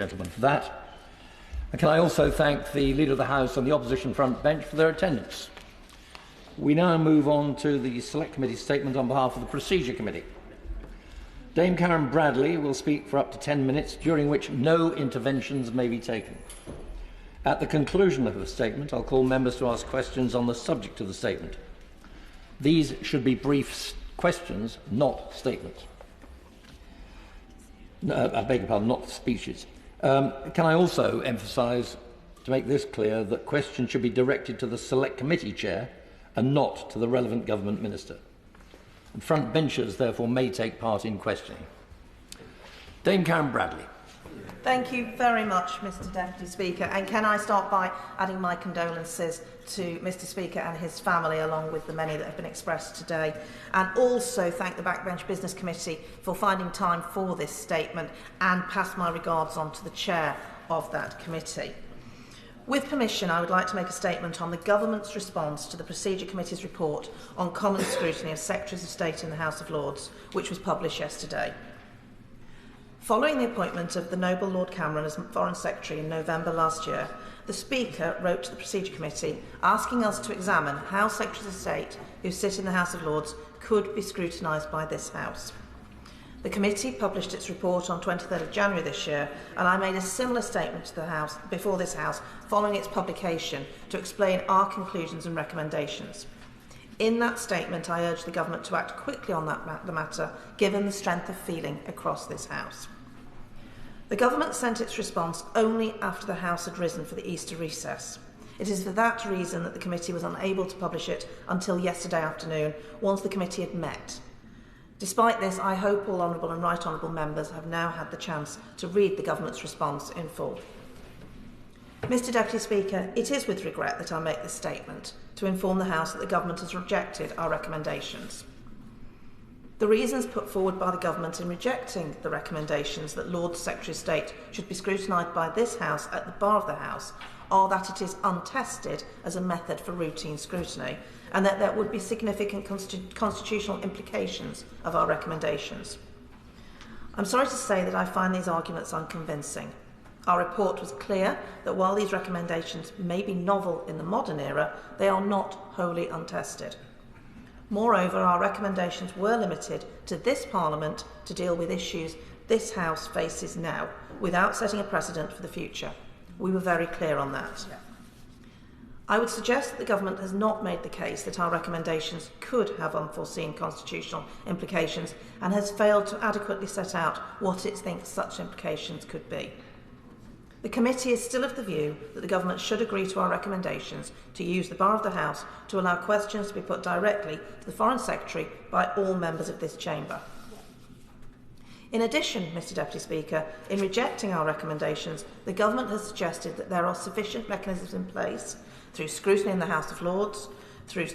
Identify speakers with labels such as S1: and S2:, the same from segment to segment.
S1: Gentlemen, for that. And can I also thank the Leader of the House and the Opposition front bench for their attendance. We now move on to the Select Committee statement on behalf of the Procedure Committee. Dame Karen Bradley will speak for up to 10 minutes, during which no interventions may be taken. At the conclusion of the statement, I'll call members to ask questions on the subject of the statement. These should be brief questions, not statements. No, I beg your pardon, not speeches. Can I also emphasise, to make this clear, that questions should be directed to the Select Committee Chair and not to the relevant Government Minister. And front benchers, therefore, may take part in questioning. Dame Karen Bradley.
S2: Thank you very much, Mr Deputy Speaker. And can I start by adding my condolences to Mr Speaker and his family, along with the many that have been expressed today. And also thank the Backbench Business Committee for finding time for this statement, and pass my regards on to the Chair of that committee. With permission, I would like to make a statement on the Government's response to the Procedure Committee's report on common scrutiny of Secretaries of State in the House of Lords, which was published yesterday. Following the appointment of the Noble Lord Cameron as Foreign Secretary in November last year, the Speaker wrote to the Procedure Committee asking us to examine how Secretaries of State who sit in the House of Lords could be scrutinised by this House. The committee published its report on 23rd of January this year, and I made a similar statement to the House before this House following its publication to explain our conclusions and recommendations. In that statement, I urged the Government to act quickly on the matter, given the strength of feeling across this House. The Government sent its response only after the House had risen for the Easter recess. It is for that reason that the committee was unable to publish it until yesterday afternoon, once the committee had met. Despite this, I hope all honourable and right honourable members have now had the chance to read the Government's response in full. Mr Deputy Speaker, it is with regret that I make this statement to inform the House that the Government has rejected our recommendations. The reasons put forward by the Government in rejecting the recommendations that Lord Secretary of State should be scrutinised by this House at the bar of the House are that it is untested as a method for routine scrutiny, and that there would be significant constitutional implications of our recommendations. I'm sorry to say that I find these arguments unconvincing. Our report was clear that while these recommendations may be novel in the modern era, they are not wholly untested. Moreover, our recommendations were limited to this Parliament to deal with issues this House faces now, without setting a precedent for the future. We were very clear on that. I would suggest that the Government has not made the case that our recommendations could have unforeseen constitutional implications, and has failed to adequately set out what it thinks such implications could be. The committee is still of the view that the Government should agree to our recommendations to use the bar of the House to allow questions to be put directly to the Foreign Secretary by all members of this chamber. In addition, Mr Deputy Speaker, in rejecting our recommendations, the Government has suggested that there are sufficient mechanisms in place through scrutiny in the House of Lords, through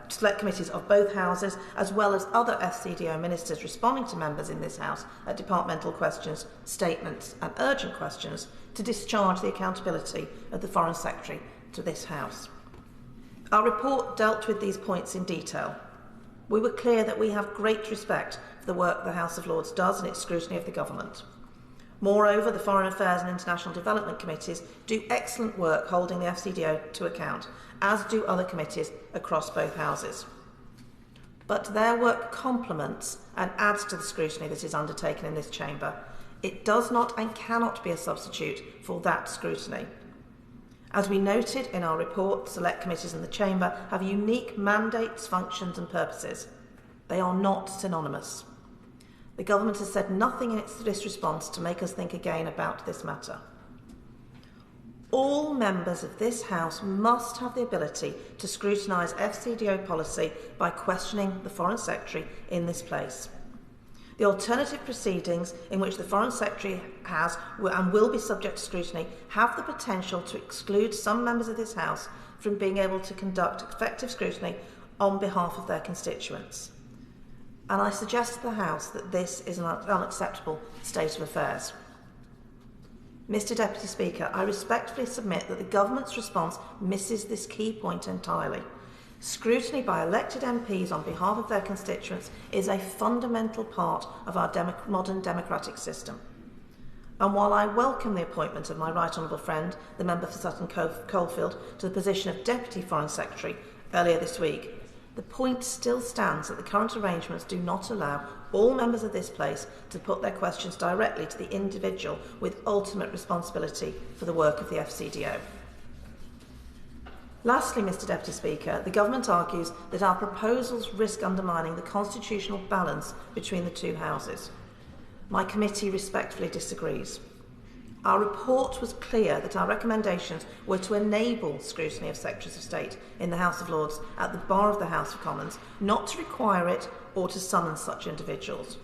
S2: select committees of both houses, as well as other FCDO ministers responding to members in this House at departmental questions, statements and urgent questions, to discharge the accountability of the Foreign Secretary to this House. Our report dealt with these points in detail. We were clear that we have great respect for the work the House of Lords does in its scrutiny of the Government. Moreover, the Foreign Affairs and International Development Committees do excellent work holding the FCDO to account, as do other committees across both houses. But their work complements and adds to the scrutiny that is undertaken in this chamber. It does not and cannot be a substitute for that scrutiny. As we noted in our report, select committees in the chamber have unique mandates, functions and purposes. They are not synonymous. The Government has said nothing in this response to make us think again about this matter. All members of this House must have the ability to scrutinise FCDO policy by questioning the Foreign Secretary in this place. The alternative proceedings in which the Foreign Secretary has and will be subject to scrutiny have the potential to exclude some members of this House from being able to conduct effective scrutiny on behalf of their constituents. And I suggest to the House that this is an unacceptable state of affairs. Mr Deputy Speaker, I respectfully submit that the Government's response misses this key point entirely. Scrutiny by elected MPs on behalf of their constituents is a fundamental part of our modern democratic system. And while I welcome the appointment of my right honourable friend, the member for Sutton Coldfield, to the position of Deputy Foreign Secretary earlier this week, the point still stands that the current arrangements do not allow all members of this place to put their questions directly to the individual with ultimate responsibility for the work of the FCDO. Lastly, Mr Deputy Speaker, the Government argues that our proposals risk undermining the constitutional balance between the two houses. My committee respectfully disagrees. Our report was clear that our recommendations were to enable scrutiny of Secretaries of State in the House of Lords at the bar of the House of Commons, not to require it or to summon such individuals.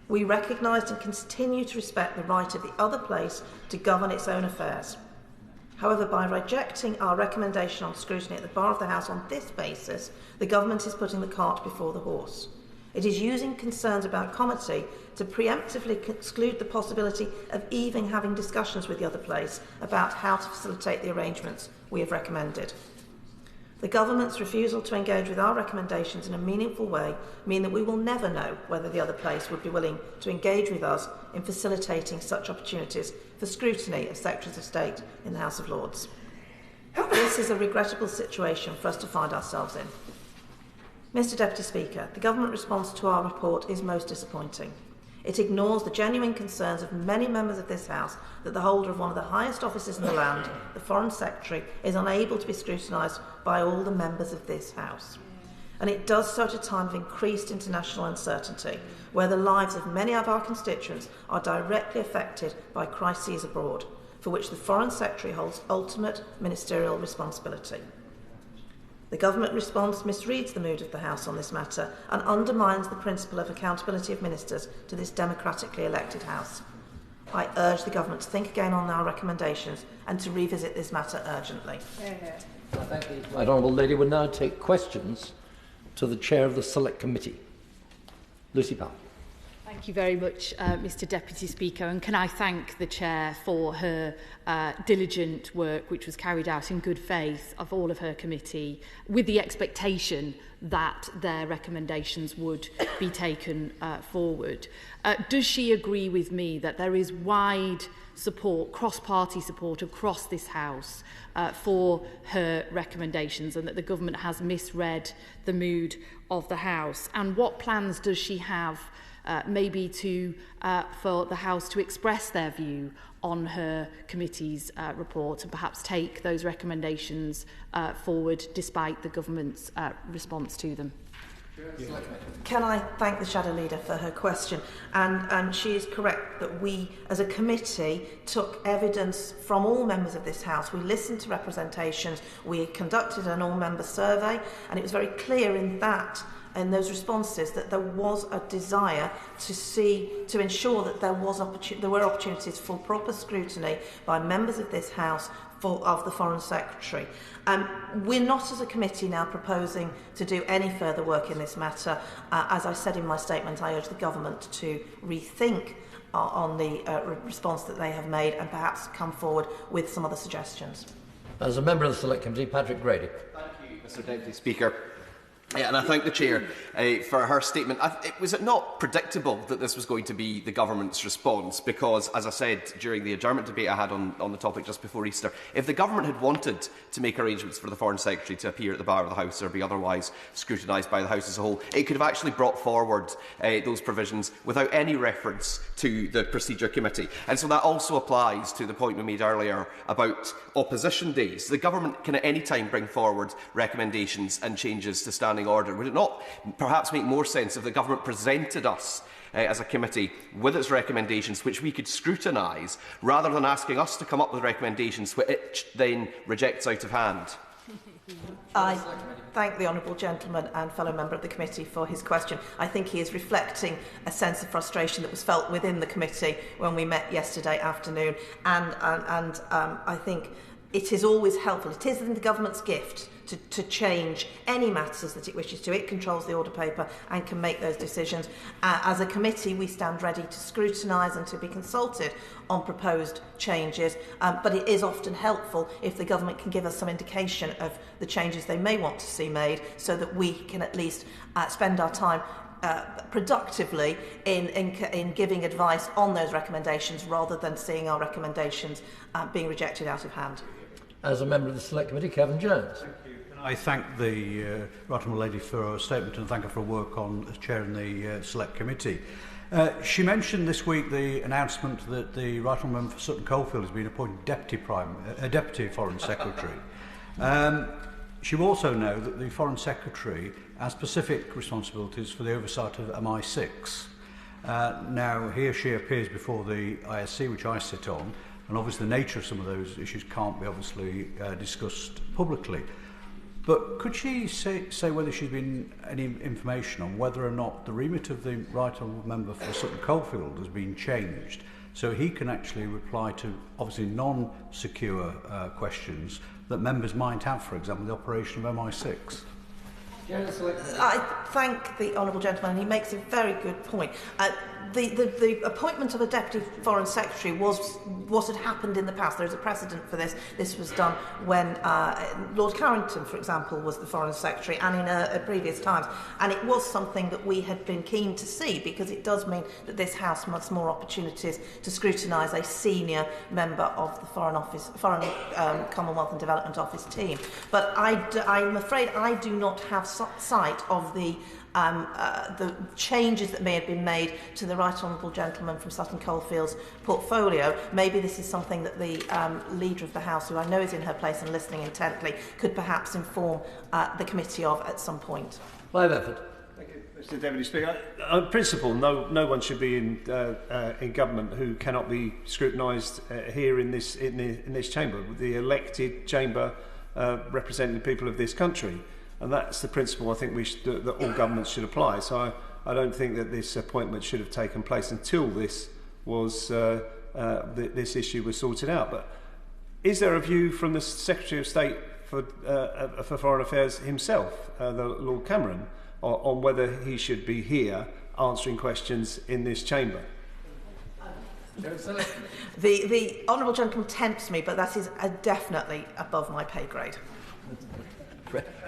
S2: We recognised and continue to respect the right of the other place to govern its own affairs. However, by rejecting our recommendation on scrutiny at the bar of the House on this basis, the Government is putting the cart before the horse. It is using concerns about comity to preemptively exclude the possibility of even having discussions with the other place about how to facilitate the arrangements we have recommended. The Government's refusal to engage with our recommendations in a meaningful way mean that we will never know whether the other place would be willing to engage with us in facilitating such opportunities for scrutiny of Secretaries of State in the House of Lords. This is a regrettable situation for us to find ourselves in. Mr Deputy Speaker, the Government response to our report is most disappointing. It ignores the genuine concerns of many members of this House that the holder of one of the highest offices in the land, the Foreign Secretary, is unable to be scrutinised by all the members of this House. And it does so at a time of increased international uncertainty, where the lives of many of our constituents are directly affected by crises abroad, for which the Foreign Secretary holds ultimate ministerial responsibility. The Government response misreads the mood of the House on this matter and undermines the principle of accountability of ministers to this democratically elected House. I urge the Government to think again on our recommendations and to revisit this matter urgently.
S1: I thank the Right Honourable Lady. Will now take questions to the Chair of the Select Committee. Lucy Powell.
S3: Thank you very much, Mr Deputy Speaker, and can I thank the Chair for her diligent work which was carried out in good faith of all of her committee with the expectation that their recommendations would be taken forward. Does she agree with me that there is wide support, cross-party support across this House for her recommendations and that the Government has misread the mood of the House? And what plans does she have maybe for the House to express their view on her committee's report and perhaps take those recommendations forward despite the Government's response to them?
S2: Can I thank the Shadow Leader for her question? And she is correct that we, as a committee, took evidence from all members of this House. We listened to representations, we conducted an all-member survey, and it was very clear in those responses that there was a desire to ensure that there were opportunities for proper scrutiny by members of this House of the Foreign Secretary. We're not as a committee now proposing to do any further work in this matter. As I said in my statement, I urge the Government to rethink on the response that they have made and perhaps come forward with some other suggestions.
S1: As a member of the Select Committee, Patrick Grady.
S4: Thank you, Mr Deputy Speaker. And I thank the Chair for her statement. Was it not predictable that this was going to be the Government's response? Because, as I said during the adjournment debate I had on the topic just before Easter, if the Government had wanted to make arrangements for the Foreign Secretary to appear at the bar of the House or be otherwise scrutinised by the House as a whole, it could have actually brought forward those provisions without any reference to the Procedure Committee. And so that also applies to the point we made earlier about opposition days. The Government can at any time bring forward recommendations and changes to standing order. Would it not perhaps make more sense if the Government presented us as a committee with its recommendations which we could scrutinise, rather than asking us to come up with recommendations which it then rejects out of hand?
S2: I thank the honourable gentleman and fellow member of the committee for his question. I think he is reflecting a sense of frustration that was felt within the committee when we met yesterday afternoon, and I think it is always helpful. It is in the Government's gift to change any matters that it wishes to. It controls the order paper and can make those decisions. As a committee, we stand ready to scrutinise and to be consulted on proposed changes, but it is often helpful if the Government can give us some indication of the changes they may want to see made, so that we can at least spend our time productively in giving advice on those recommendations rather than seeing our recommendations being rejected out of hand.
S1: As a member of the Select Committee, Kevan Jones.
S5: I thank the Right Honourable Lady for her statement and thank her for her work on chairing the Select Committee. She mentioned this week the announcement that the Right Honourable Member for Sutton Coldfield has been appointed Deputy Foreign Secretary. She will also know that the Foreign Secretary has specific responsibilities for the oversight of MI6. Now, he or she appears before the ISC, which I sit on, and obviously the nature of some of those issues can't be obviously discussed publicly. But could she say whether she's been any information on whether or not the remit of the Right Honourable Member for Sutton Coldfield has been changed so he can actually reply to obviously non-secure questions that members might have, for example, the operation of MI6?
S2: I thank the honourable gentleman. He makes a very good point. The appointment of a Deputy Foreign Secretary was what had happened in the past. There is a precedent for this. This was done when Lord Carrington, for example, was the Foreign Secretary, and in previous times. And it was something that we had been keen to see, because it does mean that this House has more opportunities to scrutinise a senior member of the Foreign Commonwealth and Development Office team. But I'm afraid I do not have sight of the changes that may have been made to the Right Honourable Gentleman from Sutton Coldfield's portfolio. Maybe this is something that the Leader of the House, who I know is in her place and listening intently, could perhaps inform the committee of at some point.
S1: Clive Efford.
S6: Thank you, Mr Deputy Speaker. On principle, no one should be in government who cannot be scrutinised here in this chamber, the elected chamber representing the people of this country. And that's the principle I think that all governments should apply. So I don't think that this appointment should have taken place until this issue was sorted out. But is there a view from the Secretary of State for Foreign Affairs himself, the Lord Cameron, on whether he should be here answering questions in this chamber?
S2: The honourable gentleman tempts me, but that is definitely above my pay grade.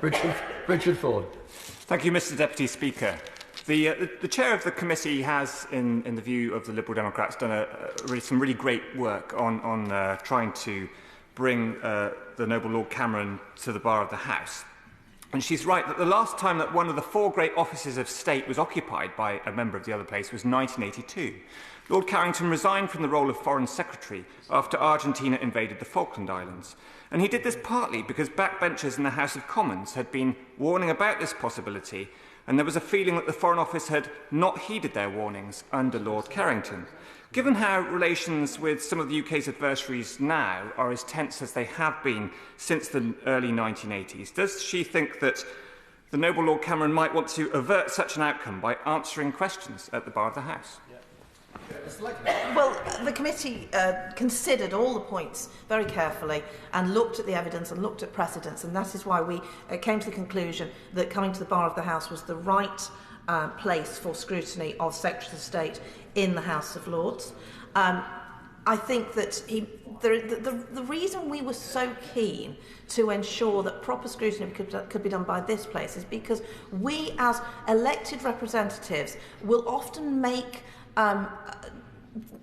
S1: Richard Ford.
S7: Thank you, Mr Deputy Speaker. The chair of the committee has, in the view of the Liberal Democrats, done some really great work on trying to bring the noble Lord Cameron to the bar of the House. And she's right that the last time that one of the four great offices of state was occupied by a member of the other place was 1982. Lord Carrington resigned from the role of Foreign Secretary after Argentina invaded the Falkland Islands. And he did this partly because backbenchers in the House of Commons had been warning about this possibility, and there was a feeling that the Foreign Office had not heeded their warnings under Lord Carrington. Given how relations with some of the UK's adversaries now are as tense as they have been since the early 1980s, does she think that the noble Lord Cameron might want to avert such an outcome by answering questions at the bar of the House?
S2: Well, the committee considered all the points very carefully and looked at the evidence and looked at precedents, and that is why we came to the conclusion that coming to the bar of the House was the right place for scrutiny of Secretaries of State in the House of Lords. I think that the reason we were so keen to ensure that proper scrutiny could be done by this place is because we, as elected representatives, will often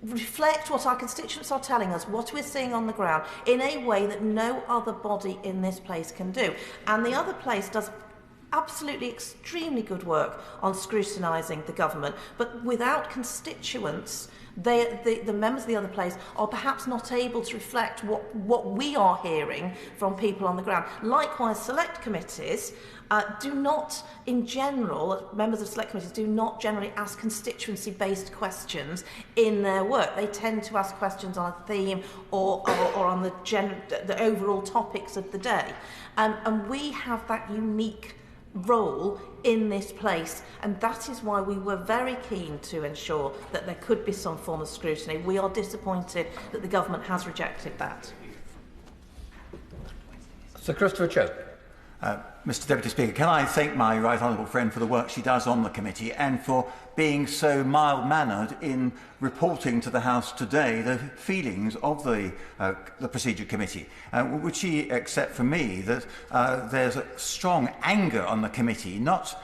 S2: reflect what our constituents are telling us, what we're seeing on the ground, in a way that no other body in this place can do. And the other place does absolutely extremely good work on scrutinising the government, but without constituents, the members of the other place are perhaps not able to reflect what we are hearing from people on the ground. Likewise, select committees do not, in general, members of select committees do not generally ask constituency-based questions in their work. They tend to ask questions on a theme or on the overall topics of the day. And we have that unique role in this place, and that is why we were very keen to ensure that there could be some form of scrutiny. We are disappointed that the government has rejected that.
S1: Sir Christopher Chope.
S8: Mr Deputy Speaker, can I thank my right honourable friend for the work she does on the committee and for being so mild-mannered in reporting to the House today the feelings of the Procedure Committee. Would she accept from me that there's a strong anger on the committee, not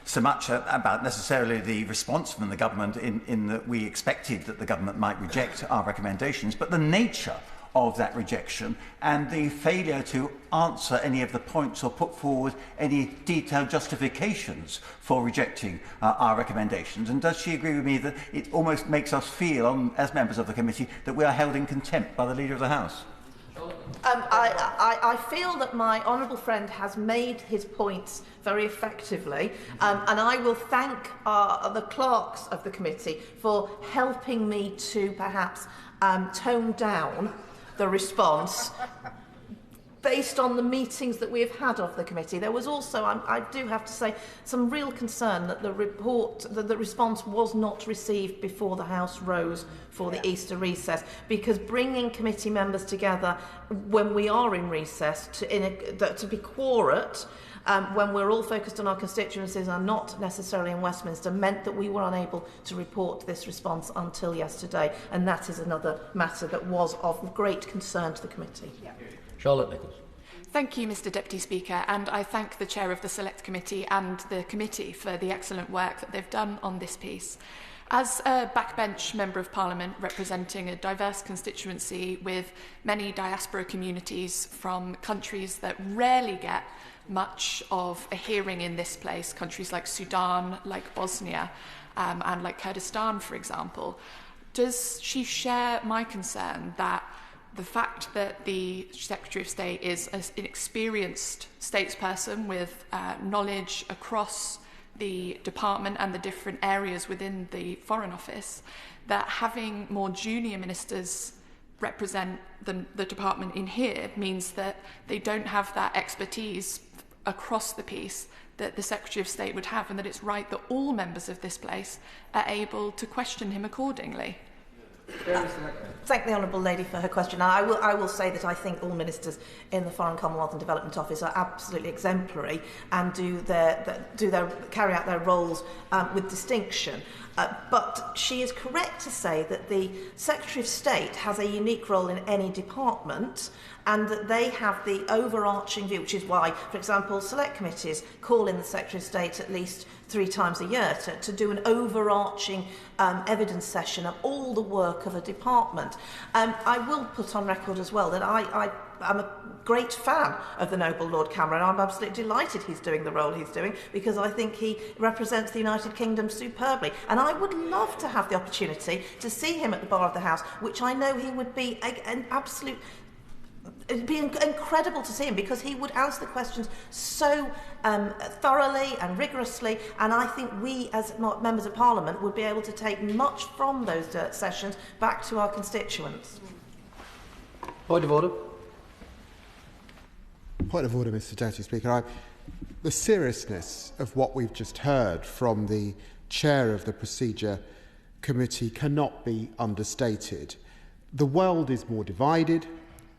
S8: so much about necessarily the response from the government in that we expected that the government might reject our recommendations, but the nature of that rejection and the failure to answer any of the points or put forward any detailed justifications for rejecting our recommendations. And does she agree with me that it almost makes us feel, as members of the committee, that we are held in contempt by the Leader of the House?
S2: I feel that my honourable friend has made his points very effectively, and I will thank the clerks of the committee for helping me to perhaps tone down the response based on the meetings that we have had of the committee. There was also, I do have to say, some real concern that the response was not received before the House rose for the Easter recess, because bringing committee members together when we are in recess to be quorate, when we're all focused on our constituencies and not necessarily in Westminster, meant that we were unable to report this response until yesterday, and that is another matter that was of great concern to the committee. Yeah.
S1: Charlotte Nichols.
S9: Thank you, Mr Deputy Speaker, and I thank the Chair of the Select Committee and the committee for the excellent work that they've done on this piece. As a backbench Member of Parliament representing a diverse constituency with many diaspora communities from countries that rarely get much of a hearing in this place, countries like Sudan, like Bosnia, and like Kurdistan, for example, does she share my concern that the fact that the Secretary of State is an experienced statesperson with knowledge across the department and the different areas within the Foreign Office, that having more junior ministers represent the department in here means that they don't have that expertise across the piece that the Secretary of State would have, and that it's right that all members of this place are able to question him accordingly?
S2: Thank the Honourable Lady for her question. I will say that I think all ministers in the Foreign, Commonwealth and Development Office are absolutely exemplary and carry out their roles with distinction. But she is correct to say that the Secretary of State has a unique role in any department, and that they have the overarching view, which is why, for example, select committees call in the Secretary of State at least 3 times a year to do an overarching evidence session of all the work of a department. I will put on record as well that I'm a great fan of the noble Lord Cameron. I'm absolutely delighted he's doing the role he's doing, because I think he represents the United Kingdom superbly. And I would love to have the opportunity to see him at the bar of the House, which I know he would be an absolute... It'd be incredible to see him, because he would answer the questions so thoroughly and rigorously, and I think we as members of Parliament would be able to take much from those sessions back to our constituents.
S1: Point of order.
S10: Point of order, Mr Deputy Speaker. The seriousness of what we've just heard from the Chair of the Procedure Committee cannot be understated. The world is more divided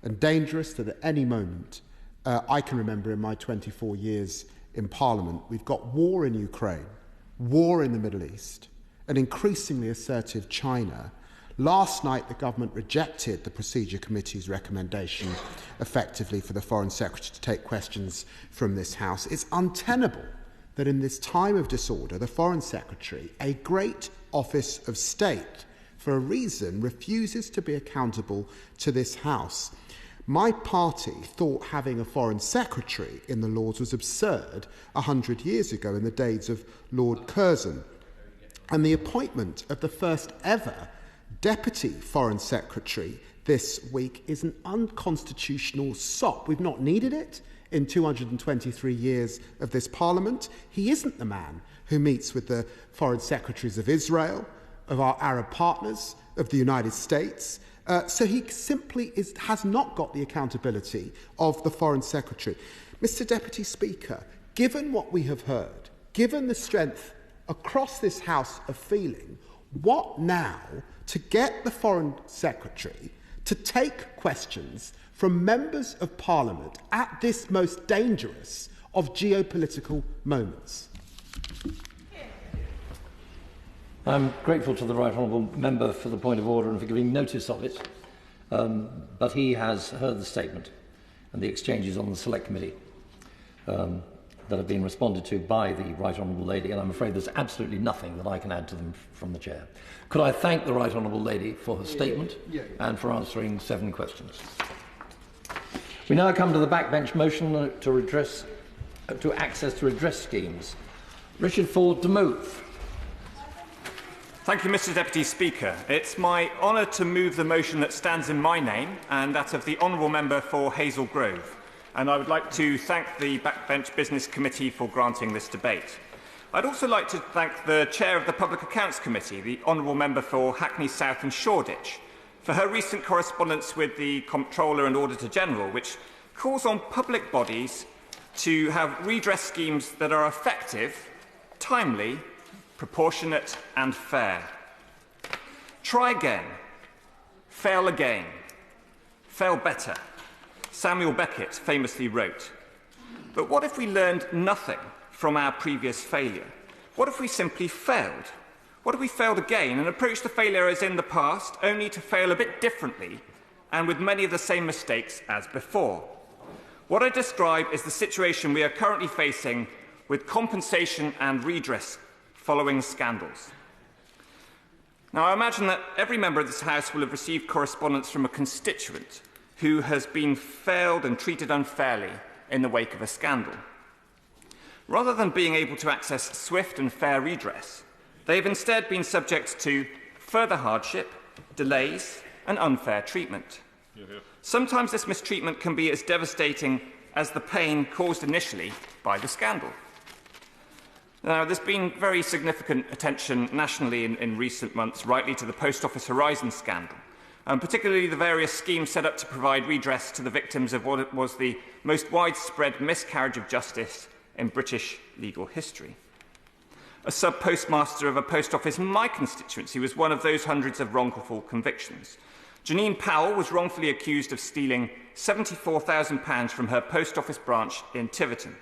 S10: and dangerous than at any moment I can remember in my 24 years in Parliament. We've got war in Ukraine, war in the Middle East, an increasingly assertive China. Last night, the government rejected the Procedure Committee's recommendation effectively for the Foreign Secretary to take questions from this House. It's untenable that in this time of disorder, the Foreign Secretary, a great office of state, for a reason, refuses to be accountable to this House. My party thought having a Foreign Secretary in the Lords was absurd 100 years ago in the days of Lord Curzon. And the appointment of the first ever Deputy Foreign Secretary this week is an unconstitutional sop. We've not needed it in 223 years of this Parliament. He isn't the man who meets with the Foreign Secretaries of Israel, of our Arab partners, of the United States. So he simply has not got the accountability of the Foreign Secretary. Mr Deputy Speaker, given what we have heard, given the strength across this House of feeling, what now to get the Foreign Secretary to take questions from members of Parliament at this most dangerous of geopolitical moments?
S1: I'm grateful to the Right Honourable Member for the point of order and for giving notice of it, but he has heard the statement and the exchanges on the Select Committee. that have been responded to by the Right Honourable Lady, and I'm afraid there's absolutely nothing that I can add to them from the Chair. Could I thank the Right Honourable Lady for her statement and for answering 7 questions. We now come to the backbench motion to access to redress schemes. Richard Ford to move.
S7: Thank you, Mr Deputy Speaker. It's my honour to move the motion that stands in my name and that of the Honourable Member for Hazel Grove. And I would like to thank the Backbench Business Committee for granting this debate. I'd also like to thank the Chair of the Public Accounts Committee, the Honourable Member for Hackney South and Shoreditch, for her recent correspondence with the Comptroller and Auditor General, which calls on public bodies to have redress schemes that are effective, timely, proportionate and fair. Try again, fail again, fail better. Samuel Beckett famously wrote. But what if we learned nothing from our previous failure? What if we simply failed? What if we failed again and approached the failure as in the past, only to fail a bit differently and with many of the same mistakes as before? What I describe is the situation we are currently facing with compensation and redress following scandals. Now, I imagine that every member of this House will have received correspondence from a constituent who has been failed and treated unfairly in the wake of a scandal. Rather than being able to access swift and fair redress, they have instead been subject to further hardship, delays and unfair treatment. Sometimes this mistreatment can be as devastating as the pain caused initially by the scandal. Now, there's been very significant attention nationally in recent months, rightly, to the Post Office Horizon scandal, and particularly the various schemes set up to provide redress to the victims of what was the most widespread miscarriage of justice in British legal history. A sub-postmaster of a post office in my constituency was one of those hundreds of wrongful convictions. Janine Powell was wrongfully accused of stealing £74,000 from her post office branch in Tiverton.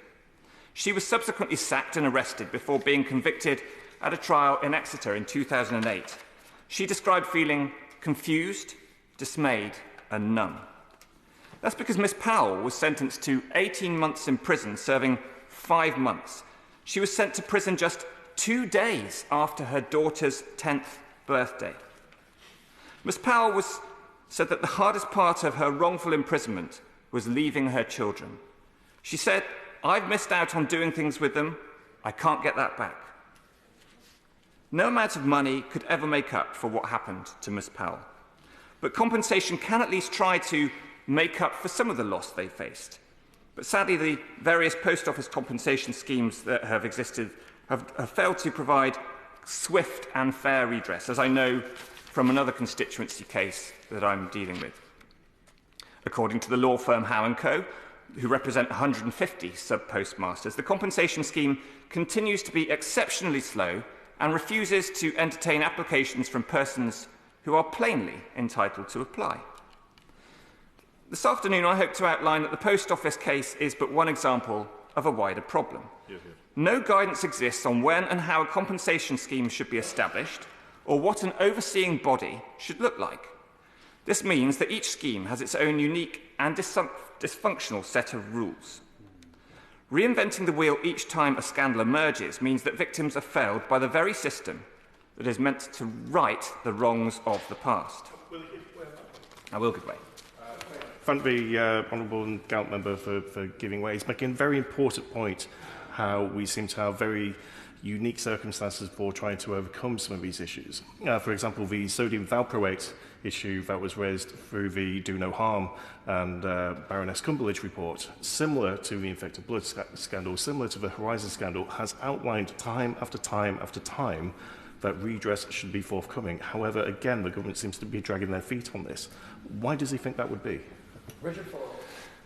S7: She was subsequently sacked and arrested before being convicted at a trial in Exeter in 2008. She described feeling confused, dismayed and numb. That's because Miss Powell was sentenced to 18 months in prison, serving 5 months. She was sent to prison just 2 days after her daughter's 10th birthday. Miss Powell said that the hardest part of her wrongful imprisonment was leaving her children. She said, "I've missed out on doing things with them. I can't get that back." No amount of money could ever make up for what happened to Miss Powell. But compensation can at least try to make up for some of the loss they faced. But sadly, the various post office compensation schemes that have existed have failed to provide swift and fair redress, as I know from another constituency case that I'm dealing with. According to the law firm Howe & Co., who represent 150 sub-postmasters, the compensation scheme continues to be exceptionally slow and refuses to entertain applications from persons who are plainly entitled to apply. This afternoon, I hope to outline that the Post Office case is but one example of a wider problem. No guidance exists on when and how a compensation scheme should be established or what an overseeing body should look like. This means that each scheme has its own unique and dysfunctional set of rules. Reinventing the wheel each time a scandal emerges means that victims are failed by the very system that is meant to right the wrongs of the past. I will give way.
S6: Thank the Honourable and Gallant Member for giving way. He's making a very important point how we seem to have very unique circumstances for trying to overcome some of these issues. For example, the sodium valproate issue that was raised through the Do No Harm and Baroness Cumberledge report, similar to the infected blood scandal, similar to the Horizon scandal, has outlined time after time after time that redress should be forthcoming. However, again, the government seems to be dragging their feet on this. Why does he think that would be?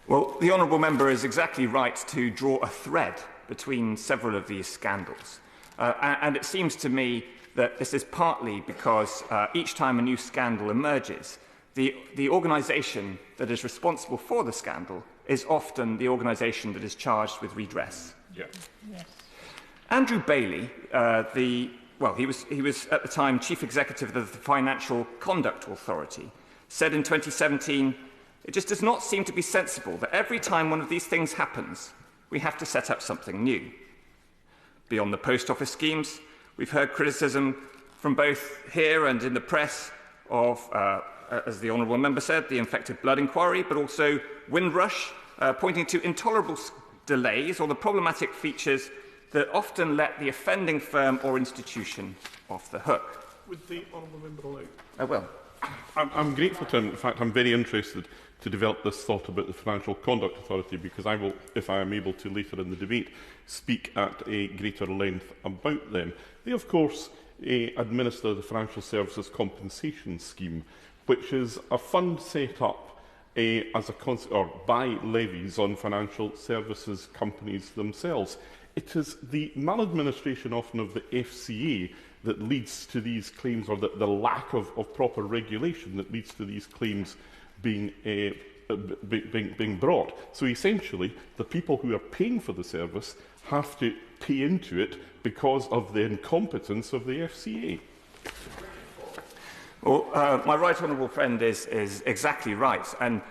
S7: Well, the Honourable Member is exactly right to draw a thread between several of these scandals. And it seems to me that this is partly because each time a new scandal emerges, the organisation that is responsible for the scandal is often the organisation that is charged with redress.
S6: Yeah.
S2: Yes.
S7: Andrew Bailey, he was at the time Chief Executive of the Financial Conduct Authority, said in 2017, "It just does not seem to be sensible that every time one of these things happens, we have to set up something new. Beyond the post office schemes, we've heard criticism from both here and in the press of, as the Honourable Member said, the infected blood inquiry, but also Windrush, pointing to intolerable delays or the problematic features that often let the offending firm or institution off the hook.
S11: Would the Honourable Member allow?
S7: I will.
S11: I'm grateful to him. In fact, I'm very interested to develop this thought about the Financial Conduct Authority, because I will, if I am able to later in the debate, speak at a greater length about them. They, of course, administer the Financial Services Compensation Scheme, which is a fund set up as a by levies on financial services companies themselves. It is the maladministration often of the FCA that leads to these claims, or the lack of proper regulation that leads to these claims being brought. So essentially, the people who are paying for the service have to pay into it because of the incompetence of the FCA.
S7: Well, my right honourable friend is exactly right. And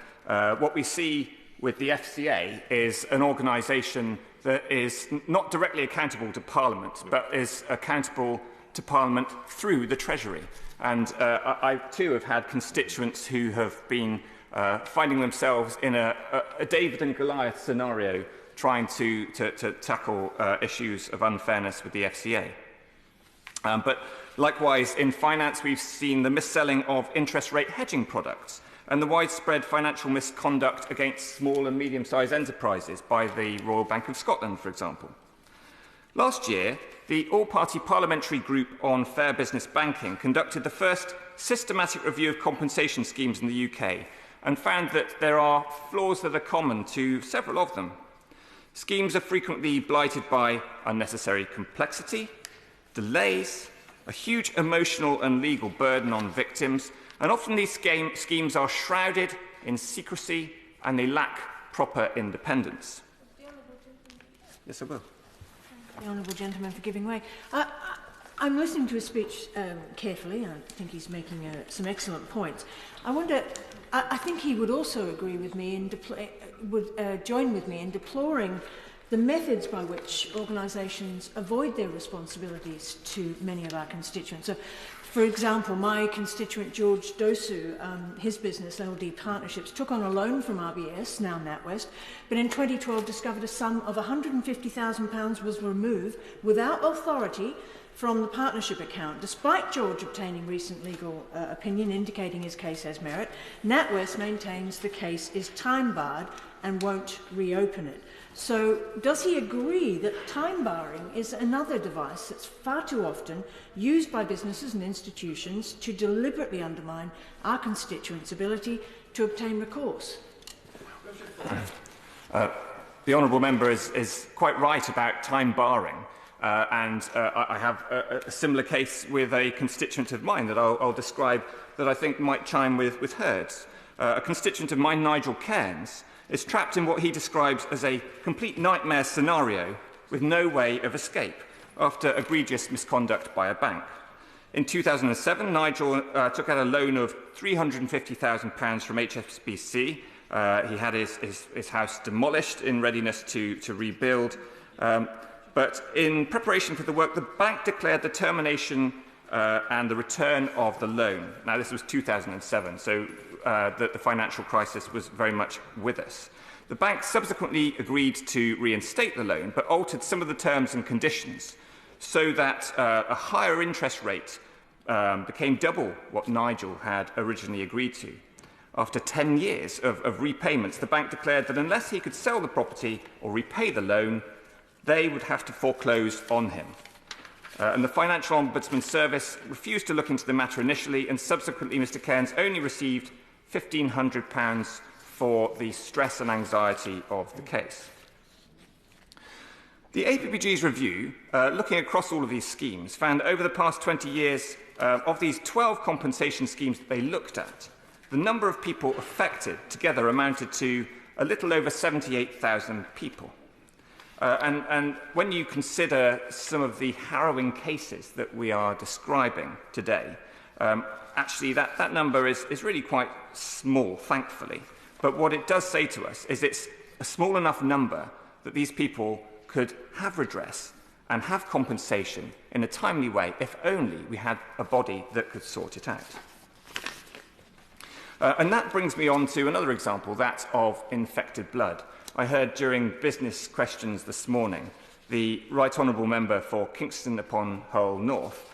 S7: what we see with the FCA is an organisation that is not directly accountable to Parliament, but is accountable to Parliament through the Treasury. And I too have had constituents who have been finding themselves in a David and Goliath scenario, trying to tackle issues of unfairness with the FCA. But likewise, in finance, we've seen the mis-selling of interest rate hedging products and the widespread financial misconduct against small and medium-sized enterprises by the Royal Bank of Scotland, for example. Last year, the all-party parliamentary group on fair business banking conducted the first systematic review of compensation schemes in the UK and found that there are flaws that are common to several of them. Schemes are frequently blighted by unnecessary complexity, delays, a huge emotional and legal burden on victims, and often these schemes are shrouded in secrecy and they lack proper independence. Yes, I will.
S12: The honourable gentleman for giving way. I'm listening to his speech carefully. I think he's making some excellent points. I wonder, I think he would also agree with me and join with me in deploring the methods by which organisations avoid their responsibilities to many of our constituents. So, for example, my constituent George Dosu, his business, LD Partnerships, took on a loan from RBS, now NatWest, but in 2012 discovered a sum of £150,000 was removed without authority from the partnership account. Despite George obtaining recent legal opinion indicating his case has merit, NatWest maintains the case is time-barred and won't reopen it. So does he agree that time barring is another device that's far too often used by businesses and institutions to deliberately undermine our constituents' ability to obtain recourse?
S7: The honourable member is quite right about time barring. I have a similar case with a constituent of mine that I'll describe that I think might chime with hers. A constituent of mine, Nigel Cairns, is trapped in what he describes as a complete nightmare scenario with no way of escape after egregious misconduct by a bank. In 2007, Nigel took out a loan of £350,000 from HSBC. He had his house demolished in readiness to rebuild. But in preparation for the work, the bank declared the termination and the return of the loan. Now, this was 2007, so the financial crisis was very much with us. The bank subsequently agreed to reinstate the loan, but altered some of the terms and conditions so that a higher interest rate became double what Nigel had originally agreed to. After 10 years of repayments, the bank declared that unless he could sell the property or repay the loan, they would have to foreclose on him. And the Financial Ombudsman Service refused to look into the matter initially, and subsequently Mr Cairns only received £1,500 for the stress and anxiety of the case. The APPG's review, looking across all of these schemes, found over the past 20 years of these 12 compensation schemes that they looked at, the number of people affected together amounted to a little over 78,000 people. And when you consider some of the harrowing cases that we are describing today, actually that number is really quite small, thankfully. But what it does say to us is it's a small enough number that these people could have redress and have compensation in a timely way if only we had a body that could sort it out. And that brings me on to another example, that of infected blood. I heard during business questions this morning the Right Honourable Member for Kingston upon Hull North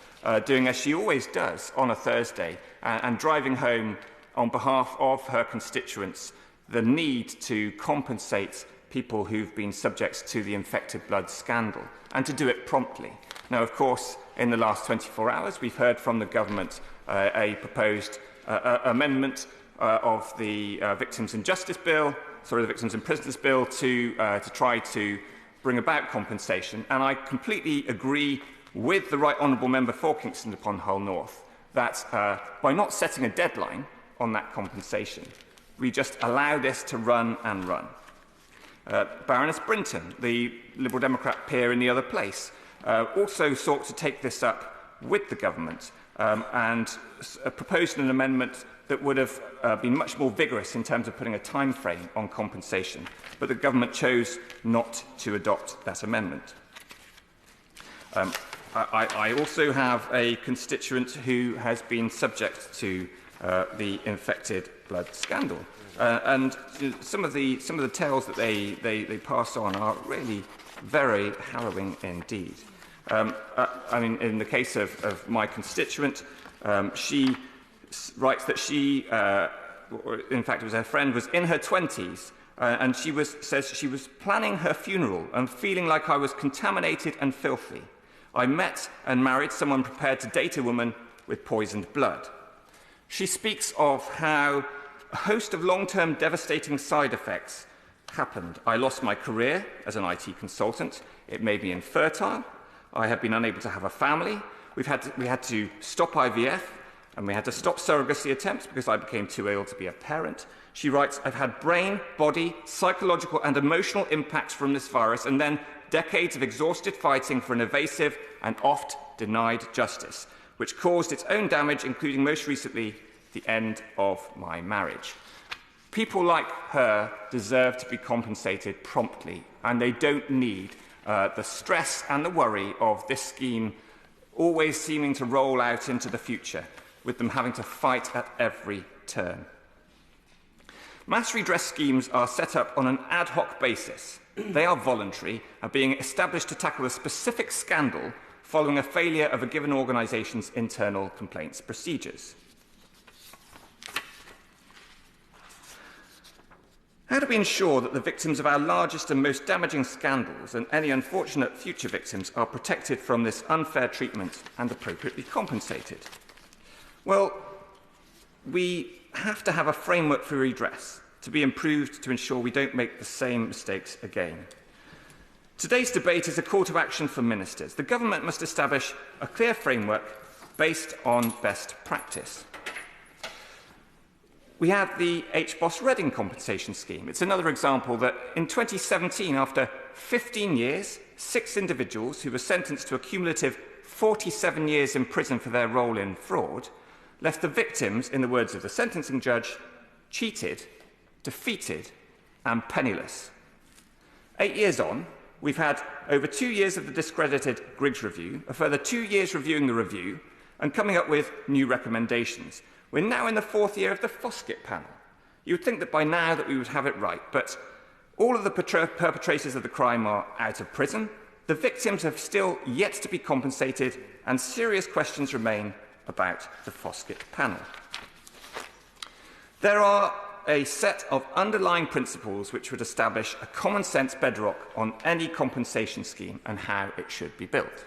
S7: doing as she always does on a Thursday and driving home on behalf of her constituents the need to compensate people who've been subject to the infected blood scandal and to do it promptly. Now, of course, in the last 24 hours, we've heard from the government a proposed amendment of the Victims in Justice Bill, the Victims in Prisoners Bill, to try to bring about compensation. And I completely agree with the Right Honourable Member for Kingston upon Hull North that by not setting a deadline on that compensation, we just allow this to run and run. Baroness Brinton, the Liberal Democrat peer in the other place, also sought to take this up with the government and proposed an amendment that would have been much more vigorous in terms of putting a time frame on compensation, but the government chose not to adopt that amendment. I also have a constituent who has been subject to the infected blood scandal. And some of the tales that they pass on are really very harrowing indeed. I mean, in the case of my constituent, she writes that she, in fact, it was her friend, was in her 20s, and says she was planning her funeral and feeling like I was contaminated and filthy. I met and married someone prepared to date a woman with poisoned blood. She speaks of how a host of long-term devastating side effects happened. I lost my career as an IT consultant. It made me infertile. I have been unable to have a family. We had to stop IVF, and we had to stop surrogacy attempts because I became too ill to be a parent. She writes, I've had brain, body, psychological and emotional impacts from this virus, and then decades of exhausted fighting for an evasive and oft-denied justice, which caused its own damage, including most recently the end of my marriage. People like her deserve to be compensated promptly, and they don't need the stress and the worry of this scheme always seeming to roll out into the future, with them having to fight at every turn. Mass redress schemes are set up on an ad hoc basis. They are voluntary and being established to tackle a specific scandal following a failure of a given organisation's internal complaints procedures. How do we ensure that the victims of our largest and most damaging scandals and any unfortunate future victims are protected from this unfair treatment and appropriately compensated? Well, we have to have a framework for redress to be improved to ensure we don't make the same mistakes again. Today's debate is a call to action for ministers. The government must establish a clear framework based on best practice. We have the HBOS Reading compensation scheme. It's another example that in 2017, after 15 years, 6 individuals who were sentenced to a cumulative 47 years in prison for their role in fraud left the victims, in the words of the sentencing judge, cheated, defeated and penniless. 8 years on, we've had over 2 years of the discredited Griggs Review, a further 2 years reviewing the review and coming up with new recommendations. We're now in the 4th year of the Foskett panel. You would think that by now that we would have it right, but all of the perpetrators of the crime are out of prison, the victims have still yet to be compensated, and serious questions remain about the Foskett panel. There are a set of underlying principles which would establish a common-sense bedrock on any compensation scheme and how it should be built.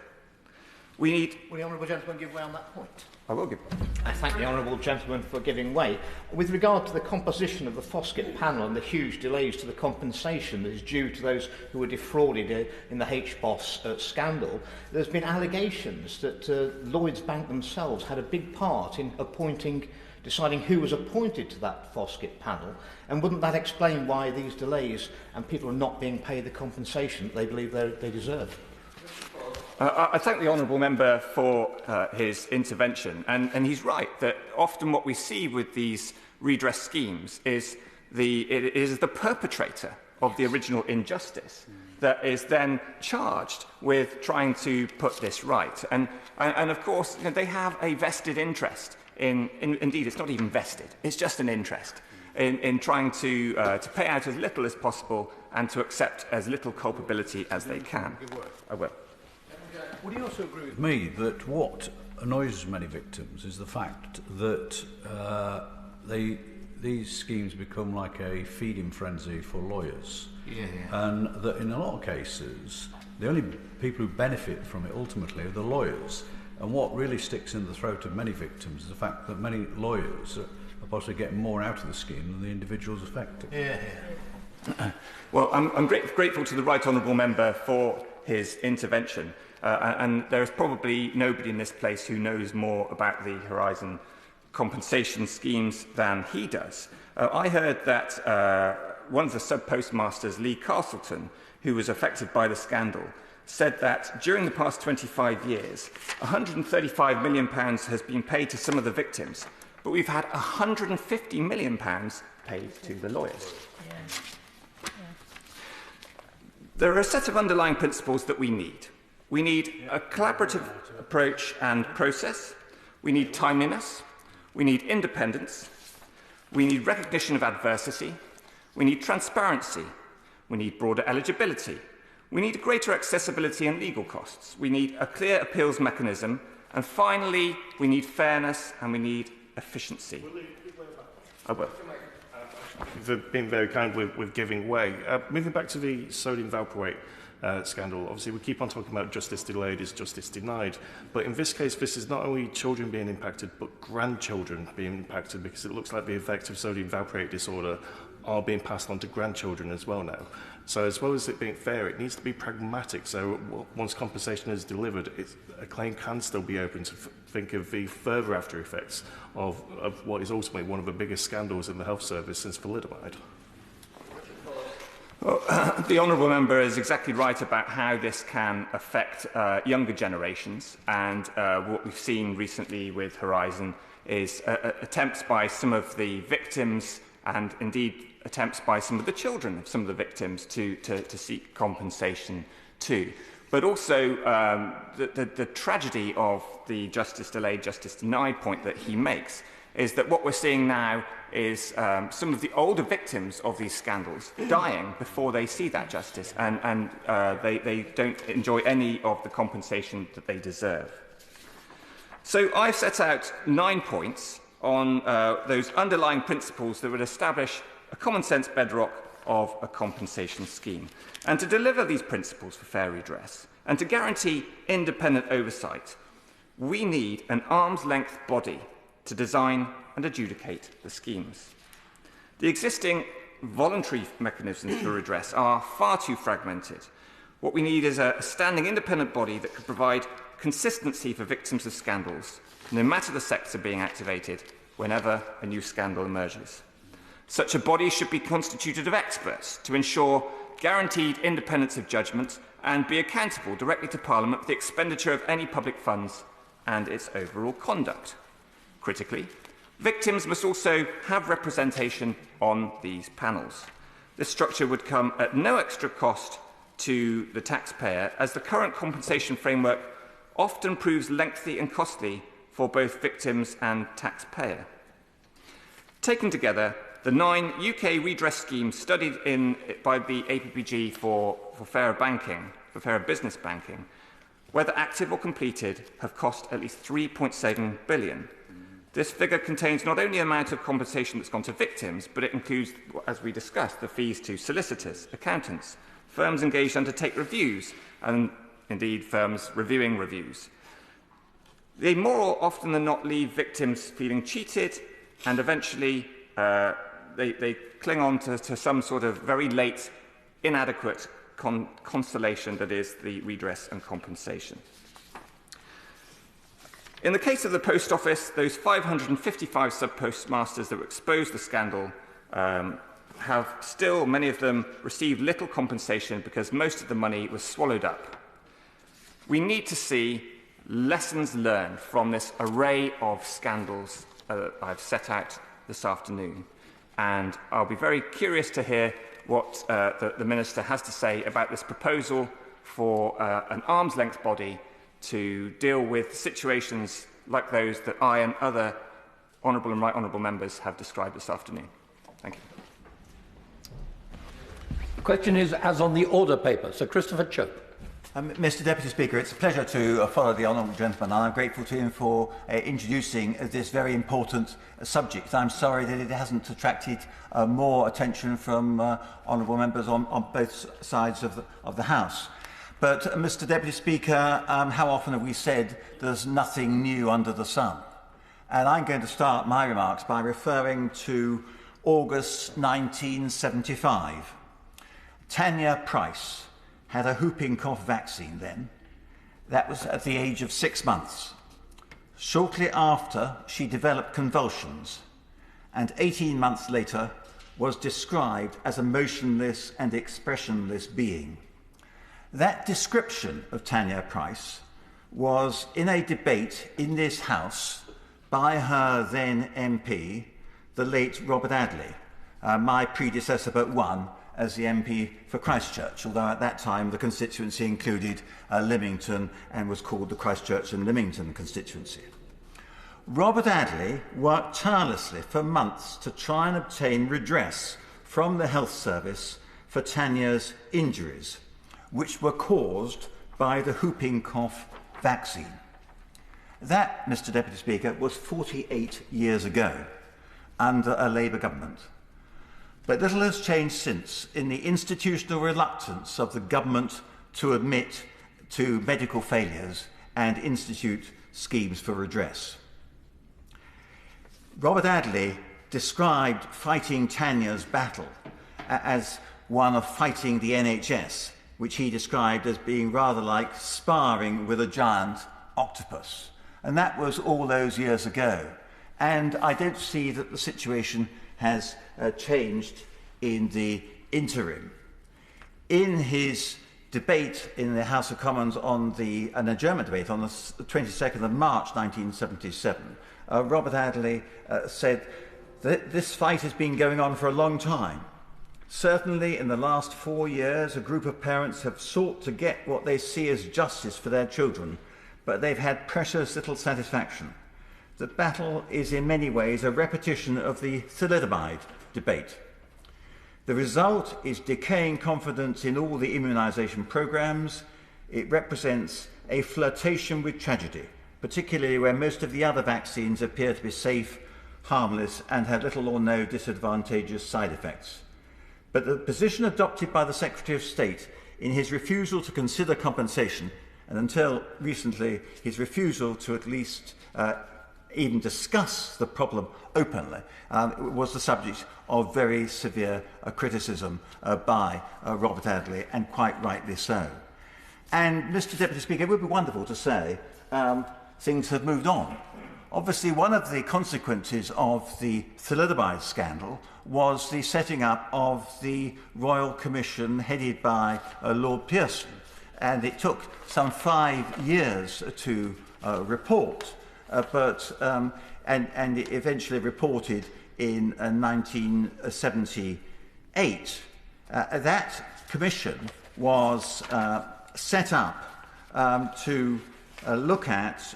S7: We need...
S1: Will the honourable gentleman give way on that point?
S7: I will give way.
S1: I thank the honourable gentleman for giving way. With regard to the composition of the Foskett panel and the huge delays to the compensation that is due to those who were defrauded in the HBOS scandal, there's been allegations that Lloyds Bank themselves had a big part in deciding who was appointed to that Foskett panel, and wouldn't that explain why these delays and people are not being paid the compensation that they believe they deserve?
S7: I thank the honourable member for his intervention, and he's right that often what we see with these redress schemes is the perpetrator of the original injustice that is then charged with trying to put this right. And of course, they have a vested interest indeed, it's not even vested, it's just an interest in trying to pay out as little as possible and to accept as little culpability as they can. I will.
S5: Would you also agree with me that what annoys many victims is the fact that these schemes become like a feeding frenzy for lawyers? And that in a lot of cases, the only people who benefit from it ultimately are the lawyers. And what really sticks in the throat of many victims is the fact that many lawyers are possibly getting more out of the scheme than the individuals affected.
S7: Well, I'm grateful to the Right Honourable Member for his intervention. And there is probably nobody in this place who knows more about the Horizon compensation schemes than he does. I heard that one of the sub-postmasters, Lee Castleton, who was affected by the scandal, said that during the past 25 years, £135 million has been paid to some of the victims, but we've had £150 million paid to the lawyers. There are a set of underlying principles that we need. We need a collaborative approach and process. We need timeliness. We need independence. We need recognition of adversity. We need transparency. We need broader eligibility. We need greater accessibility and legal costs. We need a clear appeals mechanism. And finally, we need fairness and we need efficiency. I will.
S6: You've been very kind with giving way. Moving back to the sodium valproate scandal, obviously we keep on talking about justice delayed is justice denied, but in this case this is not only children being impacted but grandchildren being impacted, because it looks like the effects of sodium valproate disorder are being passed on to grandchildren as well now. So as well as it being fair, it needs to be pragmatic, so once compensation is delivered, a claim can still be open to think of the further after effects of what is ultimately one of the biggest scandals in the health service since thalidomide.
S7: Well, the Honourable Member is exactly right about how this can affect younger generations, and what we've seen recently with Horizon is attempts by some of the victims and indeed attempts by some of the children of some of the victims to seek compensation too. But also the tragedy of the justice delayed, justice denied point that he makes is that what we're seeing now is some of the older victims of these scandals dying before they see that justice, and they don't enjoy any of the compensation that they deserve. So I've set out 9 points on those underlying principles that would establish a common-sense bedrock of a compensation scheme. And to deliver these principles for fair redress and to guarantee independent oversight, we need an arm's-length body to design and adjudicate the schemes. The existing voluntary mechanisms for redress are far too fragmented. What we need is a standing independent body that could provide consistency for victims of scandals, no matter the sector being activated, whenever a new scandal emerges. Such a body should be constituted of experts to ensure guaranteed independence of judgment and be accountable directly to Parliament for the expenditure of any public funds and its overall conduct. Critically, victims must also have representation on these panels. This structure would come at no extra cost to the taxpayer, as the current compensation framework often proves lengthy and costly for both victims and taxpayer. Taken together, the 9 UK redress schemes studied by the APPG for fairer banking, for fairer business banking, whether active or completed, have cost at least £3.7 billion. This figure contains not only the amount of compensation that's gone to victims, but it includes, as we discussed, the fees to solicitors, accountants, firms engaged to undertake reviews, and indeed firms reviewing reviews. They more often than not leave victims feeling cheated, and eventually they cling on to some sort of very late, inadequate consolation that is the redress and compensation. In the case of the Post Office, those 555 sub-postmasters that were exposed to the scandal have still, many of them, received little compensation because most of the money was swallowed up. We need to see lessons learned from this array of scandals I've set out this afternoon. And I'll be very curious to hear what the Minister has to say about this proposal for an arm's-length body to deal with situations like those that I and other honourable and right honourable members have described this afternoon. Thank you.
S1: The question is as on the order paper. Sir Christopher Chope.
S8: Mr Deputy Speaker, it's a pleasure to follow the honourable gentleman, and I'm grateful to him for introducing this very important subject. I'm sorry that it hasn't attracted more attention from honourable members on both sides of the House. But, Mr Deputy Speaker, how often have we said there's nothing new under the sun? And I'm going to start my remarks by referring to August 1975. Tanya Price had a whooping cough vaccine then. That was at the age of 6 months. Shortly after, she developed convulsions, and 18 months later was described as a motionless and expressionless being. That description of Tanya Price was in a debate in this House by her then MP, the late Robert Adley, my predecessor but one as the MP for Christchurch, although at that time the constituency included Lymington and was called the Christchurch and Lymington constituency. Robert Adley worked tirelessly for months to try and obtain redress from the health service for Tanya's injuries, which were caused by the whooping cough vaccine. That, Mr Deputy Speaker, was 48 years ago under a Labour government. But little has changed since in the institutional reluctance of the government to admit to medical failures and institute schemes for redress. Robert Adley described fighting Tanya's battle as one of fighting the NHS, which he described as being rather like sparring with a giant octopus. And that was all those years ago. And I don't see that the situation has changed in the interim. In his debate in the House of Commons on an adjournment debate on the 22nd of March 1977, Robert Adley said that this fight has been going on for a long time. Certainly in the last 4 years, a group of parents have sought to get what they see as justice for their children, but they've had precious little satisfaction. The battle is in many ways a repetition of the thalidomide debate. The result is decaying confidence in all the immunisation programmes. It represents a flirtation with tragedy, particularly where most of the other vaccines appear to be safe, harmless and have little or no disadvantageous side effects. But the position adopted by the Secretary of State in his refusal to consider compensation, and until recently his refusal to at least even discuss the problem openly, was the subject of very severe criticism by Robert Adley, and quite rightly so. And, Mr Deputy Speaker, it would be wonderful to say things have moved on. Obviously, one of the consequences of the thalidomide scandal was the setting up of the Royal Commission headed by Lord Pearson, and it took some 5 years to report, and it eventually reported in 1978. That commission was set up to look at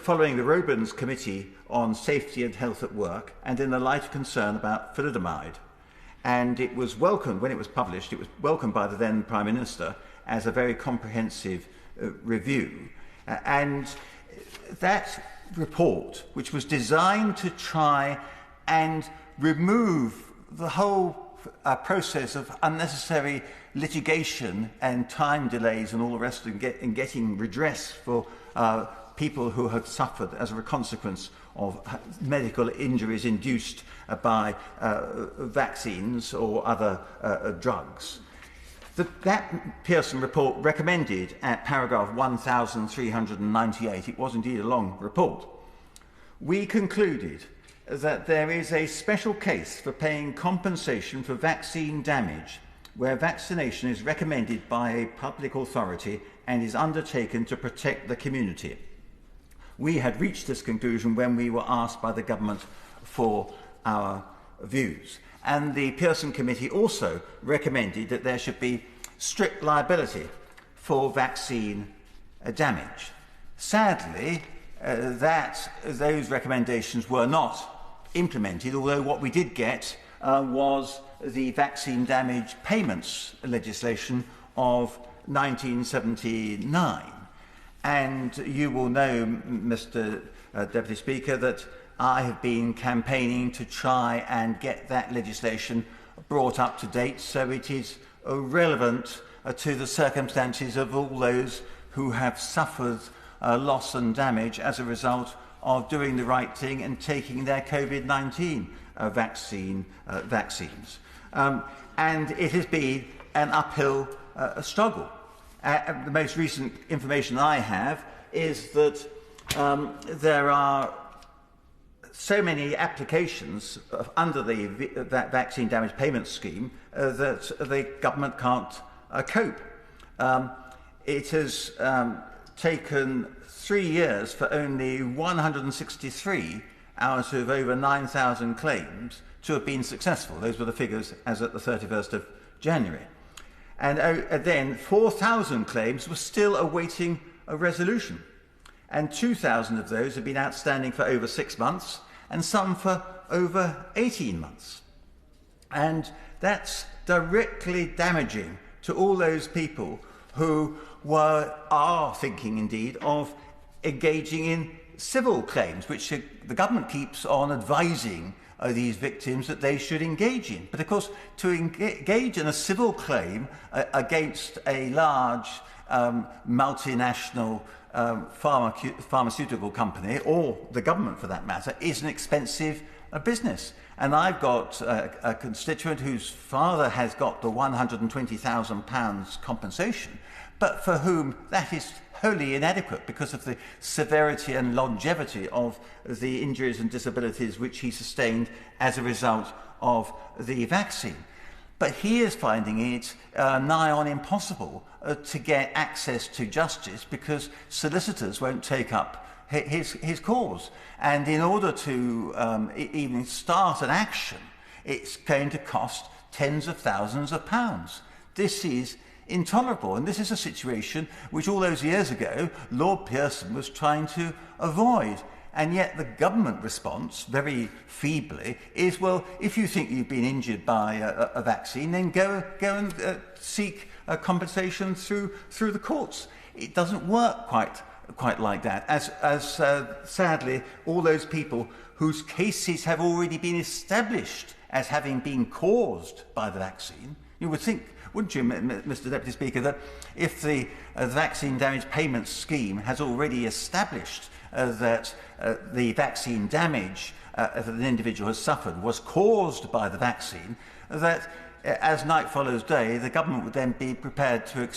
S8: following the Robins Committee on Safety and Health at Work, and in the light of concern about thalidomide. And it was welcomed, when it was published, it was welcomed by the then Prime Minister as a very comprehensive review. And that report, which was designed to try and remove the whole process of unnecessary litigation and time delays and all the rest in getting redress for people who had suffered as a consequence of medical injuries induced by vaccines or other drugs. That Pearson report recommended at paragraph 1398, it was indeed a long report, we concluded that there is a special case for paying compensation for vaccine damage where vaccination is recommended by a public authority and is undertaken to protect the community. We had reached this conclusion when we were asked by the government for our views. And the Pearson Committee also recommended that there should be strict liability for vaccine damage. Sadly, those recommendations were not implemented, although what we did get was the vaccine damage payments legislation of 1979. And you will know, Mr. Deputy Speaker, that I have been campaigning to try and get that legislation brought up to date so it is relevant to the circumstances of all those who have suffered loss and damage as a result of doing the right thing and taking their COVID-19 vaccines. And it has been an uphill struggle. The most recent information I have is that there are so many applications under that vaccine damage payment scheme that the government can't cope. It has taken 3 years for only 163 out of over 9,000 claims to have been successful. Those were the figures as at the 31st of January. And then 4,000 claims were still awaiting a resolution. And 2,000 of those have been outstanding for over 6 months and some for over 18 months. And that's directly damaging to all those people who are thinking indeed of engaging in civil claims, which the government keeps on advising these victims that they should engage in. But of course, to engage in a civil claim against a large multinational pharmaceutical company, or the government for that matter, is an expensive business. And I've got a constituent whose father has got the £120,000 compensation, but for whom that is wholly inadequate because of the severity and longevity of the injuries and disabilities which he sustained as a result of the vaccine. But he is finding it nigh on impossible to get access to justice because solicitors won't take up his cause. And in order to even start an action, it's going to cost tens of thousands of pounds. This is intolerable, and this is a situation which all those years ago Lord Pearson was trying to avoid. And yet the government response, very feebly, is, well, if you think you've been injured by a vaccine, then go and seek compensation through the courts. It doesn't work quite like that, as sadly all those people whose cases have already been established as having been caused by the vaccine. You would think, wouldn't you, Mr. Deputy Speaker, that if the vaccine damage payment scheme has already established that the vaccine damage that an individual has suffered was caused by the vaccine, that as night follows day, the government would then be prepared to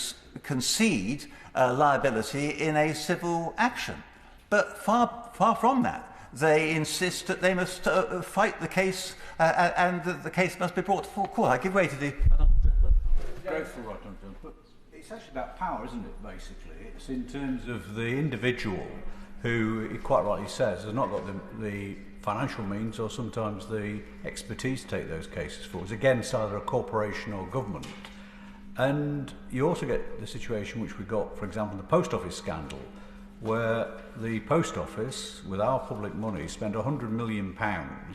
S8: concede liability in a civil action. But far from that. They insist that they must fight the case and that the case must be brought to full court. I give way to the...
S5: It's actually about power, isn't it, basically? It's in terms of the individual who, he quite rightly says, has not got the financial means or sometimes the expertise to take those cases forward. It's against either a corporation or government. And you also get the situation which we got, for example, in the post office scandal, where the post office, with our public money, spent £100 million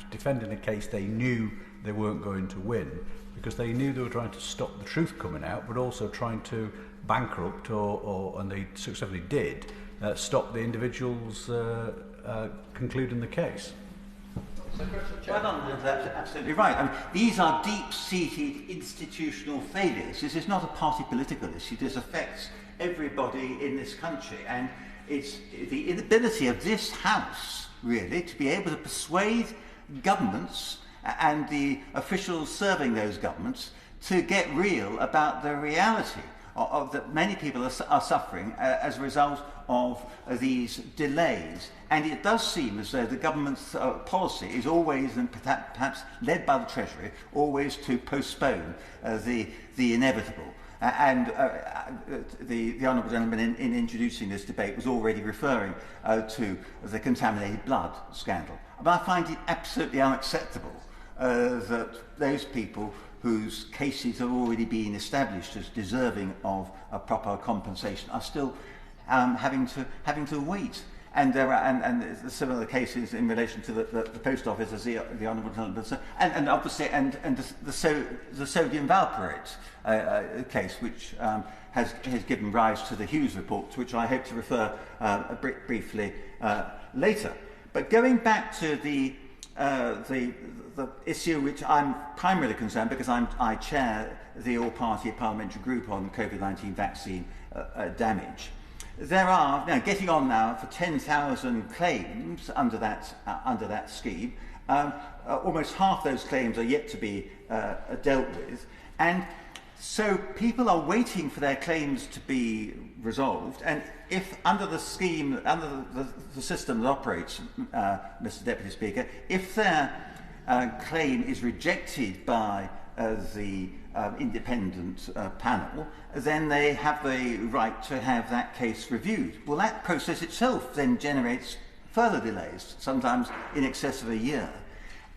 S5: defending a case they knew they weren't going to win, because they knew they were trying to stop the truth coming out, but also trying to bankrupt, and they successfully did, stop the individuals concluding the case.
S8: Well done, that's absolutely right. I mean, these are deep-seated institutional failures. This is not a party political issue. This affects everybody in this country, and it's the inability of this House, really, to be able to persuade governments and the officials serving those governments to get real about the reality of that many people are suffering as a result of these delays. And it does seem as though the government's policy is always, and perhaps led by the Treasury, always to postpone the inevitable. And the Honourable Gentleman in introducing this debate was already referring to the contaminated blood scandal. But I find it absolutely unacceptable that those people whose cases have already been established as deserving of a proper compensation are still having to wait. And there are and similar cases in relation to the post office, as the honourable gentleman said, and obviously the sodium valproate case, which has given rise to the Hughes report, to which I hope to refer briefly later. But going back to the issue which I'm primarily concerned, because I chair the all-party parliamentary group on COVID-19 vaccine damage. There are getting on now for 10,000 claims under that scheme. Almost half those claims are yet to be dealt with, and so people are waiting for their claims to be resolved. And if under the scheme, under the system that operates, Mr. Deputy Speaker, if their claim is rejected by the independent panel, then they have the right to have that case reviewed. Well, that process itself then generates further delays, sometimes in excess of a year.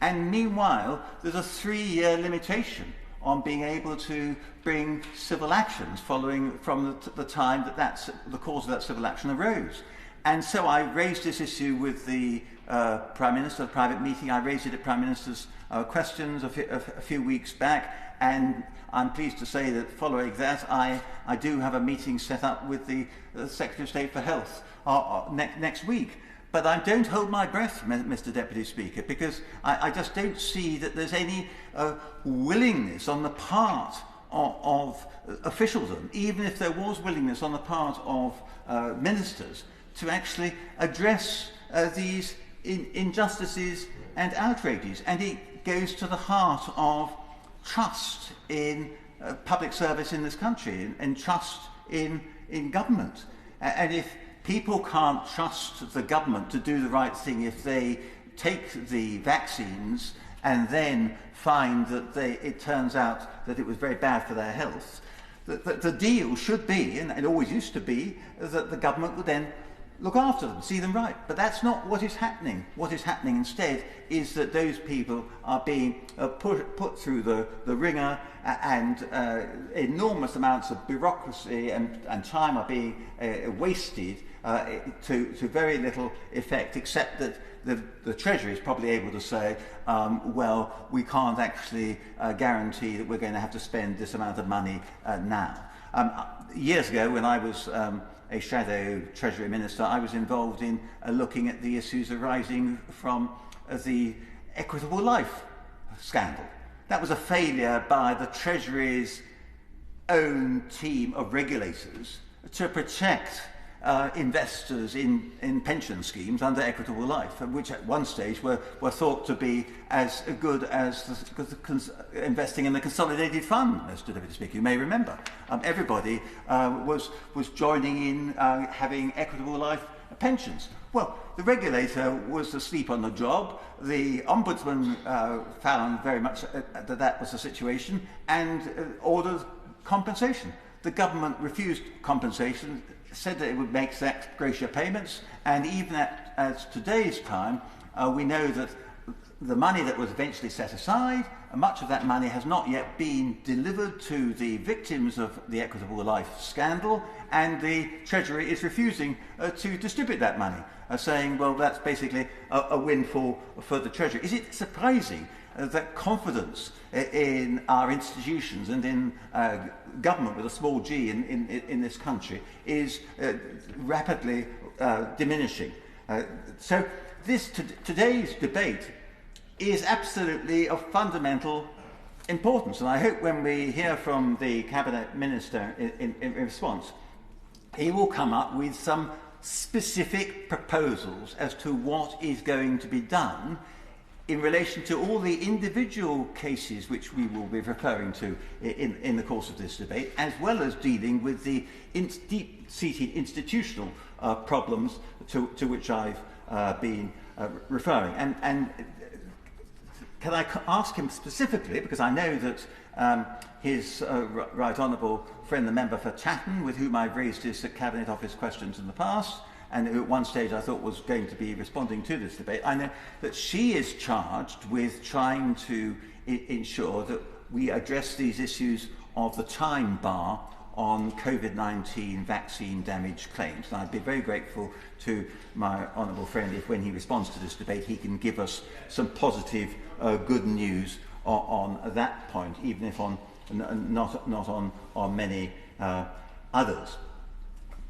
S8: And meanwhile, there's a 3-year limitation on being able to bring civil actions following from the time that the cause of that civil action arose. And so I raised this issue with the Prime Minister, a private meeting. I raised it at Prime Minister's questions a few weeks back, and I'm pleased to say that following that, I do have a meeting set up with the Secretary of State for Health next week. But I don't hold my breath, Mr. Deputy Speaker, because I just don't see that there's any willingness on the part of officialdom, even if there was willingness on the part of ministers, to actually address these injustices and outrages. And it goes to the heart of trust in public service in this country and trust in government. And if people can't trust the government to do the right thing, if they take the vaccines and then find that it turns out that it was very bad for their health, the deal should be, and it always used to be, that the government would then look after them, see them right. But that's not what is happening. What is happening instead is that those people are being put through the ringer, and enormous amounts of bureaucracy and time are being wasted to very little effect, except that the Treasury is probably able to say, well, we can't actually guarantee that we're going to have to spend this amount of money now. Years ago, when I was a shadow Treasury Minister, I was involved in looking at the issues arising from the Equitable Life scandal. That was a failure by the Treasury's own team of regulators to protect investors in pension schemes under Equitable Life, which at one stage were thought to be as good as investing in the Consolidated Fund, Mr. Deputy Speaker. You may remember. Everybody was joining in having Equitable Life pensions. Well, the regulator was asleep on the job. The Ombudsman found very much that was the situation and ordered compensation. The government refused compensation, said that it would make ex gratia payments, and even at today's time, we know that the money that was eventually set aside, much of that money has not yet been delivered to the victims of the Equitable Life scandal, and the Treasury is refusing to distribute that money, saying, well, that's basically a windfall for the Treasury. Is it surprising that confidence in our institutions and in government with a small g in this country is rapidly diminishing? So today's debate is absolutely of fundamental importance, and I hope when we hear from the Cabinet Minister in response, he will come up with some specific proposals as to what is going to be done in relation to all the individual cases which we will be referring to in the course of this debate, as well as dealing with the deep-seated institutional problems to which I've been referring. And can I ask him specifically, because I know that his Right Honourable friend, the member for Chatham, with whom I've raised this at Cabinet Office questions in the past, and who at one stage I thought was going to be responding to this debate. I know that she is charged with trying to ensure that we address these issues of the time bar on COVID-19 vaccine damage claims. And I'd be very grateful to my honourable friend if when he responds to this debate he can give us some positive good news on that point, even if on not on many others.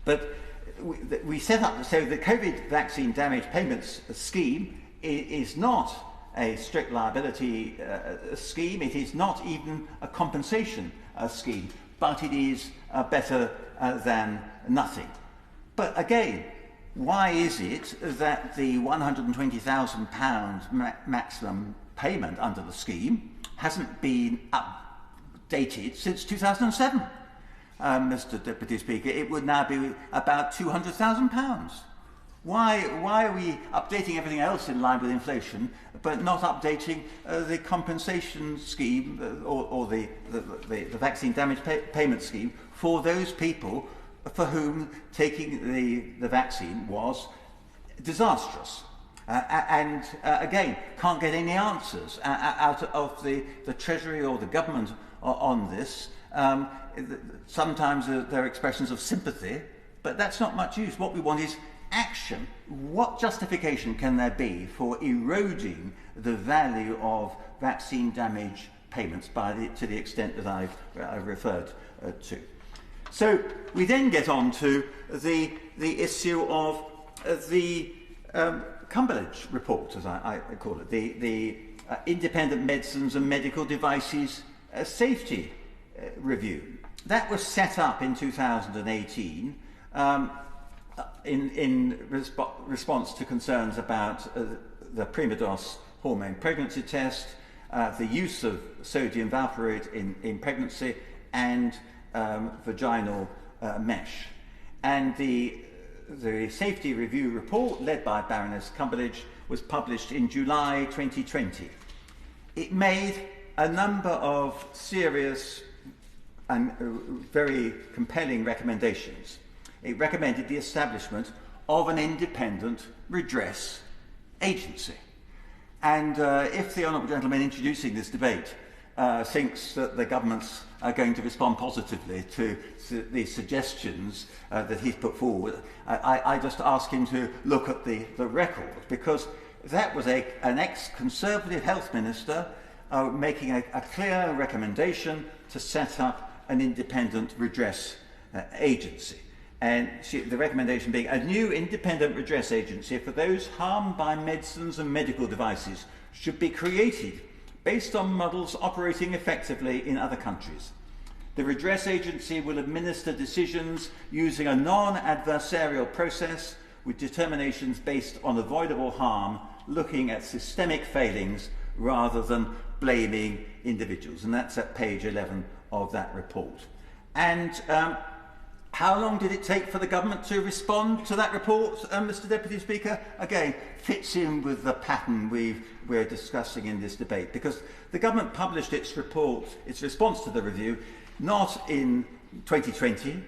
S8: But we set up, so the COVID vaccine damage payments scheme is not a strict liability scheme, it is not even a compensation scheme, but it is better than nothing. But again, why is it that the £120,000 maximum payment under the scheme hasn't been updated since 2007? Mr. Deputy Speaker, it would now be about £200,000. Why are we updating everything else in line with inflation, but not updating the compensation scheme or the vaccine damage payment scheme for those people for whom taking the vaccine was disastrous? Again, can't get any answers out of the Treasury or the government on this. Sometimes there are expressions of sympathy, but that's not much use. What we want is action. What justification can there be for eroding the value of vaccine damage payments to the extent that I've referred to? So we then get on to the issue of the Cumberledge report, as I call it, the Independent Medicines and Medical Devices Safety Review. That was set up in 2018 in response to concerns about the Primados hormone pregnancy test, the use of sodium valproate in pregnancy, and vaginal mesh. And the safety review report, led by Baroness Cumberledge, was published in July 2020. It made a number of serious and very compelling recommendations. It recommended the establishment of an independent redress agency. And if the honourable gentleman introducing this debate thinks that the government's going to respond positively to the suggestions that he's put forward, I just ask him to look at the record, because that was an ex-Conservative health minister making a clear recommendation to set up an independent redress agency. And the recommendation being a new independent redress agency for those harmed by medicines and medical devices should be created based on models operating effectively in other countries. The redress agency will administer decisions using a non-adversarial process with determinations based on avoidable harm, looking at systemic failings rather than blaming individuals. And that's at page 11 of that report. And how long did it take for the government to respond to that report, Mr. Deputy Speaker? Again, fits in with the pattern we're discussing in this debate, because the government published its report, its response to the review, not in 2020,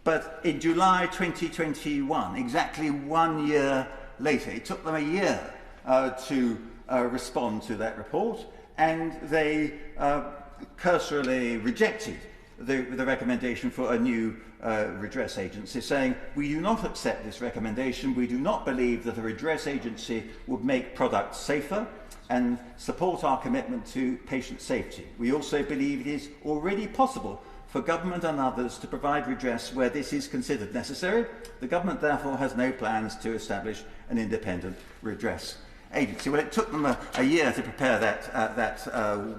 S8: but in July 2021, exactly 1 year later. It took them a year to respond to that report, and they cursorily rejected the recommendation for a new redress agency, saying, "We do not accept this recommendation. We do not believe that a redress agency would make products safer and support our commitment to patient safety. We also believe it is already possible for government and others to provide redress where this is considered necessary. The government therefore has no plans to establish an independent redress agency." Well, it took them a year to prepare that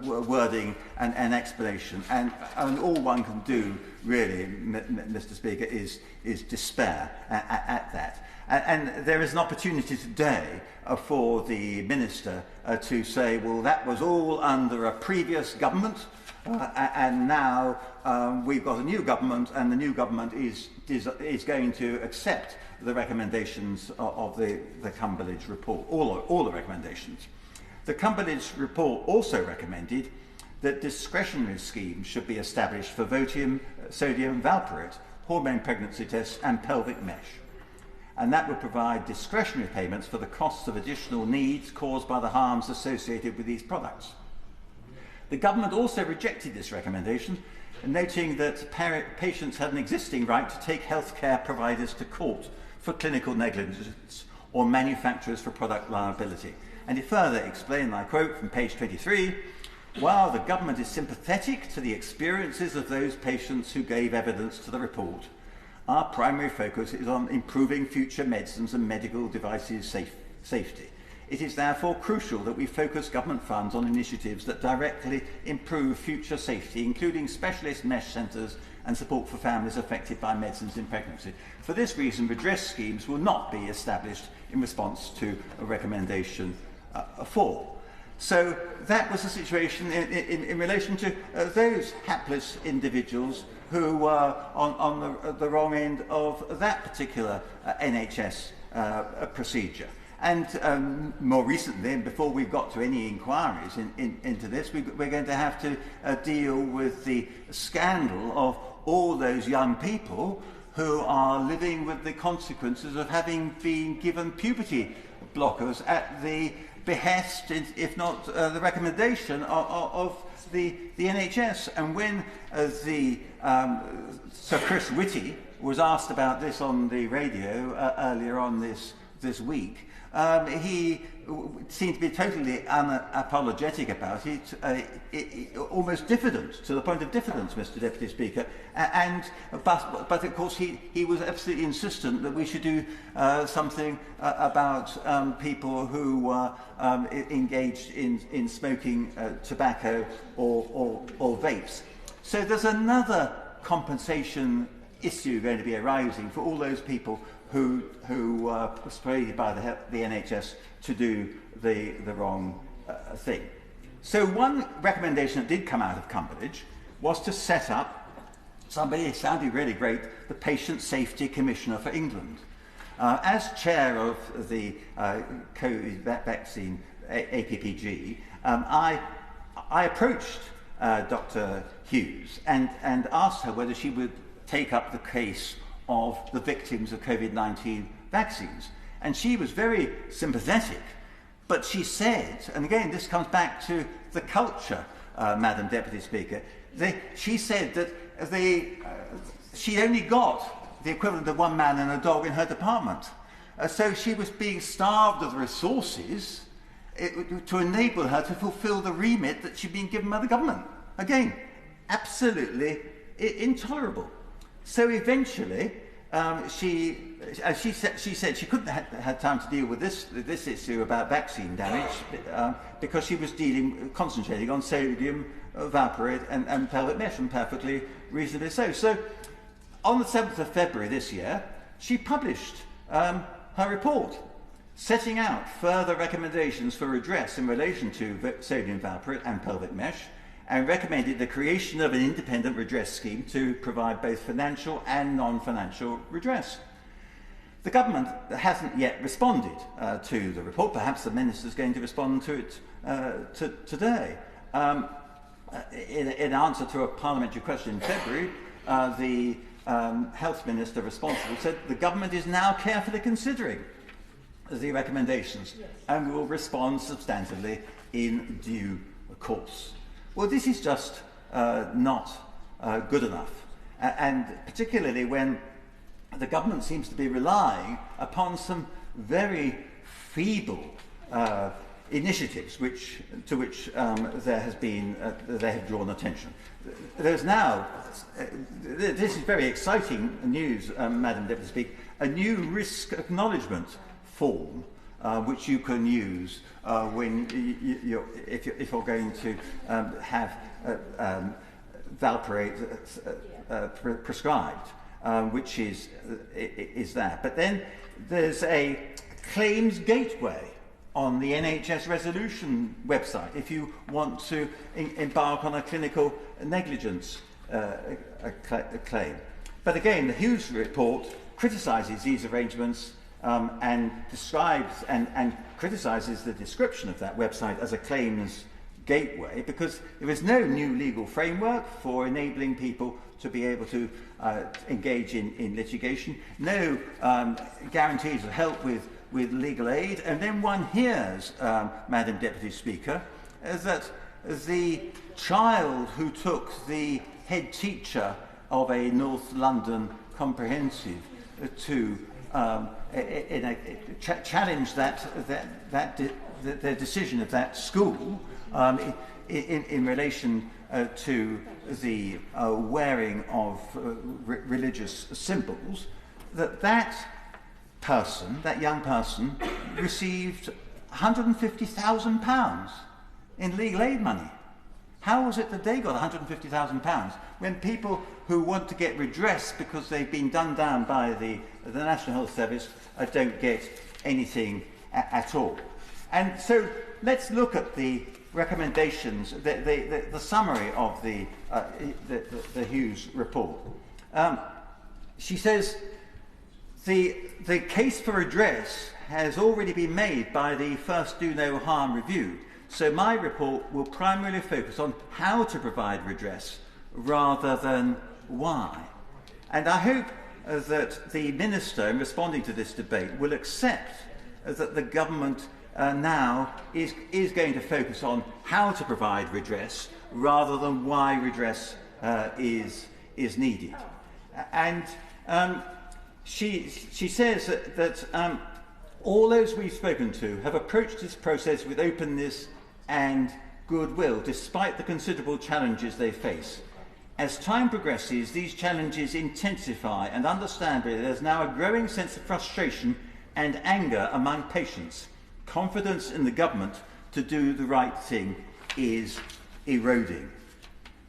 S8: wording and explanation, and all one can do, really, Mr. Speaker, is despair at that. And there is an opportunity today for the Minister to say, well, that was all under a previous government, and now we've got a new government, and the new government is going to accept the recommendations of the Cumberledge report, all the recommendations. The Cumberledge report also recommended that discretionary schemes should be established for sodium valproate, hormone pregnancy tests and pelvic mesh. and that would provide discretionary payments for the costs of additional needs caused by the harms associated with these products. The government also rejected this recommendation, noting that patients had an existing right to take healthcare providers to court for clinical negligence or manufacturers for product liability. And it further explained, and I quote from page 23, "While the government is sympathetic to the experiences of those patients who gave evidence to the report, our primary focus is on improving future medicines and medical devices safety. It is therefore crucial that we focus government funds on initiatives that directly improve future safety, including specialist mesh centres and support for families affected by medicines in pregnancy. For this reason, redress schemes will not be established in response to a recommendation 4. So that was the situation in relation to those hapless individuals who were on the wrong end of that particular NHS procedure. And more recently, and before we've got to any inquiries into this, we're going to have to deal with the scandal of all those young people who are living with the consequences of having been given puberty blockers at the behest, if not the recommendation of the NHS. And when Sir Chris Whitty was asked about this on the radio earlier on this week, he seemed to be totally unapologetic about it, almost diffident, to the point of diffidence, Mr Deputy Speaker. But of course he was absolutely insistent that we should do something about people who were engaged in smoking tobacco or vapes. So there's another compensation issue going to be arising for all those people who were persuaded by the NHS to do the wrong thing. So one recommendation that did come out of Cambridge was to set up somebody, it sounded really great, the Patient Safety Commissioner for England. As chair of the COVID vaccine APPG, I approached Dr. Hughes and asked her whether she would take up the case of the victims of COVID-19 vaccines. And she was very sympathetic, but she said, and again this comes back to the culture, Madam Deputy Speaker, she said that she only got the equivalent of one man and a dog in her department. So she was being starved of the resources to enable her to fulfil the remit that she'd been given by the government. Again, absolutely intolerable. So eventually, she said she couldn't have time to deal with this issue about vaccine damage because she was concentrating on sodium valproate and pelvic mesh, and perfectly reasonably so. So on the 7th of February this year, she published her report, setting out further recommendations for redress in relation to sodium valproate and pelvic mesh, and recommended the creation of an independent redress scheme to provide both financial and non-financial redress. The government hasn't yet responded to the report. Perhaps the Minister is going to respond to it today. In answer to a parliamentary question in February, the Health Minister responsible said the government is now carefully considering the recommendations and will respond substantively in due course. Well, this is just not good enough, and particularly when the government seems to be relying upon some very feeble initiatives to which there has been they have drawn attention. There's now, this is very exciting news, Madam Deputy Speaker, a new risk acknowledgement form which you can use when if you're going to have valproate prescribed, which is there. But then there's a claims gateway on the NHS resolution website if you want to embark on a clinical negligence claim. But again, the Hughes report criticises these arrangements and describes and criticises the description of that website as a claims gateway, because there is no new legal framework for enabling people to be able to engage in litigation, no guarantees of help with legal aid, and then one hears, Madam Deputy Speaker, that the child who took the head teacher of a North London comprehensive to challenge the decision of that school in relation to the wearing of religious symbols, that young person received £150,000 in legal aid money. How was it that they got £150,000 when people who want to get redress because they've been done down by the National Health Service don't get anything at all? And so let's look at the recommendations, the summary of the Hughes report. She says the case for redress has already been made by the first Do No Harm review, so my report will primarily focus on how to provide redress rather than why. And I hope that the Minister, in responding to this debate, will accept that the government now is going to focus on how to provide redress rather than why redress is needed. And she says that all those we've spoken to have approached this process with openness and goodwill, despite the considerable challenges they face. As time progresses, these challenges intensify, and understandably, there's now a growing sense of frustration and anger among patients. Confidence in the government to do the right thing is eroding.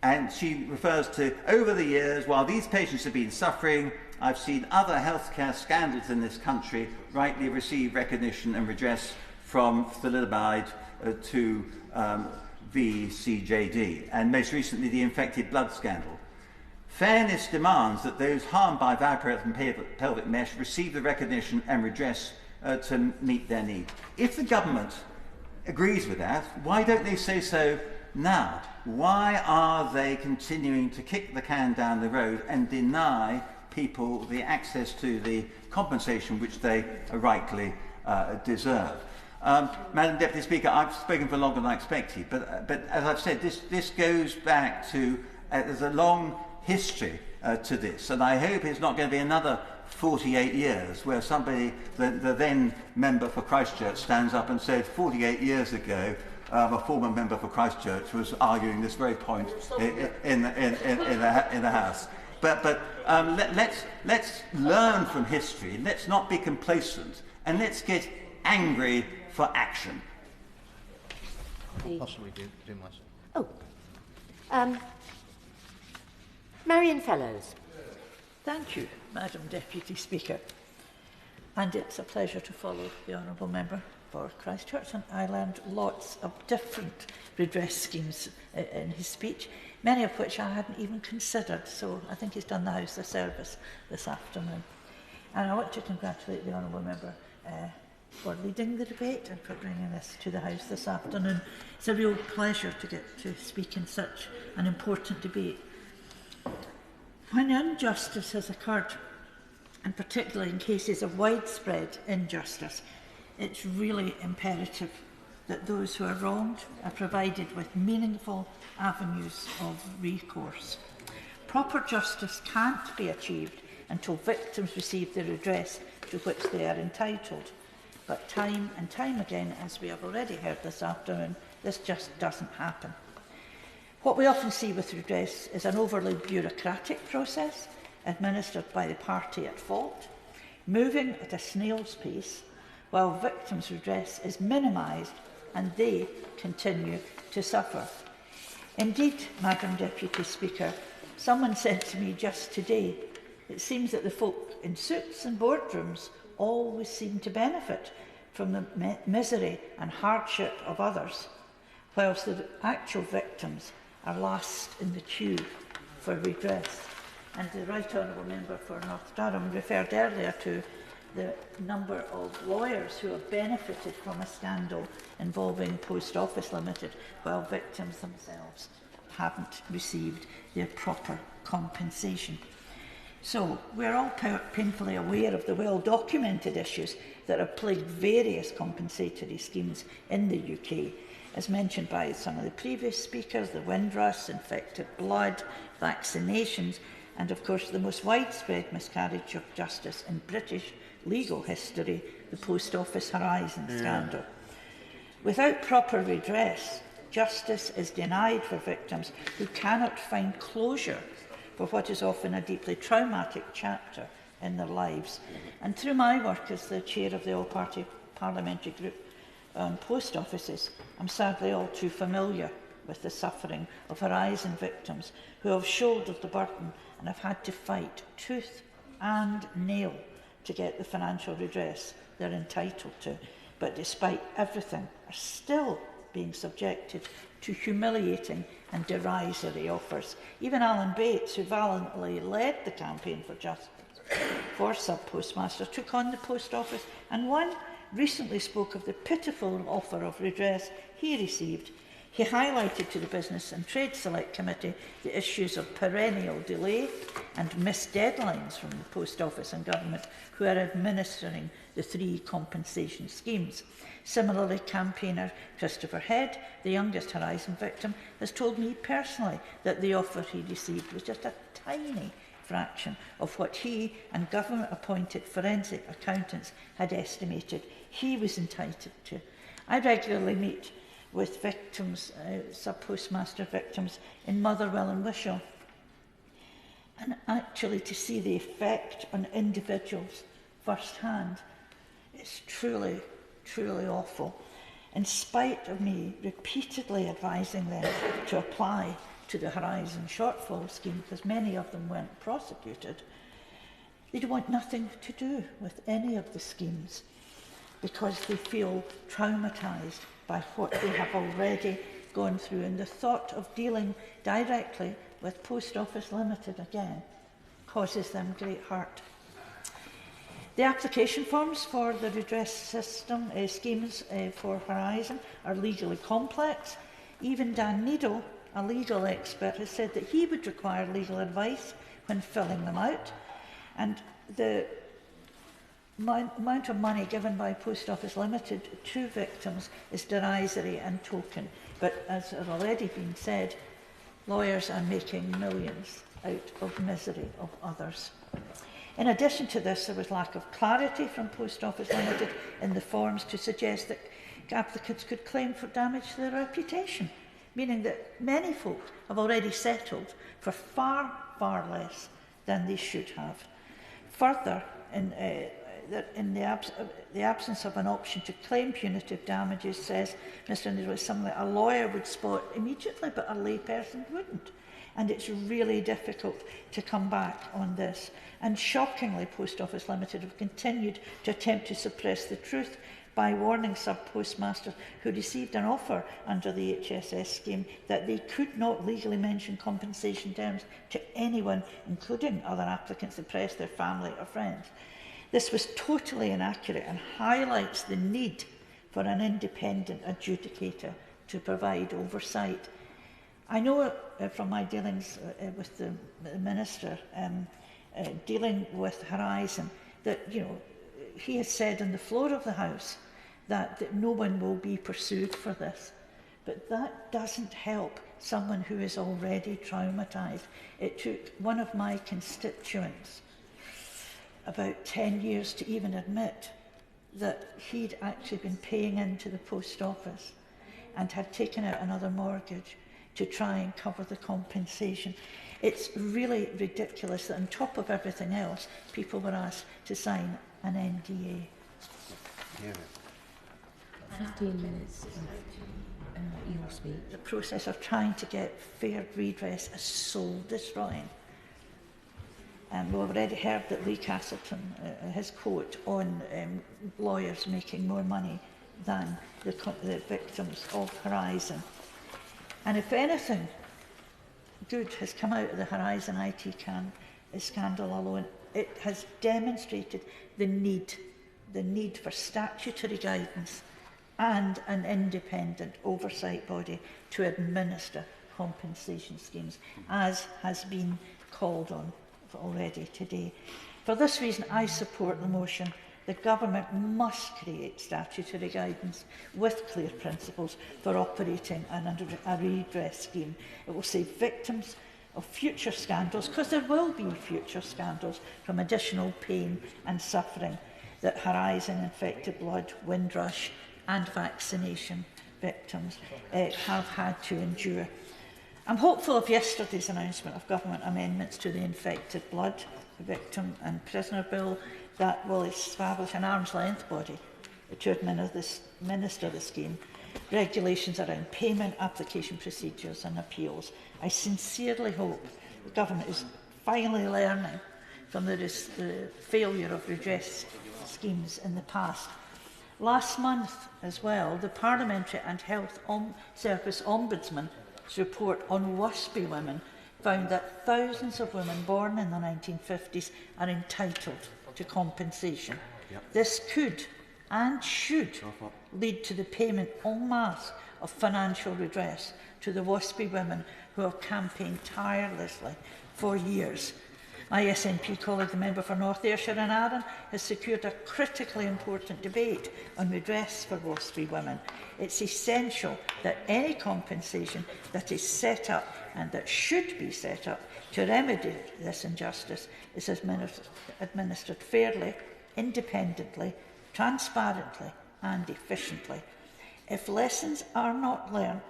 S8: And she refers to, over the years, while these patients have been suffering, I've seen other healthcare scandals in this country rightly receive recognition and redress, from thalidomide to VCJD, and most recently the infected blood scandal. Fairness demands that those harmed by vibrator and pelvic mesh receive the recognition and redress to meet their need. If the government agrees with that, why don't they say so now? Why are they continuing to kick the can down the road and deny people the access to the compensation which they rightly deserve? Madam Deputy Speaker, I've spoken for longer than I expected, but as I've said, this goes back to, there's a long history to this, and I hope it's not going to be another 48 years where somebody, the then member for Christchurch, stands up and says 48 years ago a former member for Christchurch was arguing this very point in the House. But let's learn from history, let's not be complacent, and let's get angry for action.
S13: Possibly do myself. Oh. Marion Fellows.
S14: Thank you, Madam Deputy Speaker. And it's a pleasure to follow the Honourable Member for Christchurch, and I learned lots of different redress schemes in his speech, many of which I hadn't even considered, so I think he's done the House a service this afternoon. And I want to congratulate the Honourable Member for leading the debate and for bringing this to the House this afternoon. It's a real pleasure to get to speak in such an important debate. When injustice has occurred, and particularly in cases of widespread injustice, it's really imperative that those who are wronged are provided with meaningful avenues of recourse. Proper justice can't be achieved until victims receive the redress to which they are entitled. But time and time again, as we have already heard this afternoon, this just doesn't happen. What we often see with redress is an overly bureaucratic process administered by the party at fault, moving at a snail's pace, while victims' redress is minimised and they continue to suffer. Indeed, Madam Deputy Speaker, someone said to me just today, it seems that the folk in suits and boardrooms always seem to benefit from the misery and hardship of others, whilst the actual victims are last in the queue for redress. And the Right Honourable Member for North Durham referred earlier to the number of lawyers who have benefited from a scandal involving Post Office Limited, while victims themselves haven't received their proper compensation. So we're all painfully aware of the well-documented issues that have plagued various compensatory schemes in the UK, as mentioned by some of the previous speakers: the Windrush, infected blood, vaccinations, and of course the most widespread miscarriage of justice in British legal history, the Post Office Horizon scandal. Without proper redress, justice is denied for victims who cannot find closure for what is often a deeply traumatic chapter in their lives. And through my work as the chair of the all-party parliamentary group on post offices, I'm sadly all too familiar with the suffering of Horizon victims who have shouldered the burden and have had to fight tooth and nail to get the financial redress they're entitled to, but despite everything are still being subjected to humiliating and derisory offers. Even Alan Bates, who valiantly led the campaign for justice for sub-postmasters, took on the post office, and one recently spoke of the pitiful offer of redress he received. He highlighted to the Business and Trade Select Committee the issues of perennial delay and missed deadlines from the Post Office and Government who are administering the 3 compensation schemes. Similarly, campaigner Christopher Head, the youngest Horizon victim, has told me personally that the offer he received was just a tiny fraction of what he and government-appointed forensic accountants had estimated he was entitled to. I regularly meet with victims, sub-postmaster victims in Motherwell and Wishaw, and actually to see the effect on individuals firsthand, it's truly, truly awful. In spite of me repeatedly advising them to apply to the Horizon shortfall scheme, because many of them weren't prosecuted, they want nothing to do with any of the schemes because they feel traumatised by what they have already gone through, and the thought of dealing directly with Post Office Limited again causes them great hurt. The application forms for the redress system schemes for Horizon are legally complex. Even Dan Needle, a legal expert, has said that he would require legal advice when filling them out, and the amount of money given by Post Office Limited to victims is derisory and token. But as has already been said, lawyers are making millions out of misery of others. In addition to this, there was lack of clarity from Post Office Limited in the forms to suggest that applicants could claim for damage to their reputation, meaning that many folk have already settled for far, far less than they should have. Further, in the absence of an option to claim punitive damages, says Mr. Needle, is something that a lawyer would spot immediately, but a layperson wouldn't. And it's really difficult to come back on this. And shockingly, Post Office Limited have continued to attempt to suppress the truth by warning sub-postmasters who received an offer under the HSS scheme that they could not legally mention compensation terms to anyone, including other applicants, the press, their family or friends. This was totally inaccurate and highlights the need for an independent adjudicator to provide oversight. I know from my dealings with the Minister dealing with Horizon that, he has said on the floor of the House that no one will be pursued for this. But that doesn't help someone who is already traumatised. It took one of my constituents about 10 years to even admit that he'd actually been paying into the post office and had taken out another mortgage to try and cover the compensation. It's really ridiculous that on top of everything else, people were asked to sign an NDA.
S15: Yeah. 15 minutes of your speech.
S14: The process of trying to get fair redress is soul-destroying. And we've already heard that Lee Castleton, his quote on lawyers making more money than the victims of Horizon. And if anything good has come out of the Horizon IT scandal, although it has demonstrated the need for statutory guidance and an independent oversight body to administer compensation schemes, as has been called on already today. For this reason, I support the motion. The Government must create statutory guidance with clear principles for operating a redress scheme. It will save victims of future scandals, because there will be future scandals from additional pain and suffering that Horizon, Infected Blood, Windrush and vaccination victims have had to endure. I'm hopeful of yesterday's announcement of government amendments to the Infected Blood Victim and Prisoner Bill that will establish an arm's-length body to administer the scheme, regulations around payment, application procedures and appeals. I sincerely hope the Government is finally learning from the failure of redress schemes in the past. Last month as well, the Parliamentary and Health Service Ombudsman's report on WASPI women found that thousands of women born in the 1950s are entitled to compensation. This could and should lead to the payment en masse of financial redress to the WASPI women who have campaigned tirelessly for years. My SNP colleague, the member for North Ayrshire and Arran, has secured a critically important debate on redress for WASPI women. It's essential that any compensation that is set up and that should be set up to remedy this injustice is administered fairly, independently, transparently and efficiently. If lessons are not learned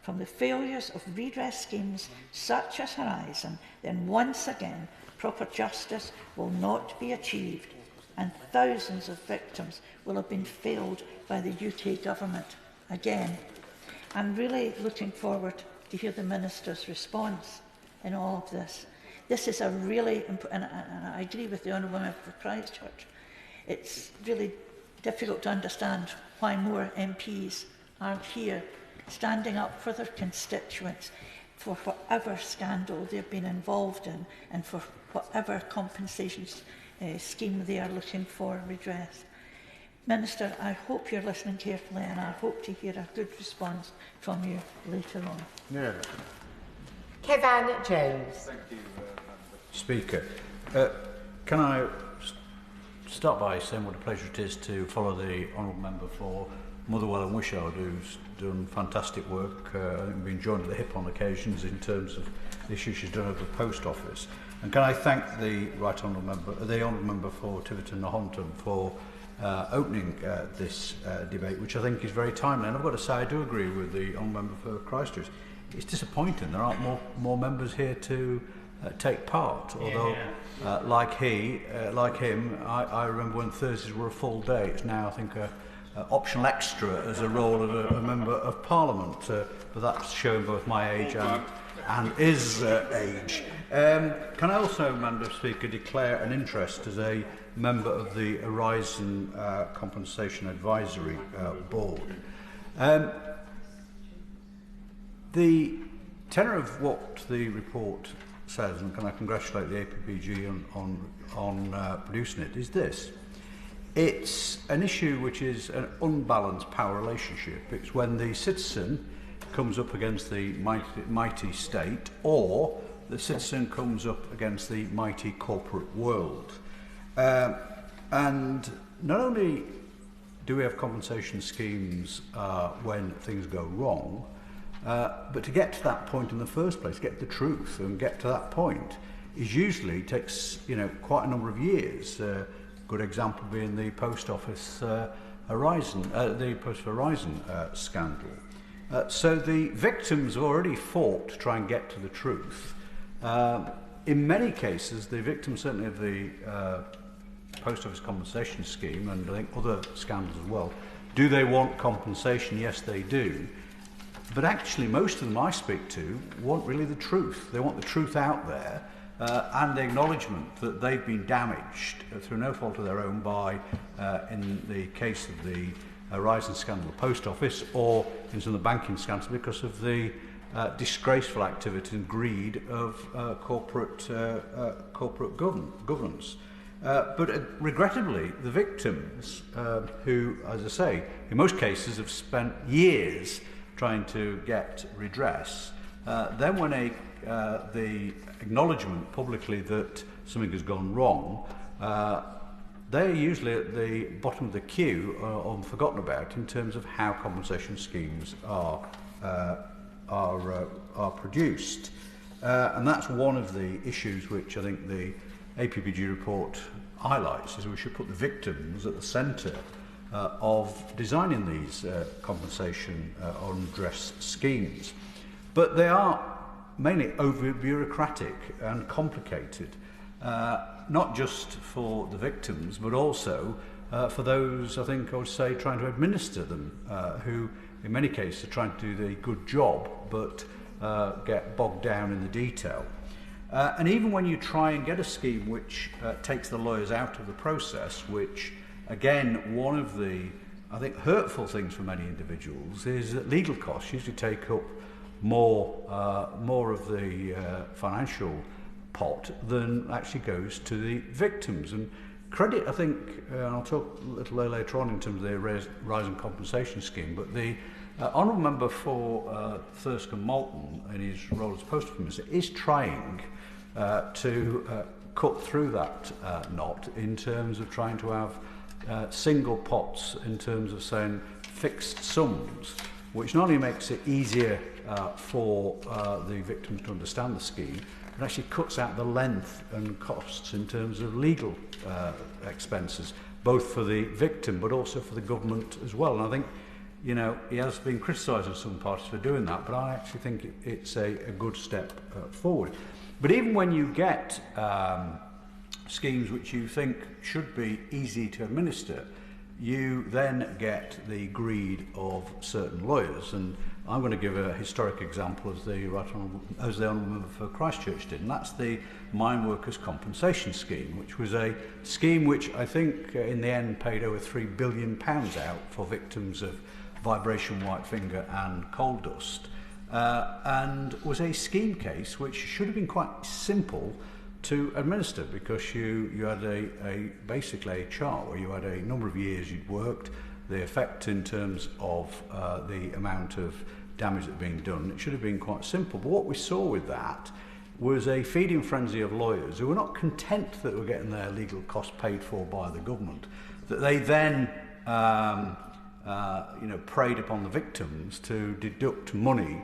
S14: from the failures of redress schemes such as Horizon, then once again proper justice will not be achieved and thousands of victims will have been failed by the UK Government again. I'm really looking forward to hear the Minister's response in all of this. This is a really important, and I agree with the Honourable Member for Christchurch, it's really difficult to understand why more MPs aren't here standing up for their constituents for whatever scandal they've been involved in and for whatever compensation scheme they are looking for redressed. Minister, I hope you're listening carefully and I hope to hear a good response from you later on.
S10: Yeah.
S15: Kevan James.
S5: Thank you, Speaker. Can I start by saying what a pleasure it is to follow the Honourable Member for Motherwell and Wishart, who's done fantastic work. I think we've been joined at the hip on occasions in terms of the issues she's done over the Post Office. And can I thank the Right Honourable Member, the Honourable Member for Tiverton Nahonton for opening this debate, which I think is very timely. And I've got to say, I do agree with the Honourable Member for Christchurch. It's disappointing there aren't more members here to take part. Although, like him, I remember when Thursdays were a full day. It's now, I think, a optional extra as a role of a Member of Parliament. But that's showing both my age and his age. Can I also, Madam Speaker, declare an interest as a member of the Horizon Compensation Advisory Board? The tenor of what the report says, and can I congratulate the APPG on producing it, is this. It's an issue which is an unbalanced power relationship. It's when the citizen comes up against the mighty state, or the citizen comes up against the mighty corporate world. And not only do we have compensation schemes when things go wrong, but to get to that point in the first place, get the truth and get to that point, is usually takes quite a number of years. Good example being the Post Office Horizon scandal. So the victims have already fought to try and get to the truth. In many cases, the victims, certainly of the Post Office compensation scheme, and I think other scandals as well, do they want compensation? Yes, they do. But actually, most of them I speak to want really the truth. They want the truth out there and the acknowledgement that they've been damaged through no fault of their own by, in the case of the Horizon scandal, the Post Office, or in some of the banking scandals because of the disgraceful activity and greed of corporate governance. But regrettably, the victims, who, as I say, in most cases have spent years trying to get redress, then when the acknowledgement publicly that something has gone wrong, they're usually at the bottom of the queue or forgotten about in terms of how compensation schemes are produced. And that's one of the issues which I think the APPG report highlights, is we should put the victims at the centre of designing these compensation or redress schemes. But they are mainly over-bureaucratic and complicated, not just for the victims, but also for those, I think I would say, trying to administer them, who in many cases are trying to do the good job, but get bogged down in the detail. And even when you try and get a scheme which takes the lawyers out of the process, which, again, one of the, I think, hurtful things for many individuals is that legal costs usually take up more of the financial pot than actually goes to the victims. And credit, I think, I'll talk a little later on in terms of the rising compensation scheme, but the Honourable Member for Thirsk and Malton, in his role as Postal Minister, is trying to cut through that knot in terms of trying to have single pots in terms of saying fixed sums, which not only makes it easier for the victims to understand the scheme, but actually cuts out the length and costs in terms of legal expenses, both for the victim but also for the government as well. And I think, you know, he has been criticised in some parties for doing that, but I actually think it's a good step forward. But even when you get schemes which you think should be easy to administer, you then get the greed of certain lawyers. And I'm going to give a historic example as the Honourable Member for Christchurch did, and that's the Mine Workers Compensation Scheme, which was a scheme which I think in the end paid over £3 billion out for victims of vibration, white finger and coal dust, and was a scheme case which should have been quite simple to administer, because you had basically a chart where you had a number of years you'd worked, the effect in terms of the amount of damage that had been done. It should have been quite simple. But what we saw with that was a feeding frenzy of lawyers who were not content that they were getting their legal costs paid for by the government, that they then preyed upon the victims to deduct money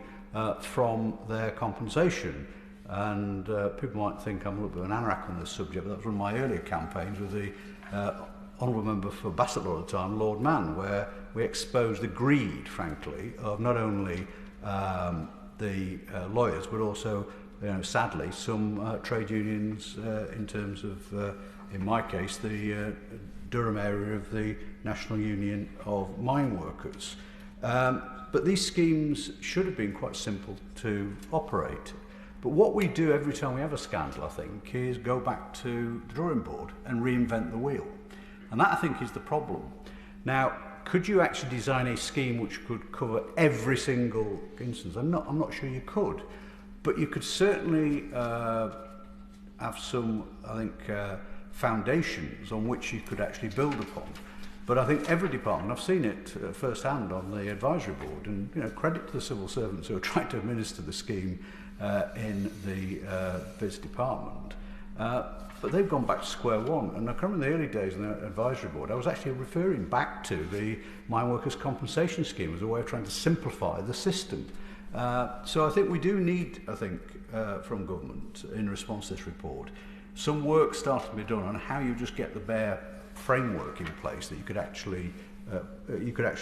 S5: from their compensation. And people might think I'm a little bit of an anorak on this subject, but that was one of my earlier campaigns with the Honourable Member for Bassetlaw at the time, Lord Mann, where we exposed the greed, frankly, of not only the lawyers, but also, sadly, some trade unions in terms of, in my case, the Durham area of the National Union of Mine Workers. But these schemes should have been quite simple to operate. But what we do every time we have a scandal, I think, is go back to the drawing board and reinvent the wheel. And that, I think, is the problem. Now, could you actually design a scheme which could cover every single instance? I'm not sure you could. But you could certainly have some, I think, foundations on which you could actually build upon. But I think every department, I've seen it firsthand on the advisory board, and credit to the civil servants who are trying to administer the scheme in the Biz department. But they've gone back to square one. And I can remember in the early days in the advisory board, I was actually referring back to the Mine Workers Compensation Scheme as a way of trying to simplify the system. So I think we do need, from government, in response to this report, some work starting to be done on how you just get the bare framework in place that you could actually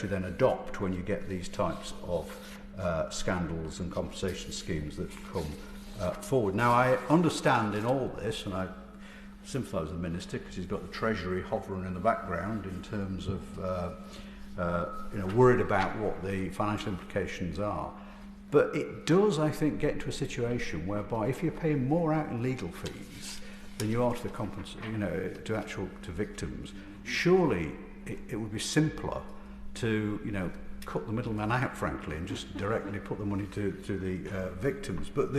S5: then adopt when you get these types of scandals and compensation schemes that come forward. Now, I understand in all this, and I sympathise with the Minister because he's got the Treasury hovering in the background in terms of worried about what the financial implications are. But it does, I think, get to a situation whereby if you're paying more out in legal fees than you are to the to victims, surely it would be simpler to cut the middleman out, frankly, and just directly put the money to the victims. But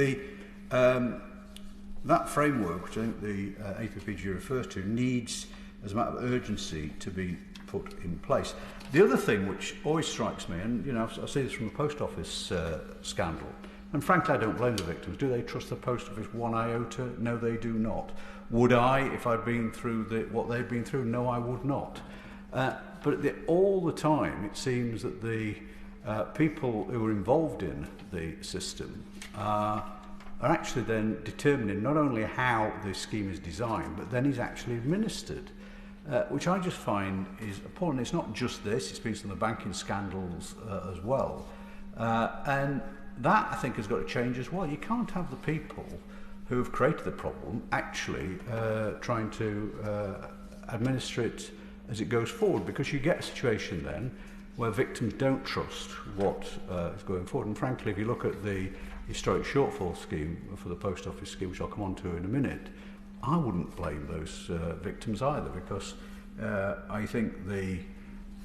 S5: that framework, which I think the APPG refers to, needs, as a matter of urgency, to be put in place. The other thing which always strikes me, and I see this from the post office scandal, and frankly I don't blame the victims. Do they trust the post office one iota? No, they do not. Would I, if I'd been through what they'd been through? No, I would not. But all the time it seems that the people who are involved in the system are actually then determining not only how the scheme is designed, but then is actually administered. Which I just find is appalling. It's not just this, it's been some of the banking scandals as well. And that, I think, has got to change as well. You can't have the people who have created the problem actually trying to administer it as it goes forward, because you get a situation then where victims don't trust what is going forward. And frankly, if you look at the historic shortfall scheme for the post office scheme, which I'll come on to in a minute, I wouldn't blame those victims either, because I think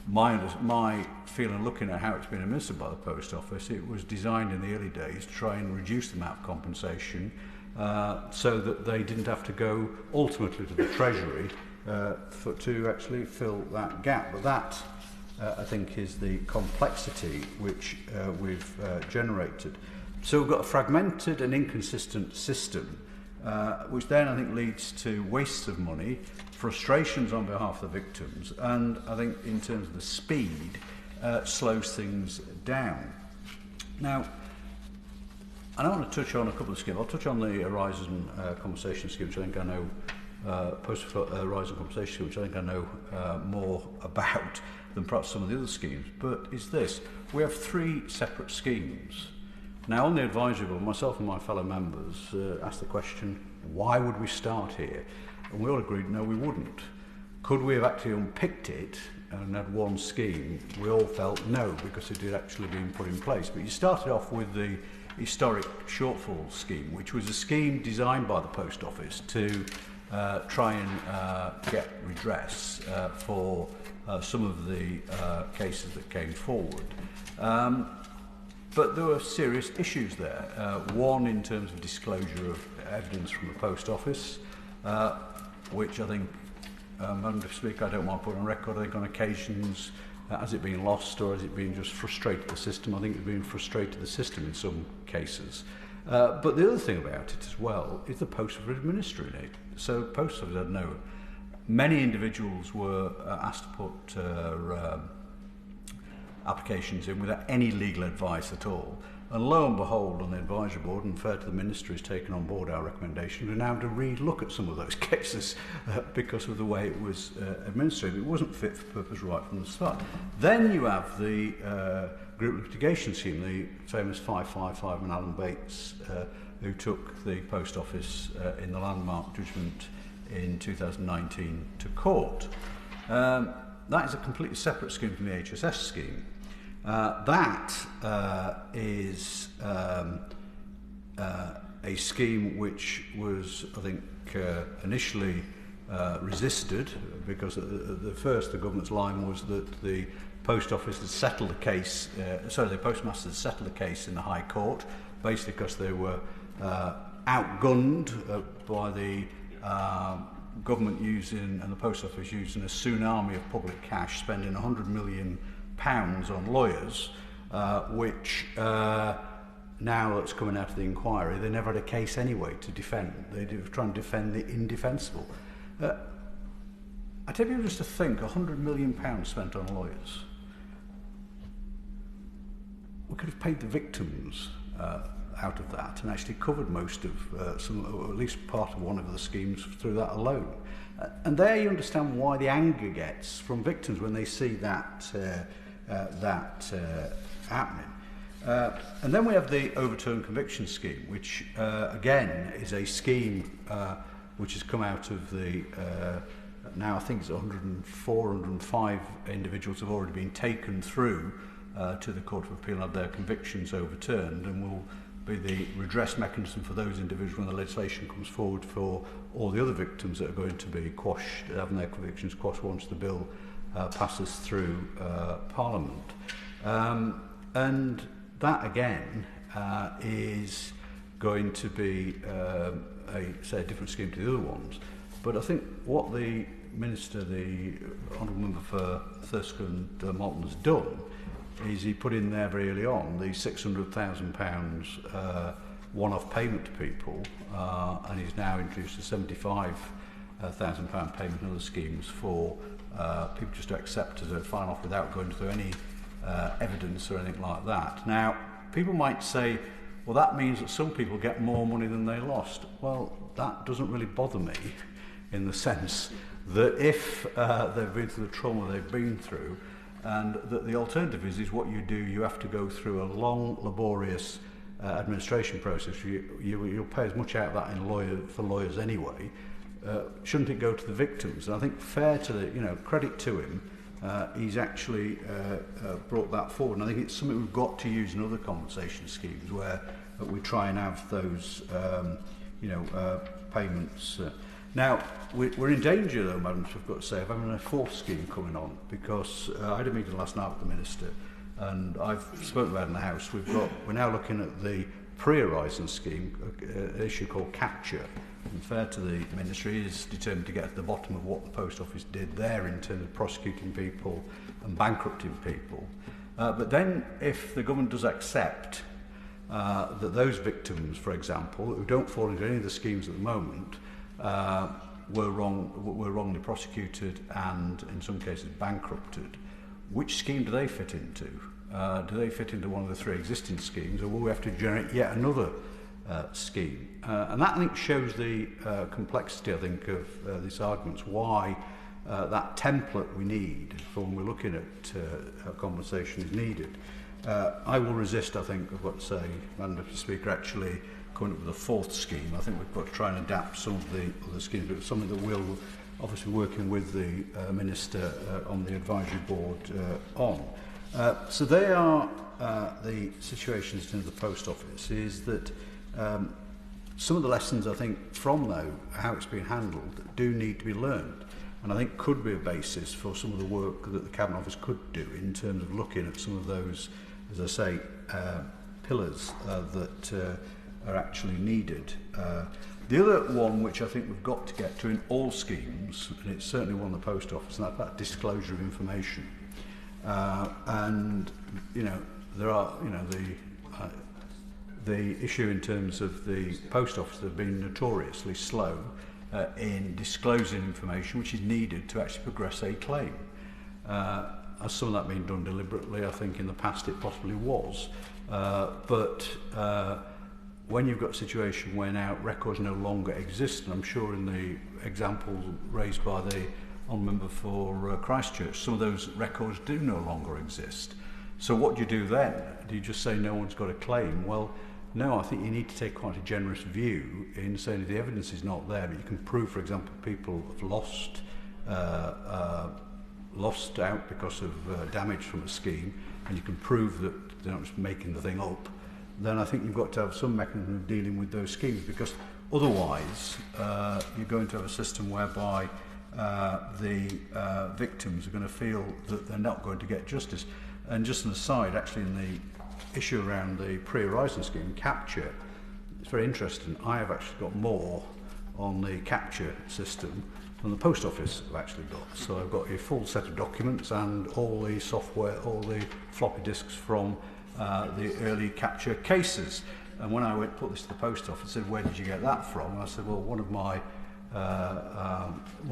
S5: my feeling looking at how it's been administered by the post office, it was designed in the early days to try and reduce the amount of compensation so that they didn't have to go ultimately to the Treasury to actually fill that gap. But that, I think, is the complexity which we've generated. So we've got a fragmented and inconsistent system, which then I think leads to wastes of money, frustrations on behalf of the victims, and I think in terms of the speed, slows things down. Now, I don't want to touch on a couple of schemes. I'll touch on the Horizon Compensation Scheme, which I think I know, Horizon Compensation Scheme, which I think I know more about than perhaps some of the other schemes. But it's this: we have 3 separate schemes. Now, on the advisory board, myself and my fellow members asked the question, why would we start here? And we all agreed, no, we wouldn't. Could we have actually unpicked it and had one scheme? We all felt no, because it had actually been put in place. But you started off with the historic shortfall scheme, which was a scheme designed by the post office to try and get redress for some of the cases that came forward. But there were serious issues there. One, in terms of disclosure of evidence from the post office, which I think, Madam Speaker, I don't want to put on record, I think on occasions, has it been lost or has it been just frustrated the system? I think it's been frustrated the system in some cases. But the other thing about it as well is the post office administering it. So post office, I don't know, many individuals were asked to put applications in without any legal advice at all. And lo and behold, on the advisory board, and fair to the ministry, has taken on board our recommendation, we're now to re-look at some of those cases because of the way it was administered. It wasn't fit for purpose right from the start. Then you have the group litigation scheme, the famous 555 and Alan Bates, who took the post office in the landmark judgment in 2019 to court. That is a completely separate scheme from the HSS scheme. That is a scheme which was, I think, initially resisted because the government's line was that the post office had settled the case, the postmaster had settled the case in the High Court, basically because they were outgunned by the government using, and the post office using, a tsunami of public cash, spending £100 million on lawyers, which now that's coming out of the inquiry, they never had a case anyway to defend. They were trying to defend the indefensible. I tell you just to think, £100 million spent on lawyers. We could have paid the victims out of that and actually covered most of some, or at least part of one of the schemes through that alone. And there you understand why the anger gets from victims when they see that happening. And then we have the overturned conviction scheme, which again is a scheme which has come out of the now I think it's 104, 105 individuals have already been taken through to the Court of Appeal and had their convictions overturned, and will be the redress mechanism for those individuals when the legislation comes forward for all the other victims that are going to be quashed, having their convictions quashed once the bill passes through Parliament. And that again is going to be say a different scheme to the other ones. But I think what the Minister, the Honourable Member for Thirsk and Moorlands has done is he put in there very early on the £600,000 one-off payment to people, and he's now introduced a £75,000 payment in other schemes for people just to accept as a fine off without going through any evidence or anything like that. Now, people might say, well, that means that some people get more money than they lost. Well, that doesn't really bother me in the sense that if they've been through the trauma they've been through, and that the alternative is what you do, you have to go through a long, laborious administration process. You'll pay as much out of that for lawyers anyway. Shouldn't it go to the victims? And I think fair to the, credit to him, he's actually brought that forward. And I think it's something we've got to use in other compensation schemes where we try and have those, payments. Now, we're in danger, though, Madam, I've got to say, of having a fourth scheme coming on, because I had a meeting last night with the Minister, and I've spoken about it in the House. We're now looking at the pre-horizon scheme, an issue called capture. And fair to the Ministry, is determined to get to the bottom of what the Post Office did there in terms of prosecuting people and bankrupting people. But then, if the government does accept that those victims, for example, who don't fall into any of the schemes at the moment, were wrongly prosecuted and, in some cases, bankrupted, which scheme do they fit into? Do they fit into one of the three existing schemes, or will we have to generate yet another scheme? And that, I think, shows the complexity, I think, of these arguments, why that template we need for when we're looking at compensation is needed. I will resist, I think, I've got to say, Madam Speaker, actually coming up with a fourth scheme. I think we've got to try and adapt some of the other schemes, but it's something that we'll obviously working with the Minister on the advisory board on. So they are the situations in the Post Office, is that some of the lessons, I think, from though how it's been handled do need to be learned, and I think could be a basis for some of the work that the Cabinet Office could do in terms of looking at some of those, as I say, pillars that are actually needed. The other one which I think we've got to get to in all schemes, and it's certainly one of the Post Office, and that's that disclosure of information. And there are the issue in terms of the Post Office that have been notoriously slow in disclosing information which is needed to actually progress a claim. Has some of that been done deliberately? I think in the past it possibly was, but when you've got a situation where now records no longer exist, and I'm sure in the examples raised by the Honourable Member for Christchurch, some of those records do no longer exist. So what do you do then? Do you just say no one's got a claim? Well, no, I think you need to take quite a generous view in saying if the evidence is not there, but you can prove, for example, people have lost out because of damage from a scheme, and you can prove that they're not just making the thing up, then I think you've got to have some mechanism of dealing with those schemes, because otherwise you're going to have a system whereby the victims are going to feel that they're not going to get justice. And just an aside, actually, in the issue around the pre-horizon scheme, capture, it's very interesting. I have actually got more on the capture system than the Post Office have actually got. So I've got a full set of documents and all the software, all the floppy disks from the early capture cases. And when I went to put this to the Post Office, I said, where did you get that from? And I said, well, one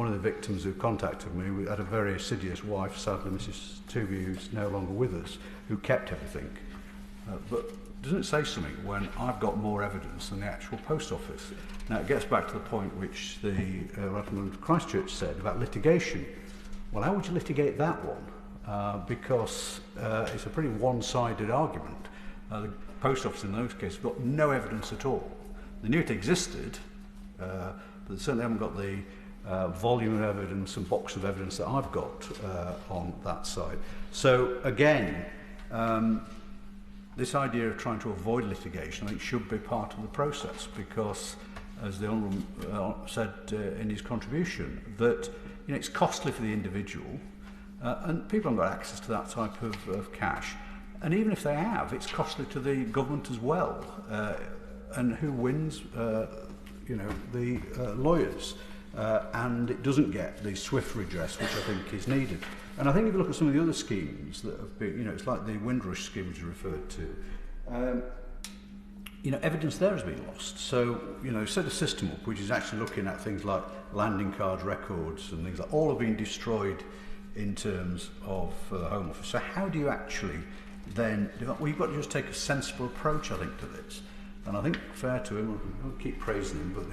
S5: of the victims who contacted me had a very assiduous wife, sadly Mrs. Tooby, who's no longer with us, who kept everything. But doesn't it say something when I've got more evidence than the actual Post Office? Now it gets back to the point which the Reverend Christchurch said about litigation. Well, how would you litigate that one? Because it's a pretty one-sided argument. The Post Office in those cases got no evidence at all. They knew it existed, but they certainly haven't got the volume of evidence and box of evidence that I've got on that side. So again, this idea of trying to avoid litigation, I think, should be part of the process, because, as the Honourable said in his contribution, that it's costly for the individual, and people haven't got access to that type of cash. And even if they have, it's costly to the government as well. and who wins? The lawyers. And it doesn't get the swift redress which I think is needed. And I think if you look at some of the other schemes that have been, it's like the Windrush scheme which you referred to, evidence there has been lost. So, set a system up which is actually looking at things like landing card records and things like all have been destroyed in terms of the Home Office. So how do you actually then, you've got to just take a sensible approach, I think, to this. And I think fair to him, I'll keep praising him, but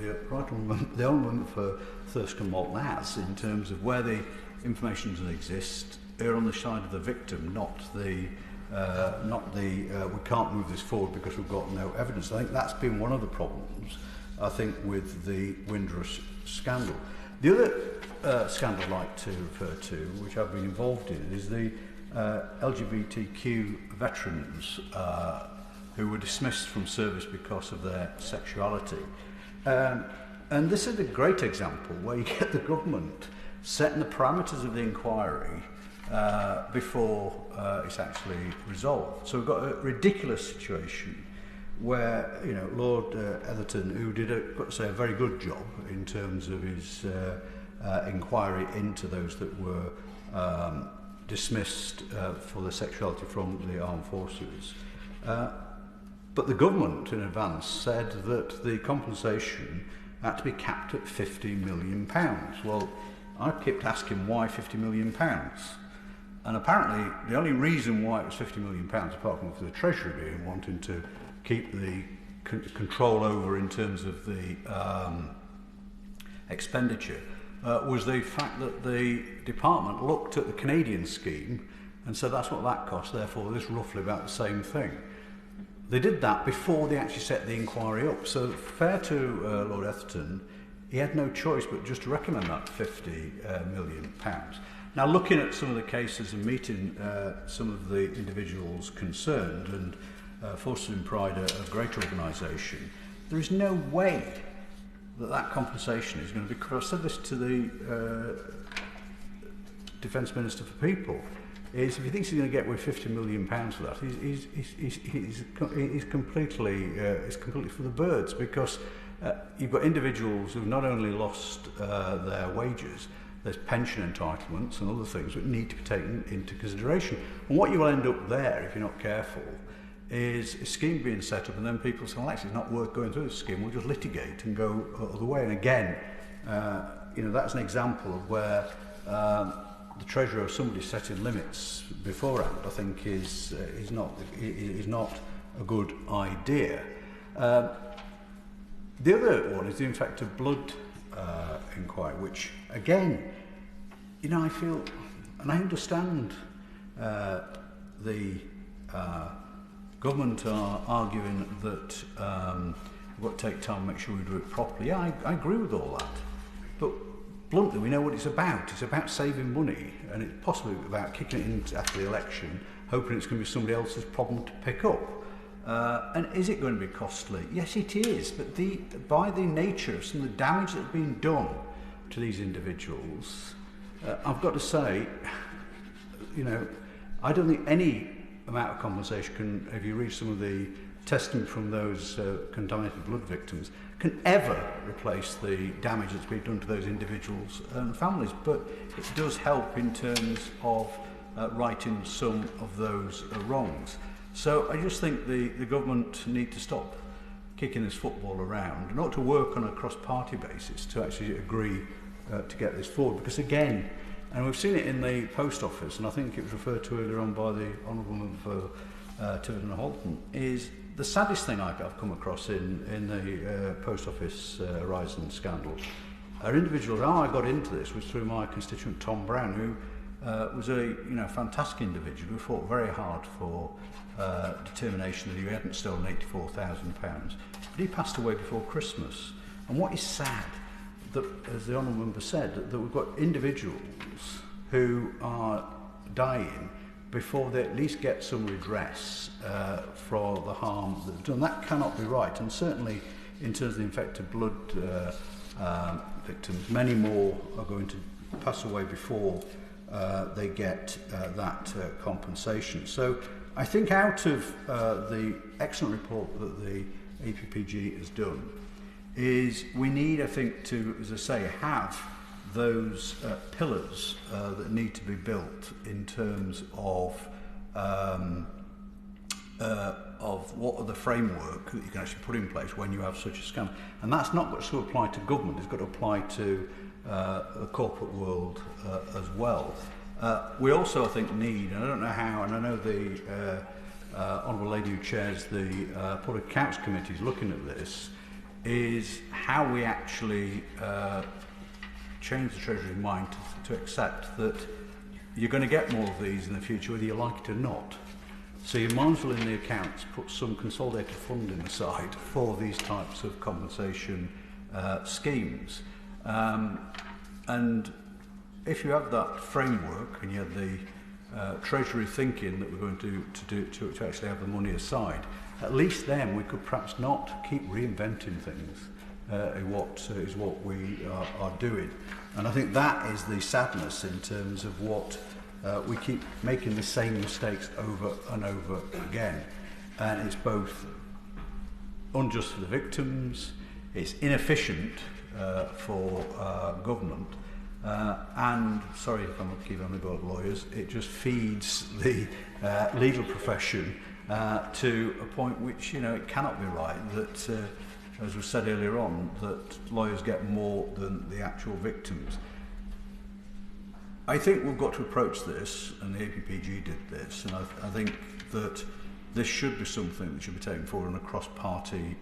S5: the Honourable for Thurston Moorlands in terms of where the information doesn't exist, err on the side of the victim, not the we can't move this forward because we've got no evidence. I think that's been one of the problems, I think, with the Windrush scandal. The other scandal I'd like to refer to, which I've been involved in, is the LGBTQ veterans who were dismissed from service because of their sexuality. And this is a great example where you get the government setting the parameters of the inquiry before it's actually resolved. So we've got a ridiculous situation where, Lord Etherton, who did, got to say, a very good job in terms of his inquiry into those that were dismissed for their sexuality from the armed forces. But the government in advance said that the compensation had to be capped at £50 million. Well, I kept asking why £50 million. And apparently the only reason why it was £50 million, apart from for the Treasury being wanting to keep the control over in terms of the expenditure, was the fact that the department looked at the Canadian scheme and said that's what that cost, therefore this is roughly about the same thing. They did that before they actually set the inquiry up. So fair to Lord Etherton, he had no choice but just to recommend that £50 million. Now, looking at some of the cases and meeting some of the individuals concerned, and Forces in Pride, a great organisation, there is no way that compensation is going to be covered. I said this to the Defence Minister for People. Is if he thinks he's going to get away £50 million for that, he's completely for the birds, because you've got individuals who've not only lost their wages, there's pension entitlements and other things that need to be taken into consideration. And what you will end up there, if you're not careful, is a scheme being set up and then people say, well, actually it's not worth going through this scheme, we'll just litigate and go other way. And again, that's an example of where the Treasurer or somebody setting limits beforehand, I think, is not a good idea. The other one is the effect of blood inquiry, which, again, I feel, and I understand the government are arguing that we've got to take time to make sure we do it properly. Yeah, I agree with all that. But bluntly, we know what it's about. It's about saving money, and it's possibly about kicking it in after the election, hoping it's going to be somebody else's problem to pick up. And is it going to be costly? Yes, it is. But by the nature of some of the damage that's been done to these individuals, I've got to say, I don't think any amount of compensation can, if you read some of the testimony from those contaminated blood victims, can ever replace the damage that's been done to those individuals and families. But it does help in terms of righting some of those wrongs. So I just think the government need to stop kicking this football around and ought to work on a cross-party basis to actually agree to get this forward. Because again, and we've seen it in the post office, and I think it was referred to earlier on by the Honourable Member for Tiverton and Halton, is the saddest thing I've come across in the post office Horizon scandal are individuals. How I got into this was through my constituent Tom Brown, who was a fantastic individual who fought very hard for determination that he hadn't stolen £84,000. But he passed away before Christmas. And what is sad, that, as the Honourable Member said, that we've got individuals who are dying before they at least get some redress for the harm that's done. That cannot be right. And certainly in terms of the infected blood victims, many more are going to pass away before they get that compensation. So I think out of the excellent report that the APPG has done is we need, I think, to, as I say, have those pillars that need to be built in terms of what are the framework that you can actually put in place when you have such a scam. And that's not got to apply to government, it's got to apply to the corporate world as well. We also, I think, need, and I don't know how, and I know the Honourable Lady who chairs the Public Accounts Committee is looking at this, is how we actually change the Treasury's mind to accept that you're going to get more of these in the future, whether you like it or not. So you might as well in the accounts put some consolidated funding aside for these types of compensation schemes. And if you have that framework and you have the Treasury thinking that we're going to actually have the money aside, at least then we could perhaps not keep reinventing things is what we are doing. And I think that is the sadness in terms of what we keep making the same mistakes over and over again. And it's both unjust for the victims, it's inefficient for government, and, sorry if I'm not keeping on about lawyers, it just feeds the legal profession to a point which, you know, it cannot be right that, as was said earlier on, that lawyers get more than the actual victims. I think we've got to approach this, and the APPG did this, and I think that this should be something that should be taken forward on a cross-party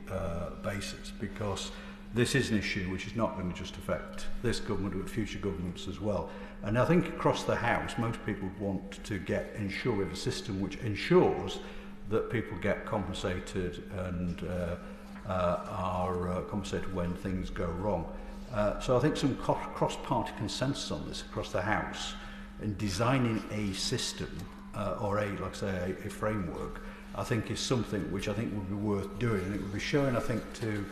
S5: basis, because this is an issue which is not going to just affect this government but future governments as well. And I think across the House, most people want to ensure we have a system which ensures that people get compensated and are compensated when things go wrong. So I think some cross-party consensus on this across the House in designing a system or like I say, a framework, I think is something which I think would be worth doing. And it would be showing, I think, to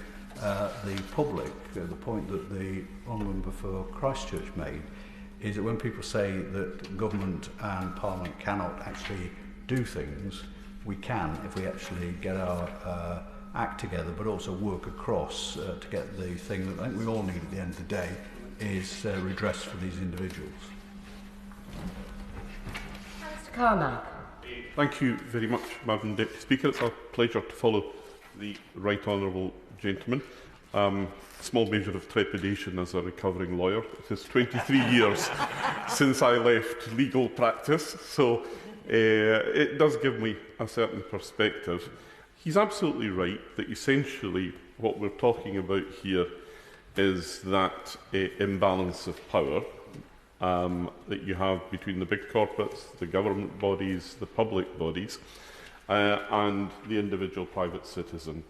S5: the public, the point that the Honourable Member for Christchurch made, is that when people say that government and Parliament cannot actually do things, we can if we actually get our act together, but also work across to get the thing that I think we all need at the end of the day is redress for these individuals.
S15: Mr. Carmack.
S11: Thank you very much, Madam Deputy Speaker. It's a pleasure to follow the Right Honourable Gentleman. Small measure of trepidation as a recovering lawyer. It is 23 years since I left legal practice, so it does give me a certain perspective. He's absolutely right that essentially what we're talking about here is that imbalance of power that you have between the big corporates, the government bodies, the public bodies, and the individual private citizen.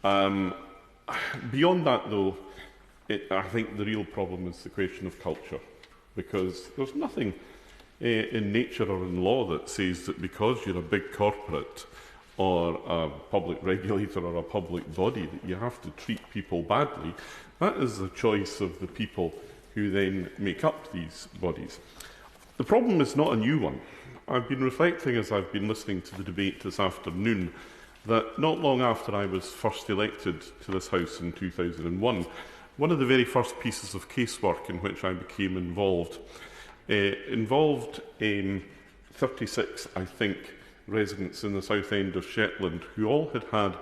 S11: Beyond that, though, I think the real problem is the question of culture, because there's nothing in nature or in law that says that because you're a big corporate or a public regulator or a public body that you have to treat people badly. That is the choice of the people who then make up these bodies. The problem is not a new one. I've been reflecting as I've been listening to the debate this afternoon that not long after I was first elected to this House in 2001, one of the very first pieces of casework in which I became involved involved 36, I think, residents in the south end of Shetland who all had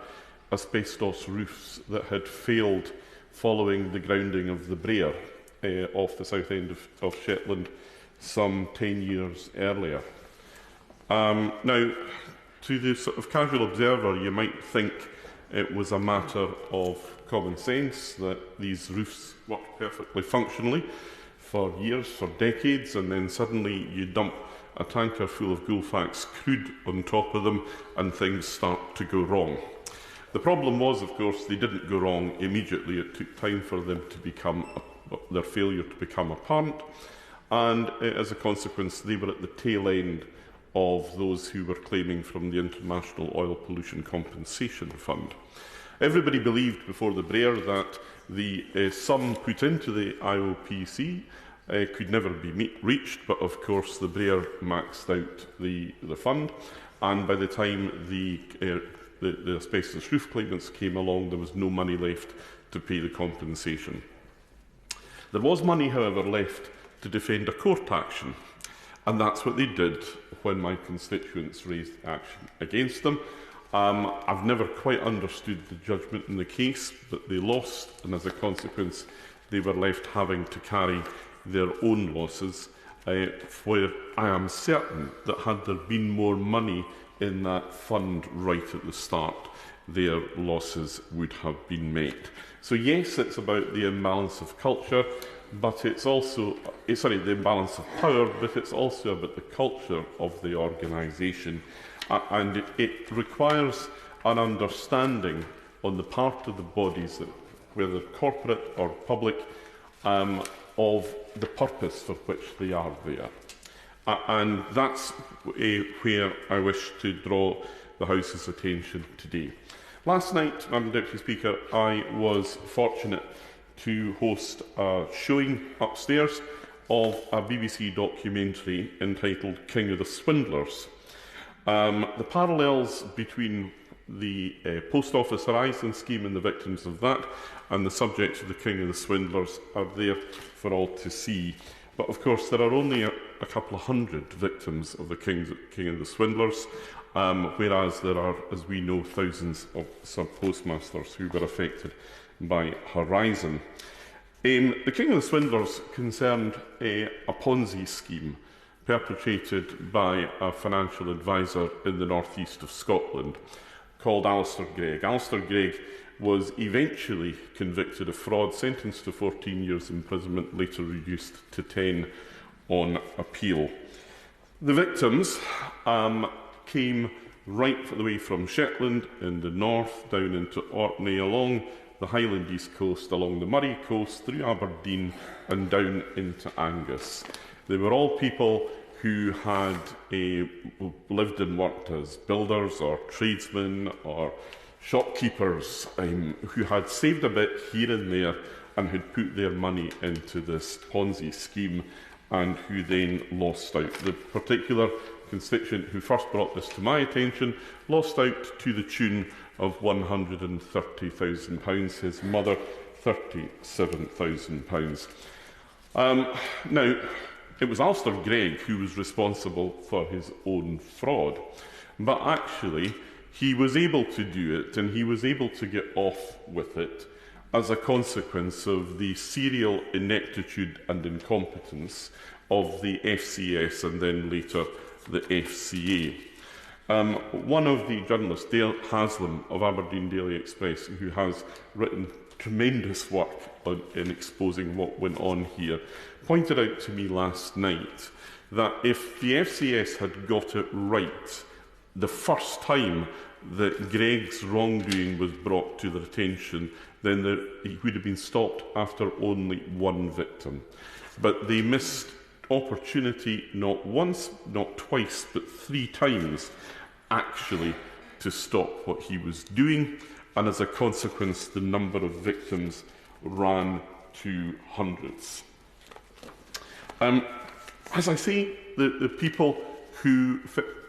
S11: asbestos roofs that had failed following the grounding of the Braer off the south end of Shetland some 10 years earlier. Now, to the sort of casual observer, you might think it was a matter of common sense that these roofs worked perfectly functionally for years, for decades, and then suddenly you dump a tanker full of Gulfax crude on top of them and things start to go wrong. The problem was, of course, they didn't go wrong immediately. It took time for them to become their failure to become apparent, and as a consequence they were at the tail end of those who were claiming from the International Oil Pollution Compensation Fund. Everybody believed before the Braer that the sum put into the IOPC could never be reached, but of course the Braer maxed out the fund, and by the time the the asbestos roof claimants came along, there was no money left to pay the compensation. There was money, however, left to defend a court action, and that's what they did when my constituents raised action against them. I've never quite understood the judgment in the case, but they lost, and as a consequence, they were left having to carry their own losses, where I am certain that had there been more money in that fund right at the start, their losses would have been met. So yes, it's about the imbalance of culture, but it's also, the imbalance of power, but it's also about the culture of the organisation. And it requires an understanding on the part of the bodies, that, whether corporate or public, of the purpose for which they are there. And that's where I wish to draw the House's attention today. Last night, Madam Deputy Speaker, I was fortunate to host a showing upstairs of a BBC documentary entitled King of the Swindlers. The parallels between the Post Office Horizon scheme and the victims of that and the subject of the King of the Swindlers are there for all to see. But of course there are only a couple of hundred victims of the King of the Swindlers, whereas there are, as we know, thousands of sub-postmasters who were affected by Horizon. The King of the Swindlers concerned a Ponzi scheme perpetrated by a financial advisor in the northeast of Scotland called Alistair Gregg. Alistair Gregg was eventually convicted of fraud, sentenced to 14 years imprisonment, later reduced to 10 on appeal. The victims came right the way from Shetland in the north, down into Orkney, along the Highland East Coast, along the Murray Coast, through Aberdeen and down into Angus. They were all people who had lived and worked as builders or tradesmen or shopkeepers, who had saved a bit here and there and had put their money into this Ponzi scheme and who then lost out. The particular constituent who first brought this to my attention lost out to the tune of £130,000, his mother £37,000. Now, it was Alistair Gregg who was responsible for his own fraud, but actually he was able to do it, and he was able to get off with it as a consequence of the serial ineptitude and incompetence of the FCS and then later the FCA. One of the journalists, Dale Haslam of Aberdeen Daily Express, who has written tremendous work in exposing what went on here, pointed out to me last night that if the FCS had got it right the first time that Gregg's wrongdoing was brought to their attention, then he would have been stopped after only one victim. But they missed opportunity not once, not twice, but 3 times, actually, to stop what he was doing, and as a consequence, the number of victims ran to hundreds. As I say, the people who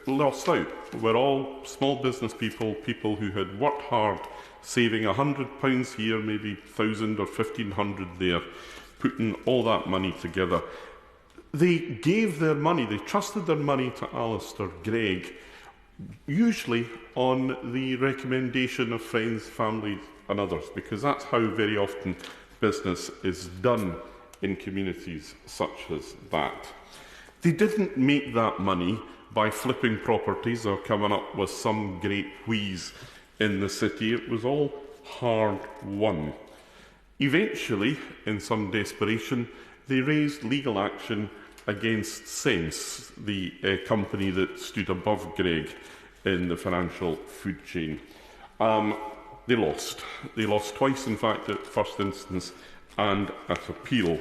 S11: lost out were all small business people, people who had worked hard, saving £100 here, maybe 1,000 or 1,500 there, putting all that money together. They gave their money, they trusted their money to Alistair Gregg, usually on the recommendation of friends, family and others, because that's how very often business is done in communities such as that. They didn't make that money by flipping properties or coming up with some great wheeze in the city. It was all hard won. Eventually, in some desperation, they raised legal action against Sense, the company that stood above Gregg in the financial food chain. They lost. They lost twice, in fact, at first instance and at appeal.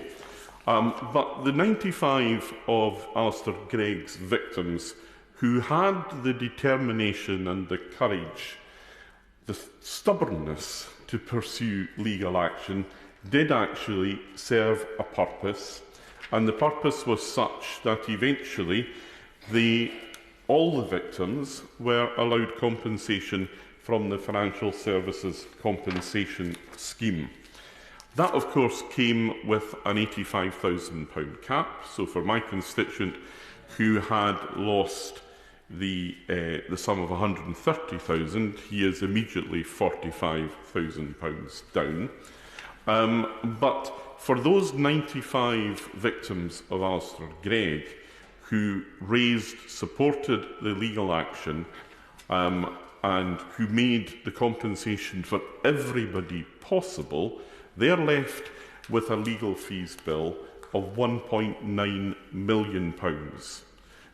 S11: But the 95 of Alistair Gregg's victims who had the determination and the courage, the stubbornness to pursue legal action did actually serve a purpose, and the purpose was such that eventually all the victims were allowed compensation for from the Financial Services Compensation Scheme. That, of course, came with an £85,000 cap. So for my constituent who had lost the sum of £130,000, he is immediately £45,000 down. But for those 95 victims of Alistair Gregg who supported the legal action and who made the compensation for everybody possible, they are left with a legal fees bill of £1.9 million.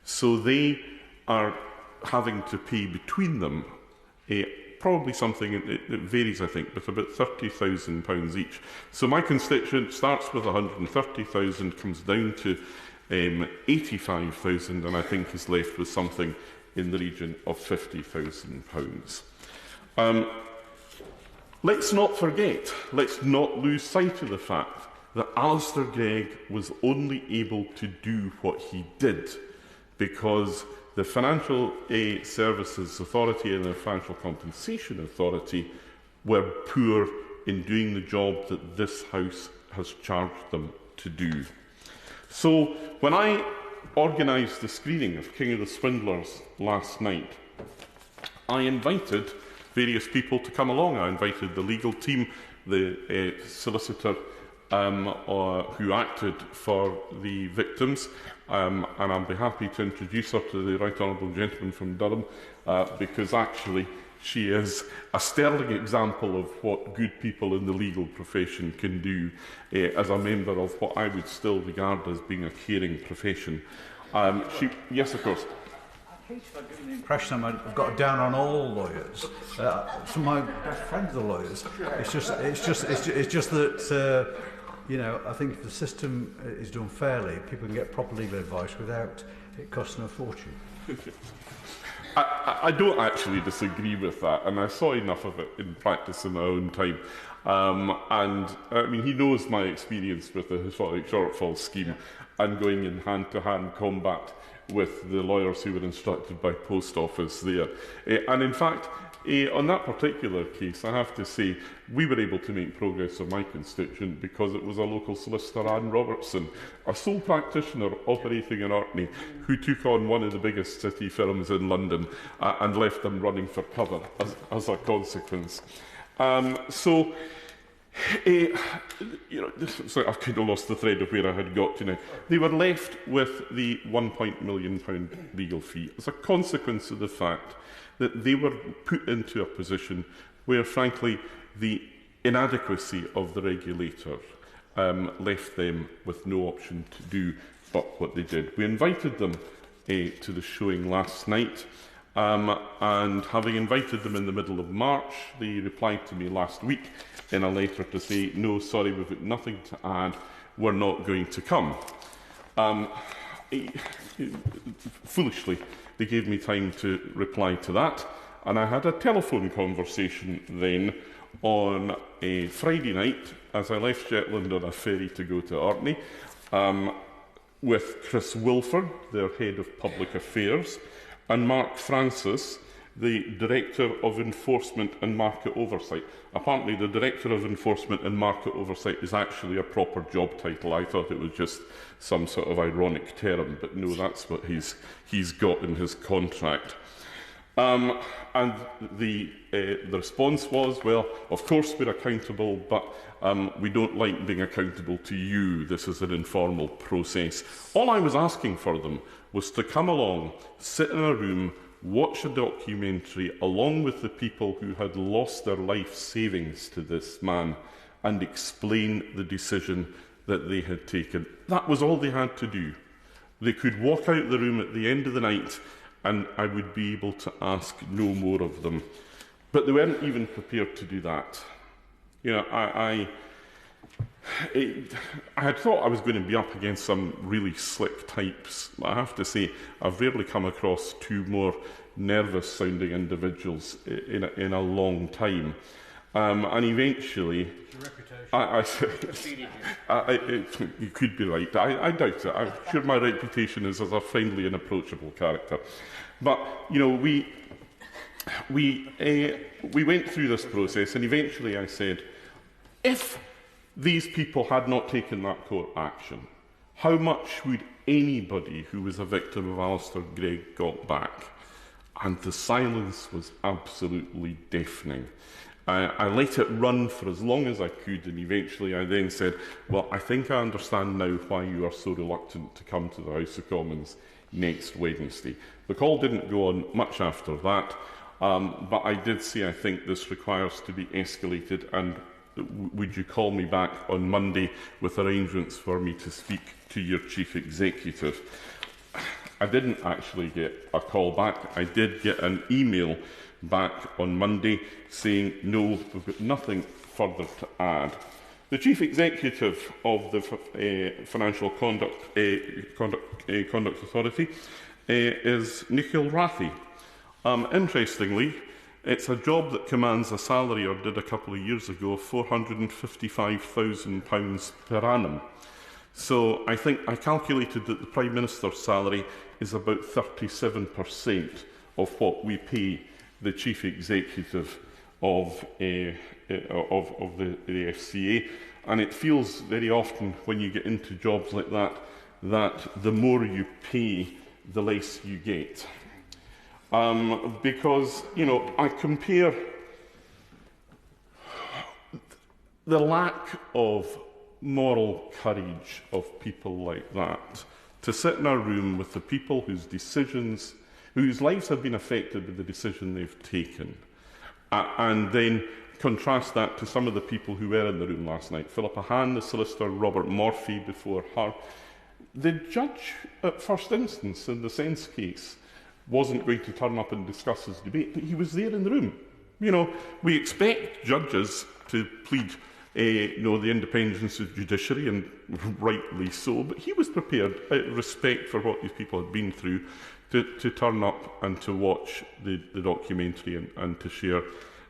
S11: So they are having to pay between them probably something, it varies I think, but about £30,000 each. So my constituent starts with £130,000, comes down to £85,000, and I think is left with something in the region of £50,000. Let's not forget, let's not lose sight of the fact that Alistair Gregg was only able to do what he did because the Financial Services Authority and the Financial Compensation Authority were poor in doing the job that this House has charged them to do. So when I organised the screening of King of the Swindlers last night, I invited various people to come along. I invited the legal team, the solicitor who acted for the victims, and I'll be happy to introduce her to the Right Honourable Gentleman from Durham, because actually she is a sterling example of what good people in the legal profession can do as a member of what I would still regard as being a caring profession. Yes, of course.
S5: I hate if I give the impression I've got it down on all lawyers. Some of my best friends are lawyers. It's just that you know, I think if the system is done fairly, people can get proper legal advice without it costing a fortune.
S11: I don't actually disagree with that, and I saw enough of it in practice in my own time. And I mean, he knows my experience with the historic shortfall scheme and going in hand-to-hand combat with the lawyers who were instructed by Post Office there. And in fact, on that particular case, I have to say, we were able to make progress on my constituent because it was a local solicitor, Anne Robertson, a sole practitioner operating in Orkney, who took on one of the biggest city firms in London and left them running for cover as a consequence. You know, so I've kind of lost the thread of where I had got to now. They were left with the £1 million legal fee as a consequence of the fact that they were put into a position where, frankly, the inadequacy of the regulator left them with no option to do but what they did. We invited them to the showing last night, and having invited them in the middle of March, they replied to me last week in a letter to say, no, sorry, we've got nothing to add, we're not going to come. Foolishly, they gave me time to reply to that, and I had a telephone conversation then on a Friday night as I left Shetland on a ferry to go to Orkney with Chris Wilford, their Head of Public Affairs, and Mark Francis, the Director of Enforcement and Market Oversight. Apparently, the Director of Enforcement and Market Oversight is actually a proper job title. I thought it was just some sort of ironic term, but no, that's what he's got in his contract. And the response was, well, of course we're accountable, but we don't like being accountable to you. This is an informal process. All I was asking for them was to come along, sit in a room, watch a documentary along with the people who had lost their life savings to this man and explain the decision that they had taken. That was all they had to do. They could walk out the room at the end of the night and I would be able to ask no more of them. But they weren't even prepared to do that. You know, I had thought I was going to be up against some really slick types. I have to say, I've rarely come across two more nervous-sounding individuals in a long time. And eventually, you could be right. I doubt it. I'm sure my reputation is as a friendly and approachable character. But, you know, we went through this process, and eventually I said, if these people had not taken that court action, how much would anybody who was a victim of Alistair Gregg got back? And the silence was absolutely deafening. I let it run for as long as I could, and eventually I then said, well, I think I understand now why you are so reluctant to come to the House of Commons next Wednesday. The call didn't go on much after that, but I did say I think this requires to be escalated, and would you call me back on Monday with arrangements for me to speak to your Chief Executive? I didn't actually get a call back. I did get an email back on Monday saying, no, we've got nothing further to add. The Chief Executive of the Financial Conduct Authority is Nikhil Rathi. Interestingly, it's a job that commands a salary, or did a couple of years ago, of £455,000 per annum. So I think I calculated that the Prime Minister's salary is about 37% of what we pay the Chief Executive of the FCA. And it feels very often when you get into jobs like that, that the more you pay, the less you get. Because, you know, I compare the lack of moral courage of people like that to sit in a room with the people whose lives have been affected by the decision they've taken, and then contrast that to some of the people who were in the room last night. Philippa Han, the solicitor, Robert Morphy before her. The judge, at first instance, in the Sense case, wasn't going to turn up and discuss his debate, but he was there in the room. You know, we expect judges to plead the independence of the judiciary, and rightly so, but he was prepared, out of respect for what these people had been through, to turn up and to watch the documentary and to share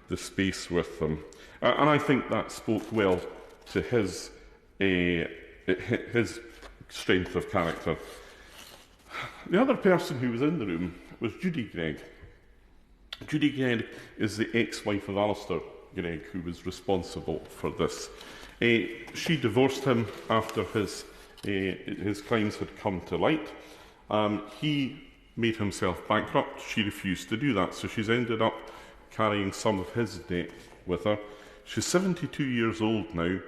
S11: the space with them. And I think that spoke well to his strength of character. The other person who was in the room was Judy Gregg. Judy Gregg is the ex-wife of Alistair Gregg, who was responsible for this. She divorced him after his crimes had come to light. He made himself bankrupt. She refused to do that, so she's ended up carrying some of his debt with her. She's 72 years old now.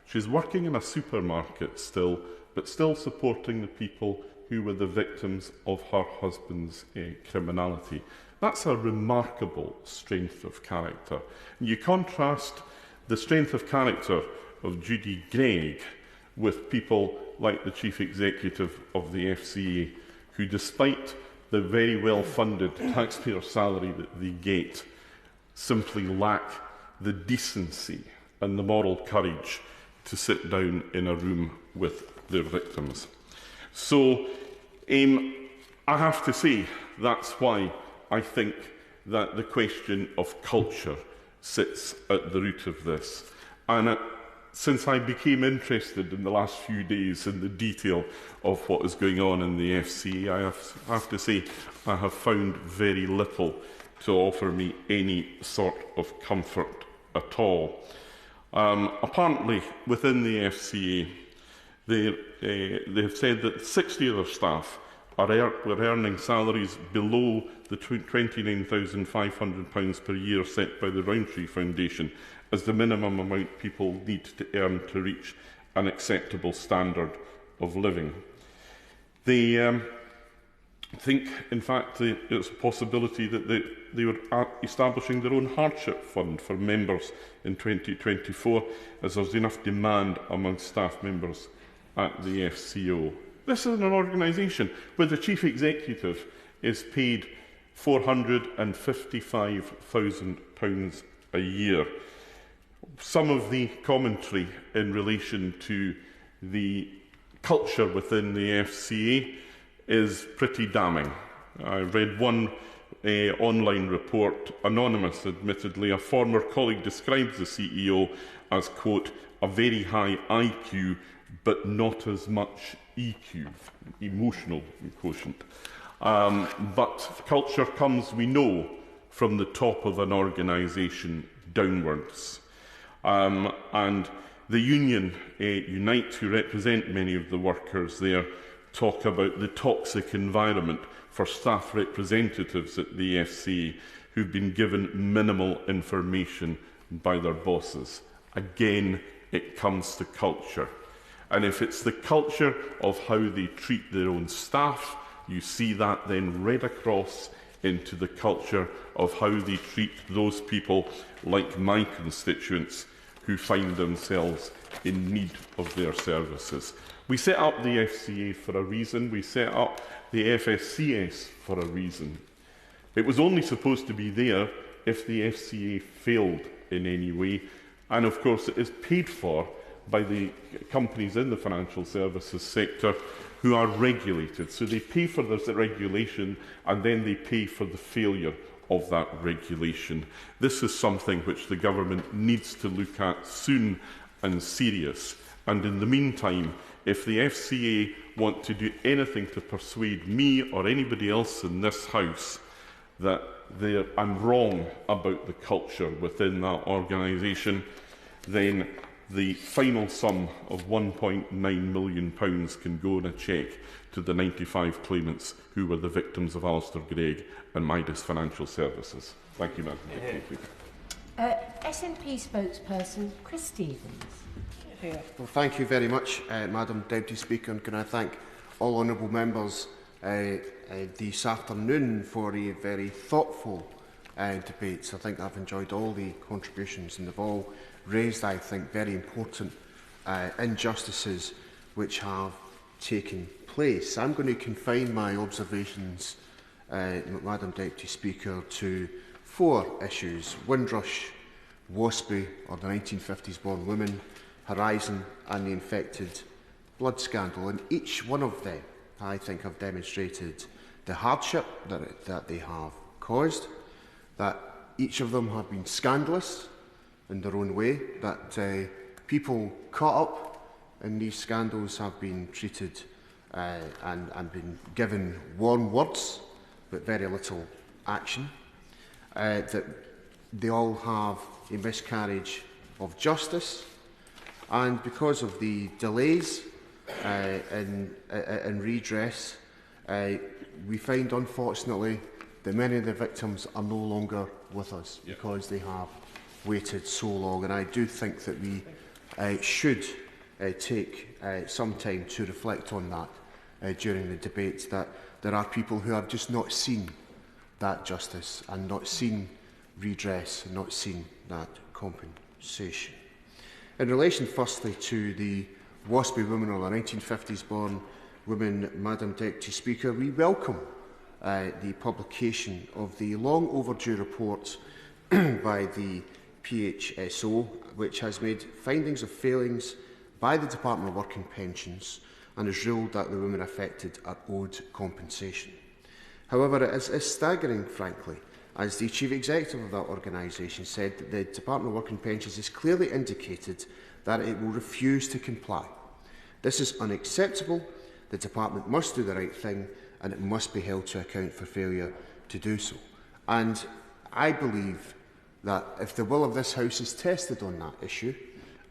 S11: She's working in a supermarket still, but still supporting the people who were the victims of her husband's criminality. That's a remarkable strength of character. And you contrast the strength of character of Judy Gregg with people like the Chief Executive of the FCA, who, despite the very well-funded taxpayer salary that they get, simply lack the decency and the moral courage to sit down in a room with their victims. So I have to say that's why I think that the question of culture sits at the root of this. And since I became interested in the last few days in the detail of what is going on in the FCA, I have to say I have found very little to offer me any sort of comfort at all. Apparently, within the FCA, they have said that 60 of their staff were earning salaries below the £29,500 per year set by the Rowntree Foundation as the minimum amount people need to earn to reach an acceptable standard of living. They think, in fact, it's a possibility that they were establishing their own hardship fund for members in 2024, as there's enough demand among staff members at the FCO. This is an organisation where the Chief Executive is paid £455,000 a year. Some of the commentary in relation to the culture within the FCA is pretty damning. I read one online report, anonymous admittedly. A former colleague describes the CEO as, quote, a very high IQ but not as much EQ, emotional quotient. But culture comes, we know, from the top of an organisation downwards. And the union, Unite, who represent many of the workers there, talk about the toxic environment for staff representatives at the FCA who've been given minimal information by their bosses. Again, it comes to culture. And if it's the culture of how they treat their own staff, you see that then read across into the culture of how they treat those people like my constituents who find themselves in need of their services. We set up the FCA for a reason. We set up the FSCS for a reason. It was only supposed to be there if the FCA failed in any way. And of course, it is paid for by the companies in the financial services sector who are regulated. So they pay for this regulation and then they pay for the failure of that regulation. This is something which the government needs to look at soon and serious. And in the meantime, if the FCA want to do anything to persuade me or anybody else in this House that I'm wrong about the culture within that organisation, then the final sum of £1.9 million can go in a cheque to the 95 claimants who were the victims of Alistair Gregg and Midas Financial Services. Thank you, Madam Speaker.
S15: SNP spokesperson Chris Stevens.
S16: Well, thank you very much, Madam Deputy Speaker, and can I thank all honourable members this afternoon for a very thoughtful debate. I think I've enjoyed all the contributions and they've all raised, I think, very important injustices which have taken place. I'm going to confine my observations, Madam Deputy Speaker, to 4 issues: Windrush, Waspy, or the 1950s born women, Horizon and the infected blood scandal. And each one of them, I think, have demonstrated the hardship that they have caused, that each of them have been scandalous in their own way, that people caught up in these scandals have been treated and been given warm words but very little action, that they all have a miscarriage of justice, and because of the delays in redress, we find, unfortunately, that many of the victims are no longer with us because they have waited so long. And I do think that we should take some time to reflect on that during the debate, that there are people who have just not seen that justice and not seen redress and not seen that compensation. In relation, firstly, to the Waspy women, or the 1950s born women, Madam Deputy Speaker, we welcome the publication of the long overdue report by the PHSO, which has made findings of failings by the Department of Work and Pensions and has ruled that the women affected are owed compensation. However, it is staggering, frankly, as the Chief Executive of that organisation said, that the Department of Work and Pensions has clearly indicated that it will refuse to comply. This is unacceptable. The Department must do the right thing and it must be held to account for failure to do so. And I believe that if the will of this House is tested on that issue,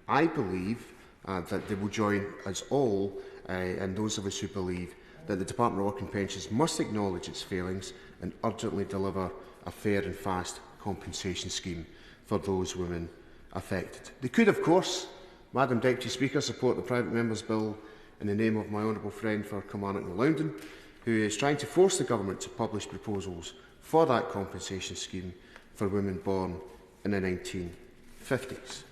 S16: I believe that they will join us all, and those of us who believe that the Department of Work and Pensions must acknowledge its failings and urgently deliver a fair and fast compensation scheme for those women affected. They could, of course, Madam Deputy Speaker, support the private member's bill in the name of my honourable friend for Kilmarnock and Loudoun, who is trying to force the government to publish proposals for that compensation scheme for women born in the 1950s.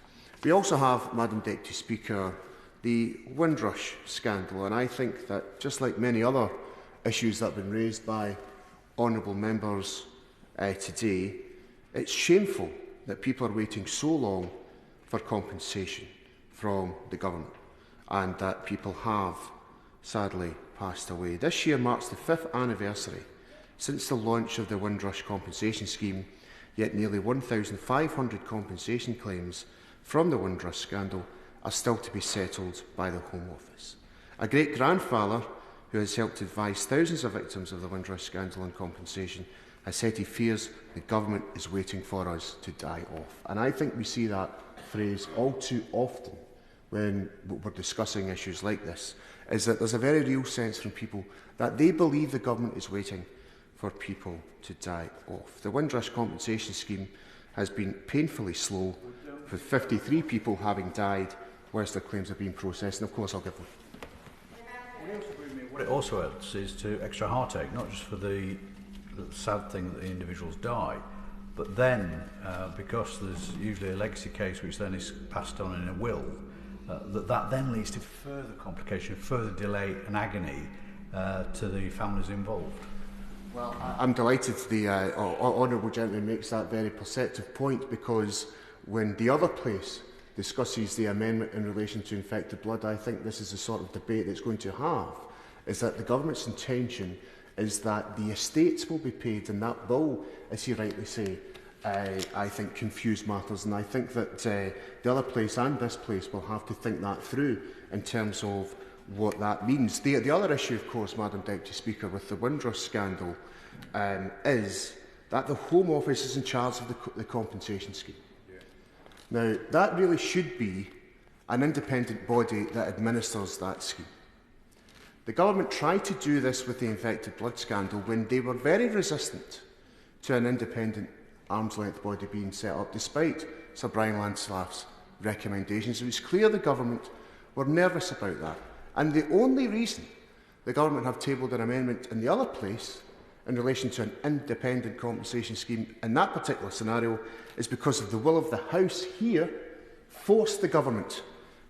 S16: We also have, Madam Deputy Speaker, the Windrush scandal, and I think that, just like many other issues that have been raised by honourable members today, it's shameful that people are waiting so long for compensation from the government and that people have sadly passed away. This year marks the 5th anniversary since the launch of the Windrush compensation scheme, yet nearly 1,500 compensation claims from the Windrush scandal are still to be settled by the Home Office. A great-grandfather who has helped advise thousands of victims of the Windrush scandal on compensation has said he fears the government is waiting for us to die off. And I think we see that phrase all too often when we're discussing issues like this, is that there's a very real sense from people that they believe the government is waiting for people to die off. The Windrush compensation scheme has been painfully slow, with 53 people having died whilst their claims have been processed. And of course I'll give them.
S5: What it also adds is to extra heartache, not just for the sad thing that the individuals die, but then, because there's usually a legacy case which then is passed on in a will, that then leads to further complication, further delay and agony to the families involved.
S16: Well, I'm delighted the honourable gentleman makes that very perceptive point, because when the other place discusses the amendment in relation to infected blood, I think this is the sort of debate it's going to have, is that the government's intention is that the estates will be paid, and that will, as you rightly say, I think confuse matters, and I think that the other place and this place will have to think that through in terms of what that means. The other issue, of course, Madam Deputy Speaker, with the Windrush scandal is that the Home Office is in charge of the compensation scheme. Now, that really should be an independent body that administers that scheme. The government tried to do this with the infected blood scandal when they were very resistant to an independent arm's-length body being set up, despite Sir Brian Landslarf's recommendations. It was clear the government were nervous about that. And the only reason the government have tabled an amendment in the other place in relation to an independent compensation scheme in that particular scenario is because of the will of the House here forced the government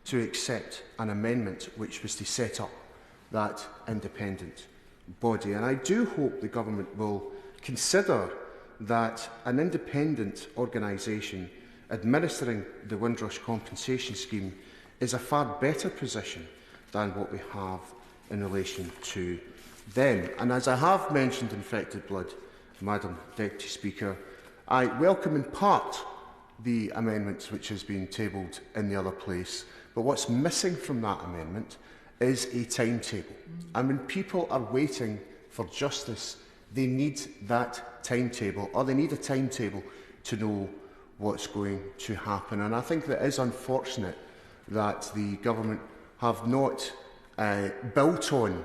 S16: to accept an amendment which was to set up that independent body. And I do hope the government will consider that an independent organisation administering the Windrush compensation scheme is a far better position than what we have in relation to them. And as I have mentioned infected blood, Madam Deputy Speaker, I welcome in part the amendments which has been tabled in the other place, but what's missing from that amendment is a timetable. And when people are waiting for justice, they need that timetable, or they need a timetable to know what's going to happen. And I think that it is unfortunate that the government have not built on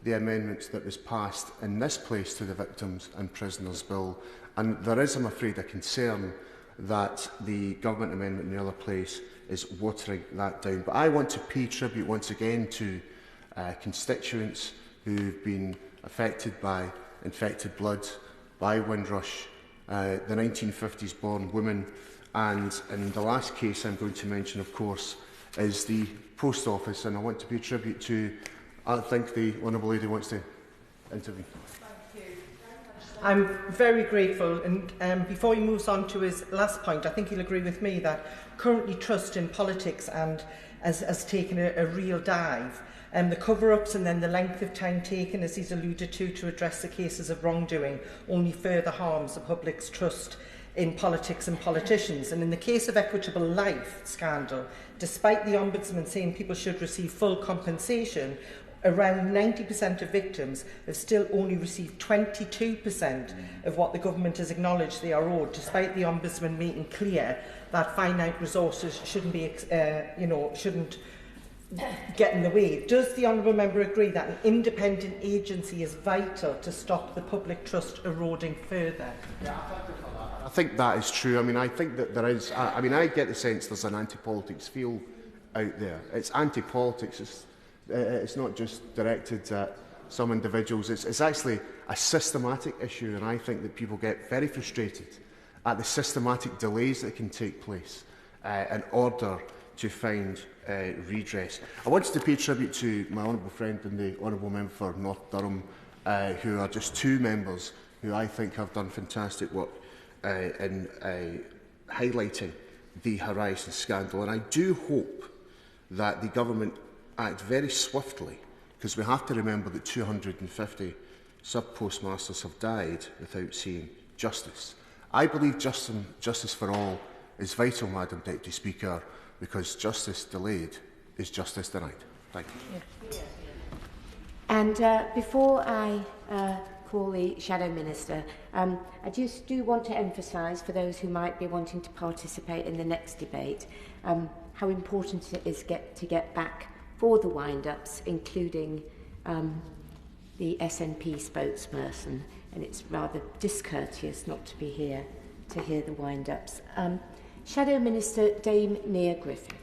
S16: the amendments that was passed in this place to the Victims and Prisoners Bill. And there is, I'm afraid, a concern that the government amendment in the other place is watering that down. But I want to pay tribute once again to constituents who've been affected by infected blood, by Windrush, the 1950s born woman, and in the last case I'm going to mention, of course, is the Post Office, and I want to pay tribute to, I think the Honourable Lady wants to intervene.
S17: I'm very grateful, and before he moves on to his last point, I think he'll agree with me that currently trust in politics and has taken a real dive. The cover-ups and then the length of time taken, as he's alluded to address the cases of wrongdoing, only further harms the public's trust in politics and politicians. And in the case of Equitable Life scandal, despite the Ombudsman saying people should receive full compensation, around 90% of victims have still only received 22% of what the government has acknowledged they are owed, despite the Ombudsman making clear that finite resources shouldn't be, shouldn't get in the way. Does the Honourable Member agree that an independent agency is vital to stop the public trust eroding further?
S16: Yeah, I think that is true. I mean, I think that there is, I get the sense there's an anti-politics feel out there. It's anti-politics, it's not just directed at some individuals, it's actually a systematic issue, and I think that people get very frustrated at the systematic delays that can take place in order to find redress. I wanted to pay tribute to my honourable friend and the honourable member for North Durham, who are just two members who I think have done fantastic work in highlighting the Horizon scandal. And I do hope that the government act very swiftly, because we have to remember that 250 sub-postmasters have died without seeing justice. I believe justice for all is vital, Madam Deputy Speaker, because justice delayed is justice denied. Thank you.
S15: And before I for the Shadow Minister. I just do want to emphasise, for those who might be wanting to participate in the next debate, how important it is to get back for the wind-ups, including the SNP spokesperson, and it's rather discourteous not to be here to hear the wind-ups. Shadow Minister Dame Nia Griffin.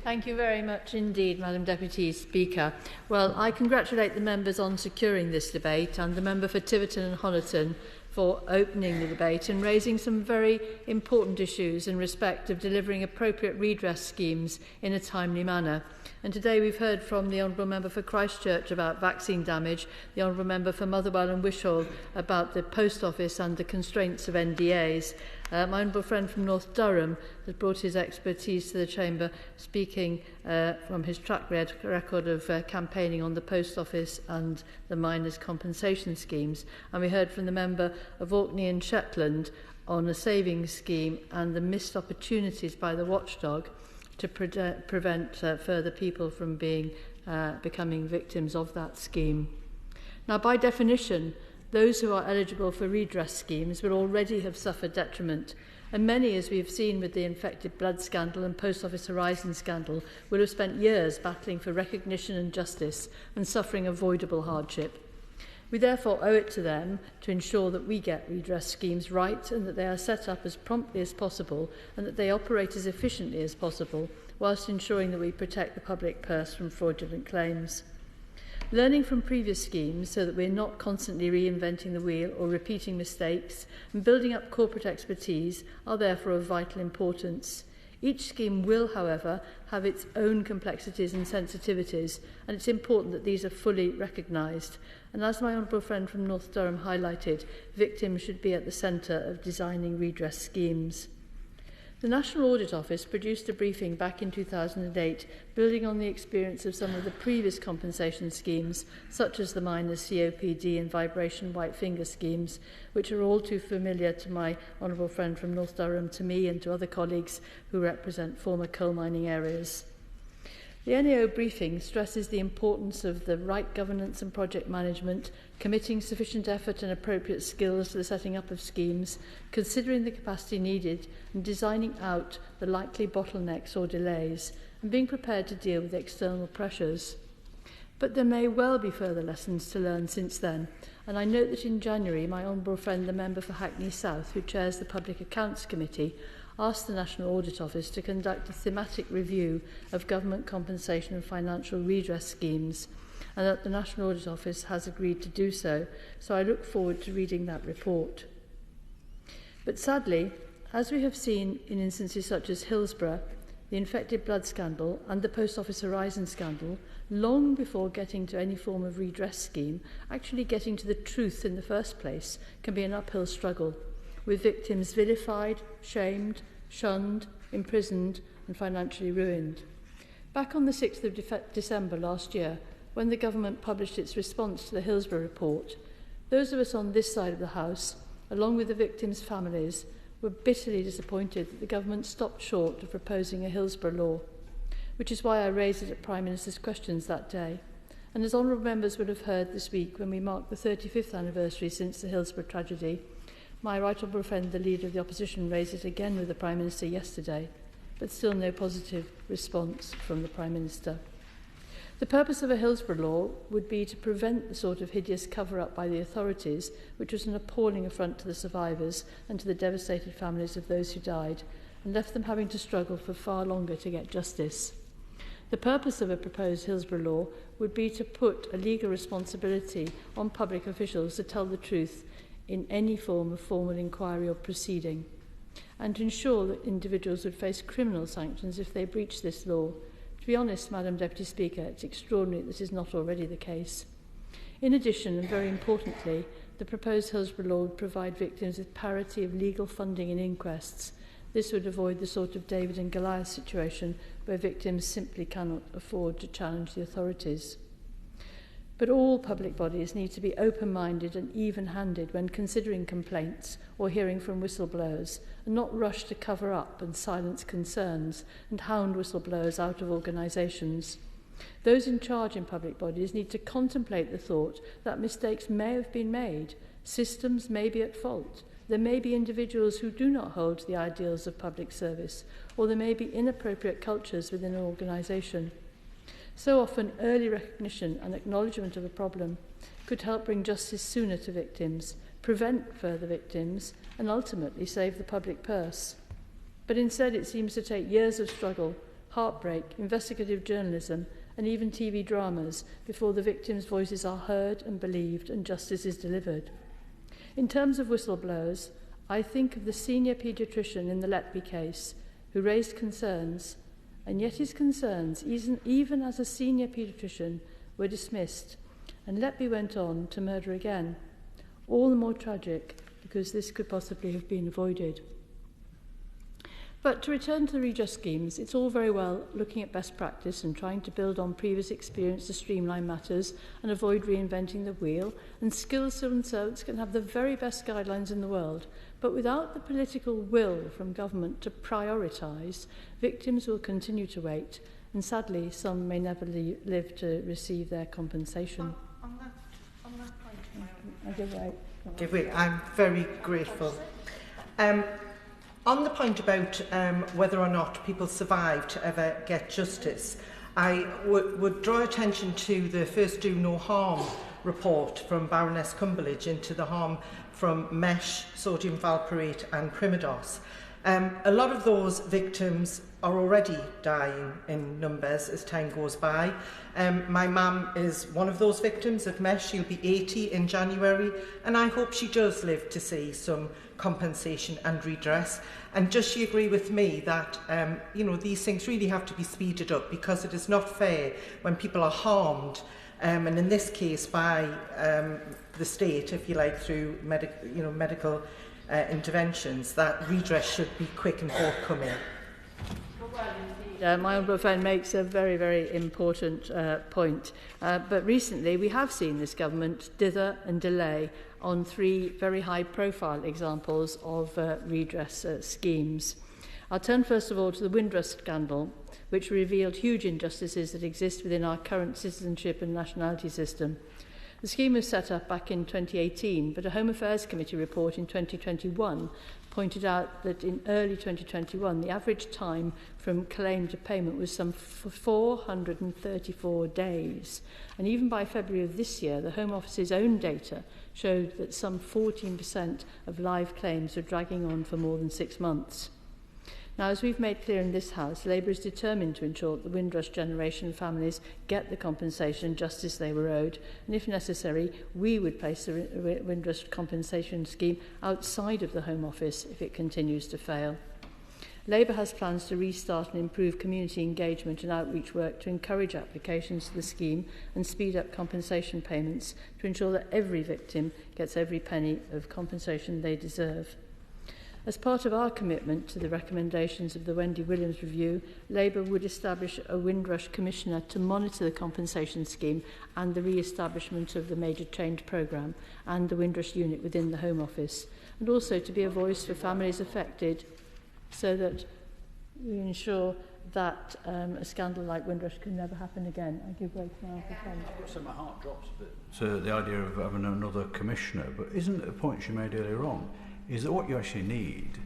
S18: Thank you very much indeed, Madam Deputy Speaker. Well, I congratulate the members on securing this debate and the member for Tiverton and Honiton for opening the debate and raising some very important issues in respect of delivering appropriate redress schemes in a timely manner. And today we've heard from the Honourable Member for Christchurch about vaccine damage, the Honourable Member for Motherwell and Wishaw about the Post Office and the constraints of NDAs. My honourable friend from North Durham has brought his expertise to the Chamber, speaking from his track record of campaigning on the Post Office and the miners' compensation schemes. And we heard from the member of Orkney and Shetland on a savings scheme and the missed opportunities by the watchdog to prevent further people from becoming victims of that scheme. Now, by definition, those who are eligible for redress schemes will already have suffered detriment, and many, as we have seen with the infected blood scandal and Post Office Horizon scandal, will have spent years battling for recognition and justice and suffering avoidable hardship. We therefore owe it to them to ensure that we get redress schemes right and that they are set up as promptly as possible and that they operate as efficiently as possible, whilst ensuring that we protect the public purse from fraudulent claims. Learning from previous schemes so that we're not constantly reinventing the wheel or repeating mistakes and building up corporate expertise are therefore of vital importance. Each scheme will, however, have its own complexities and sensitivities, and it's important that these are fully recognised. And as my honourable friend from North Durham highlighted, victims should be at the centre of designing redress schemes. The National Audit Office produced a briefing back in 2008, building on the experience of some of the previous compensation schemes, such as the miners' COPD and vibration white finger schemes, which are all too familiar to my honourable friend from North Durham, to me and to other colleagues who represent former coal mining areas. The NAO briefing stresses the importance of the right governance and project management, committing sufficient effort and appropriate skills to the setting up of schemes, considering the capacity needed and designing out the likely bottlenecks or delays, and being prepared to deal with external pressures. But there may well be further lessons to learn since then, and I note that in January my honourable friend, the member for Hackney South, who chairs the Public Accounts Committee, asked the National Audit Office to conduct a thematic review of government compensation and financial redress schemes, and that the National Audit Office has agreed to do so, so I look forward to reading that report. But sadly, as we have seen in instances such as Hillsborough, the infected blood scandal and the Post Office Horizon scandal, long before getting to any form of redress scheme, actually getting to the truth in the first place can be an uphill struggle, with victims vilified, shamed, shunned, imprisoned and financially ruined. Back on the 6th of December last year, when the government published its response to the Hillsborough report, those of us on this side of the House, along with the victims' families, were bitterly disappointed that the government stopped short of proposing a Hillsborough law, which is why I raised it at Prime Minister's questions that day. And as honourable members would have heard this week, when we mark the 35th anniversary since the Hillsborough tragedy, my right honourable friend, the Leader of the Opposition, raised it again with the Prime Minister yesterday, but still no positive response from the Prime Minister. The purpose of a Hillsborough law would be to prevent the sort of hideous cover-up by the authorities, which was an appalling affront to the survivors and to the devastated families of those who died, and left them having to struggle for far longer to get justice. The purpose of a proposed Hillsborough law would be to put a legal responsibility on public officials to tell the truth in any form of formal inquiry or proceeding, and to ensure that individuals would face criminal sanctions if they breach this law. To be honest, Madam Deputy Speaker, it's extraordinary that this is not already the case. In addition, and very importantly, the proposed Hillsborough law would provide victims with parity of legal funding in inquests. This would avoid the sort of David and Goliath situation where victims simply cannot afford to challenge the authorities. But all public bodies need to be open-minded and even-handed when considering complaints or hearing from whistleblowers, and not rush to cover up and silence concerns and hound whistleblowers out of organisations. Those in charge in public bodies need to contemplate the thought that mistakes may have been made, systems may be at fault, there may be individuals who do not hold to the ideals of public service, or there may be inappropriate cultures within an organisation. So often, early recognition and acknowledgement of a problem could help bring justice sooner to victims, prevent further victims, and ultimately save the public purse. But instead, it seems to take years of struggle, heartbreak, investigative journalism, and even TV dramas before the victims' voices are heard and believed and justice is delivered. In terms of whistleblowers, I think of the senior paediatrician in the Letby case who raised concerns, and yet his concerns, even as a senior paediatrician, were dismissed, and Letby went on to murder again. All the more tragic because this could possibly have been avoided. But to return to the redress schemes, it's all very well looking at best practice and trying to build on previous experience to streamline matters and avoid reinventing the wheel, and skilled civil servants can have the very best guidelines in the world, but without the political will from government to prioritise, victims will continue to wait, and sadly some may never live to receive their compensation.
S2: On that point,
S18: I give way.
S17: Give way. I'm very grateful. On the point about whether or not people survive to ever get justice, I would draw attention to the first do no harm report from Baroness Cumberledge into the harm from mesh, sodium valproate and Primados. A lot of those victims are already dying in numbers as time goes by. My mum is one of those victims of mesh. She'll be 80 in January, and I hope she does live to see some compensation and redress. And does she agree with me that these things really have to be speeded up, because it is not fair when people are harmed, and in this case by the state, if you like, through medical interventions, that redress should be quick and forthcoming.
S18: My honourable friend makes a very, very important point. But recently we have seen this government dither and delay on 3 very high-profile examples of redress schemes. I'll turn first of all to the Windrush scandal, which revealed huge injustices that exist within our current citizenship and nationality system. The scheme was set up back in 2018, but a Home Affairs Committee report in 2021 pointed out that in early 2021, the average time from claim to payment was some 434 days. And even by February of this year, the Home Office's own data showed that some 14% of live claims are dragging on for more than 6 months. Now, as we've made clear in this House, Labour is determined to ensure that the Windrush generation families get the compensation and justice they were owed, and if necessary, we would place the Windrush compensation scheme outside of the Home Office if it continues to fail. Labour has plans to restart and improve community engagement and outreach work to encourage applications to the scheme and speed up compensation payments to ensure that every victim gets every penny of compensation they deserve. As part of our commitment to the recommendations of the Wendy Williams review, Labour would establish a Windrush Commissioner to monitor the compensation scheme and the re-establishment of the Major Change Programme and the Windrush unit within the Home Office, and also to be a voice for families affected so that we ensure that a scandal like Windrush can never happen again. I give way to my other friend.
S5: So my heart drops a bit to the idea of having another commissioner, but isn't it a point she made earlier on? Is that what you actually need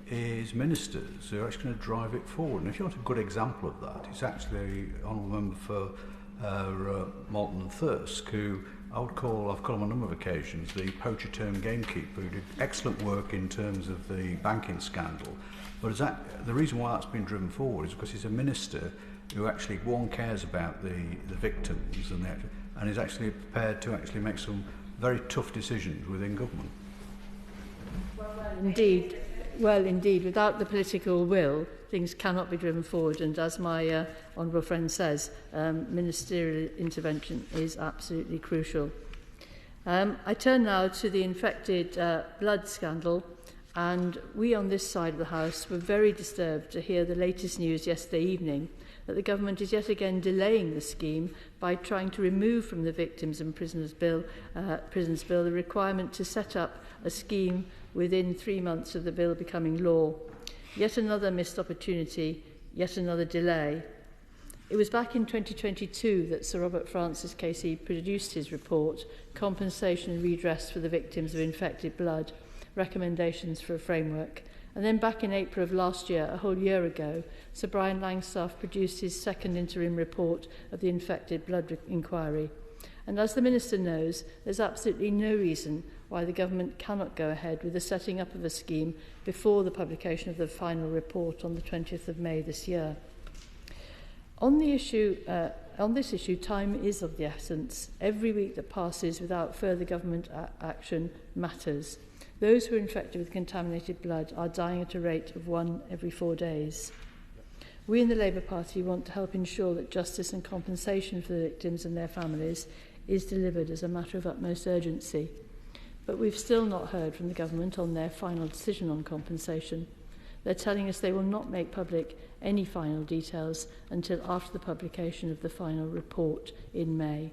S5: is ministers who are actually going to drive it forward. And if you want a good example of that, it's actually Honourable Member for Malton and Thirsk, who I've called on a number of occasions the poacher term gamekeeper, who did excellent work in terms of the banking scandal. But the reason why that's been driven forward is because he's a minister who actually, one, cares about the victims and is actually prepared to actually make some very tough decisions within government.
S18: Indeed, without the political will, things cannot be driven forward, and as my honourable friend says, ministerial intervention is absolutely crucial. I turn now to the infected blood scandal, and we on this side of the House were very disturbed to hear the latest news yesterday evening that the government is yet again delaying the scheme by trying to remove from the Victims and Prisoners Bill the requirement to set up a scheme within 3 months of the bill becoming law. Yet another missed opportunity, yet another delay. It was back in 2022 that Sir Robert Francis KC produced his report, Compensation and Redress for the Victims of Infected Blood, Recommendations for a Framework. And then back in April of last year, a whole year ago, Sir Brian Langstaff produced his second interim report of the Infected Blood Inquiry. And as the Minister knows, there's absolutely no reason why the Government cannot go ahead with the setting up of a scheme before the publication of the final report on the 20th of May this year. On this issue, time is of the essence. Every week that passes without further government action matters. Those who are infected with contaminated blood are dying at a rate of 1 every 4 days. We in the Labour Party want to help ensure that justice and compensation for the victims and their families is delivered as a matter of utmost urgency. But we've still not heard from the Government on their final decision on compensation. They're telling us they will not make public any final details until after the publication of the final report in May.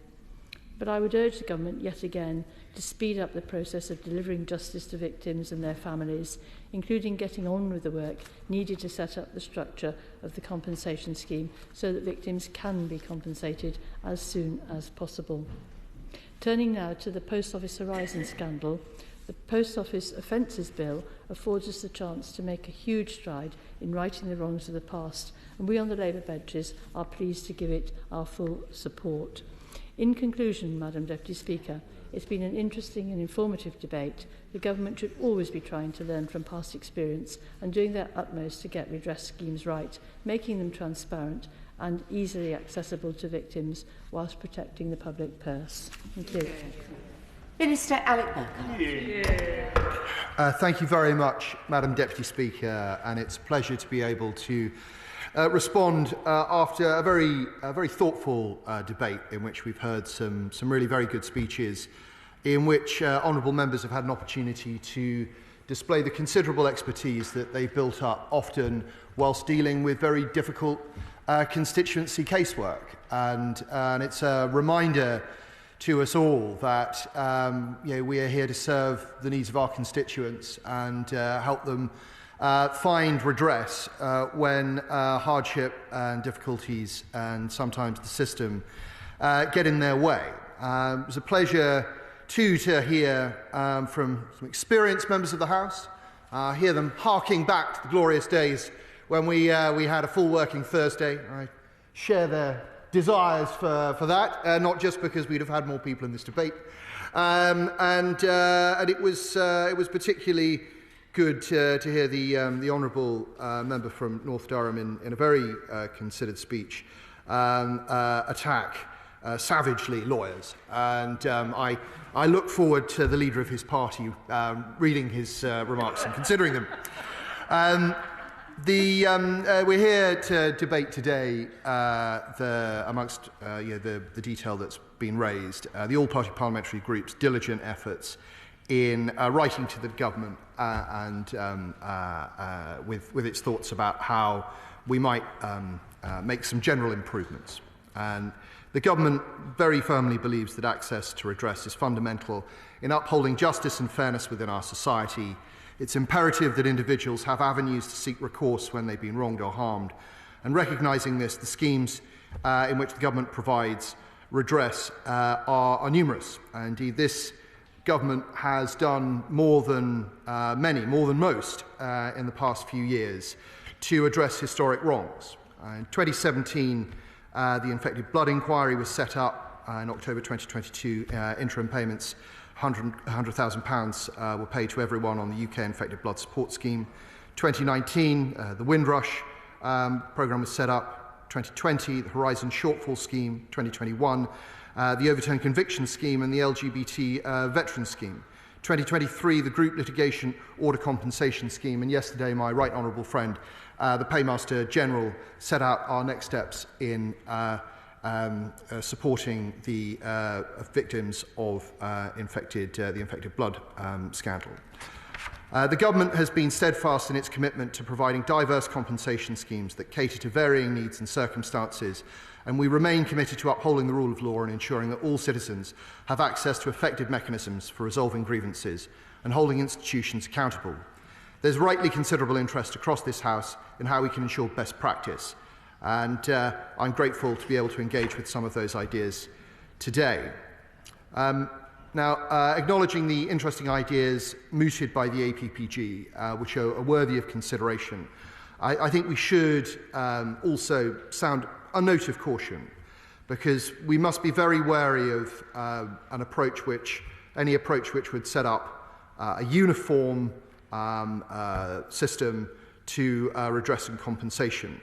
S18: But I would urge the Government yet again to speed up the process of delivering justice to victims and their families, including getting on with the work needed to set up the structure of the compensation scheme so that victims can be compensated as soon as possible. Turning now to the Post Office Horizon scandal, the Post Office Offences Bill affords us the chance to make a huge stride in righting the wrongs of the past, and we on the Labour benches are pleased to give it our full support. In conclusion, Madam Deputy Speaker, it's been an interesting and informative debate. The Government should always be trying to learn from past experience and doing their utmost to get redress schemes right, making them transparent and easily accessible to victims whilst protecting the public purse. Thank you.
S15: Minister Alec Burke.
S19: Thank you very much, Madam Deputy Speaker, and it's a pleasure to be able to respond after a very thoughtful debate in which we've heard some really very good speeches, in which honourable members have had an opportunity to display the considerable expertise that they've built up, often whilst dealing with very difficult constituency casework. And it's a reminder to us all that we are here to serve the needs of our constituents and help them find redress when hardship and difficulties and sometimes the system get in their way. It was a pleasure too to hear from some experienced members of the House, hear them harking back to the glorious days when we had a full working Thursday. I share their desires for that, not just because we'd have had more people in this debate, and it was particularly good to hear the honourable member from North Durham in a very considered speech attack savagely lawyers, and I look forward to the leader of his party reading his remarks and considering them. We're here to debate today amongst the detail that's been raised, the all-party parliamentary group's diligent efforts in writing to the government with its thoughts about how we might make some general improvements. And the government very firmly believes that access to redress is fundamental in upholding justice and fairness within our society. It's imperative that individuals have avenues to seek recourse when they've been wronged or harmed. And recognising this, the schemes in which the government provides redress are numerous. Indeed, this government has done more than most in the past few years to address historic wrongs. In 2017, the Infected Blood Inquiry was set up. In October 2022, interim payments £100,000 were paid to everyone on the UK Infected Blood Support Scheme. 2019, the Windrush programme was set up. 2020, the Horizon Shortfall Scheme. 2021, the Overturned Conviction Scheme and the LGBT Veteran Scheme. 2023, the Group Litigation Order Compensation Scheme. And yesterday, my right honourable friend, the Paymaster General, set out our next steps in supporting the victims of the infected blood scandal. The government has been steadfast in its commitment to providing diverse compensation schemes that cater to varying needs and circumstances, and we remain committed to upholding the rule of law and ensuring that all citizens have access to effective mechanisms for resolving grievances and holding institutions accountable. There's rightly considerable interest across this House in how we can ensure best practice. And I'm grateful to be able to engage with some of those ideas today. Now, acknowledging the interesting ideas mooted by the APPG, which are worthy of consideration, I think we should also sound a note of caution, because we must be very wary of any approach which would set up a uniform system to redress and compensation.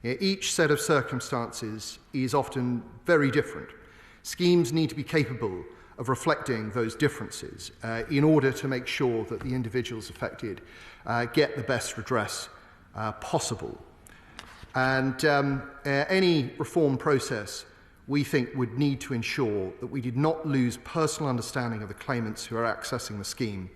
S19: Each set of circumstances is often very different. Schemes need to be capable of reflecting those differences in order to make sure that the individuals affected get the best redress possible. And any reform process, we think, would need to ensure that we did not lose personal understanding of the claimants who are accessing the scheme,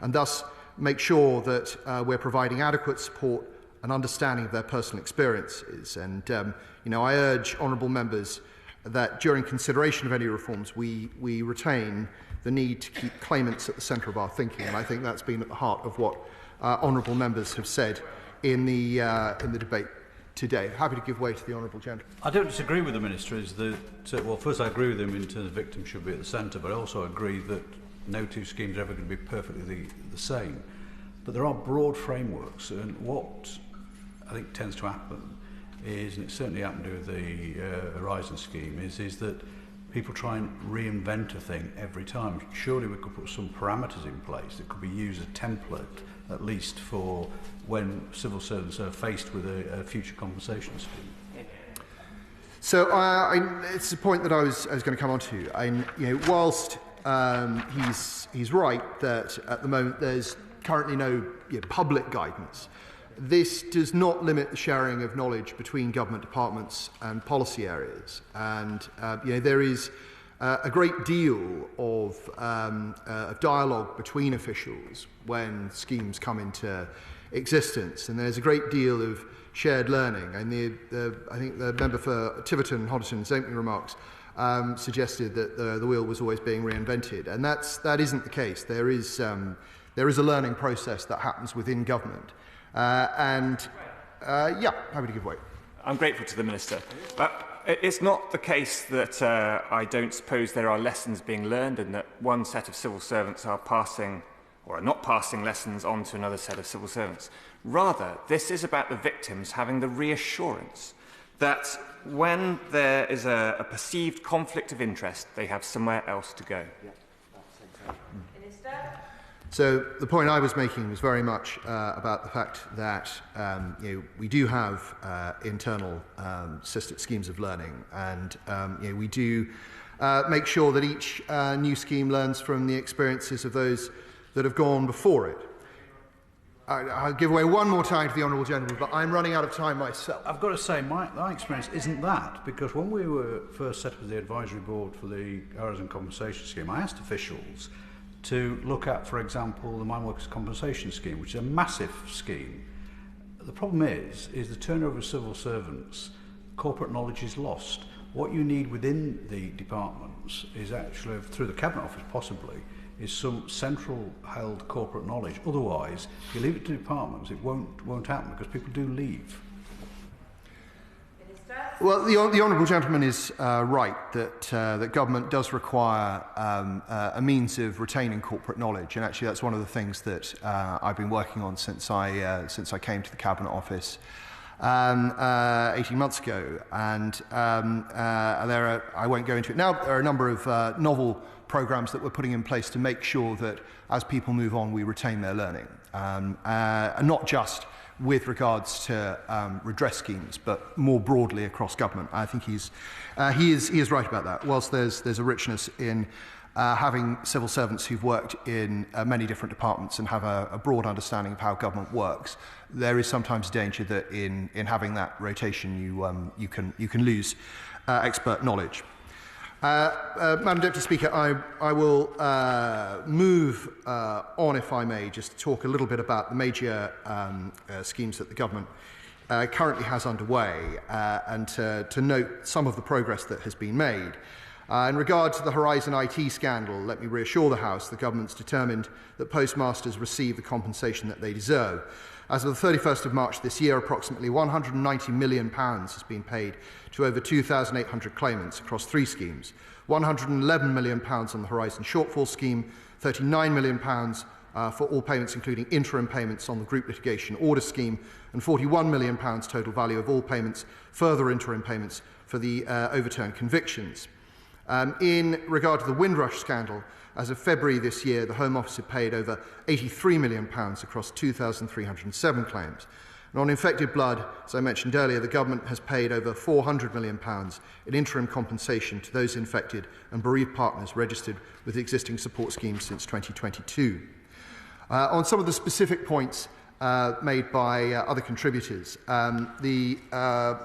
S19: and thus make sure that we're providing adequate support and understanding of their personal experiences. And I urge honourable members that during consideration of any reforms, we retain the need to keep claimants at the centre of our thinking, and I think that's been at the heart of what honourable members have said in the debate today. Happy to give way to the honourable gentleman.
S5: I don't disagree with the Minister. First, I agree with him in terms of victims should be at the centre, but I also agree that no two schemes are ever going to be perfectly the same. But there are broad frameworks, and what I think tends to happen is, and it certainly happened with the Horizon scheme, is that people try and reinvent a thing every time. Surely we could put some parameters in place that could be used as a template, at least for when civil servants are faced with a future compensation scheme.
S19: So it's a point that I was going to come on to. Whilst he's right that at the moment there's currently no public guidance, this does not limit the sharing of knowledge between government departments and policy areas. And there is a great deal of dialogue between officials when schemes come into existence, and there's a great deal of shared learning. And I think the member for Tiverton and Honiton's opening remarks suggested that the wheel was always being reinvented, and that isn't the case. There is a learning process that happens within government. Happy to give way.
S7: I'm grateful to the Minister. It's not the case that I don't suppose there are lessons being learned and that one set of civil servants are passing or are not passing lessons on to another set of civil servants. Rather, this is about the victims having the reassurance that when there is a perceived conflict of interest, they have somewhere else to go.
S19: So the point I was making was very much about the fact that we do have internal schemes of learning, and we do make sure that each new scheme learns from the experiences of those that have gone before it. I'll give away one more time to the honourable gentleman, but I'm running out of time myself.
S5: I've got to say, my experience isn't that, because when we were first set up as the advisory board for the Horizon Compensation Scheme, I asked officials to look at, for example, the Mine Workers Compensation Scheme, which is a massive scheme. The problem is the turnover of civil servants, corporate knowledge is lost. What you need within the departments is actually, through the Cabinet Office possibly, is some central held corporate knowledge. Otherwise, if you leave it to departments, it won't happen, because people do leave.
S19: Well, the honourable gentleman is right that government does require a means of retaining corporate knowledge, and actually that's one of the things that I've been working on since I came to the Cabinet Office 18 months ago. And I won't go into it now. There are a number of novel programmes that we're putting in place to make sure that as people move on, we retain their learning, and not just with regards to redress schemes, but more broadly across government. I think he is right about that. Whilst there's a richness in having civil servants who've worked in many different departments and have a broad understanding of how government works, there is sometimes danger that in having that rotation you can lose expert knowledge. Madam Deputy Speaker, I will move on, if I may, just to talk a little bit about the major schemes that the government currently has underway, and to note some of the progress that has been made. In regard to the Horizon IT scandal, let me reassure the House the Government's determined that postmasters receive the compensation that they deserve. As of the 31st of March this year, approximately £190 million has been paid to over 2,800 claimants across 3 schemes. £111 million on the Horizon Shortfall Scheme, £39 million for all payments including interim payments on the Group Litigation Order Scheme, and £41 million total value of all payments, further interim payments for the overturned convictions. In regard to the Windrush scandal, as of February this year, the Home Office had paid over £83 million across 2,307 claims. And on infected blood, as I mentioned earlier, the Government has paid over £400 million in interim compensation to those infected and bereaved partners registered with existing support schemes since 2022. On some of the specific points made by other contributors, my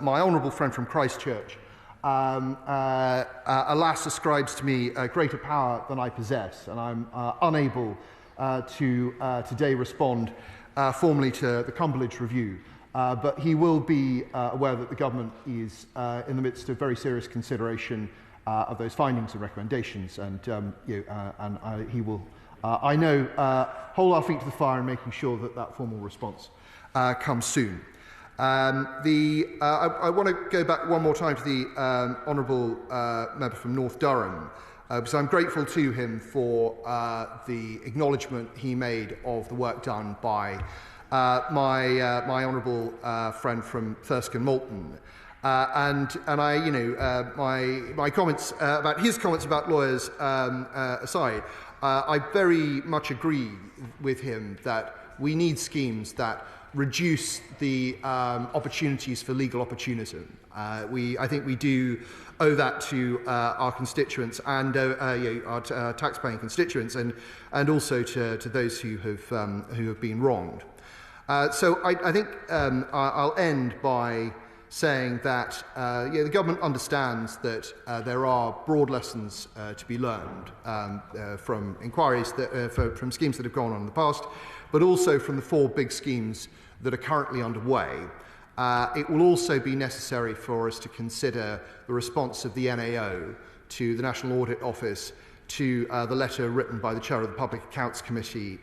S19: honourable friend from Christchurch alas ascribes to me greater power than I possess, and I'm unable to today respond formally to the Cumberledge Review. But he will be aware that the Government is in the midst of very serious consideration of those findings and recommendations, and he will, I know, hold our feet to the fire in making sure that that formal response comes soon. I want to go back one more time to the honourable member from North Durham, because I'm grateful to him for the acknowledgement he made of the work done by my honourable friend from Thirsk and Malton. My comments about his comments about lawyers aside, I very much agree with him that we need schemes that reduce the opportunities for legal opportunism. I think we do owe that to our constituents and our taxpaying constituents, and also to those who have been wronged. So I think I'll end by saying that the Government understands that there are broad lessons to be learned from inquiries from schemes that have gone on in the past, but also from the 4 big schemes that are currently underway. It will also be necessary for us to consider the response of the NAO to the National Audit Office to the letter written by the Chair of the Public Accounts Committee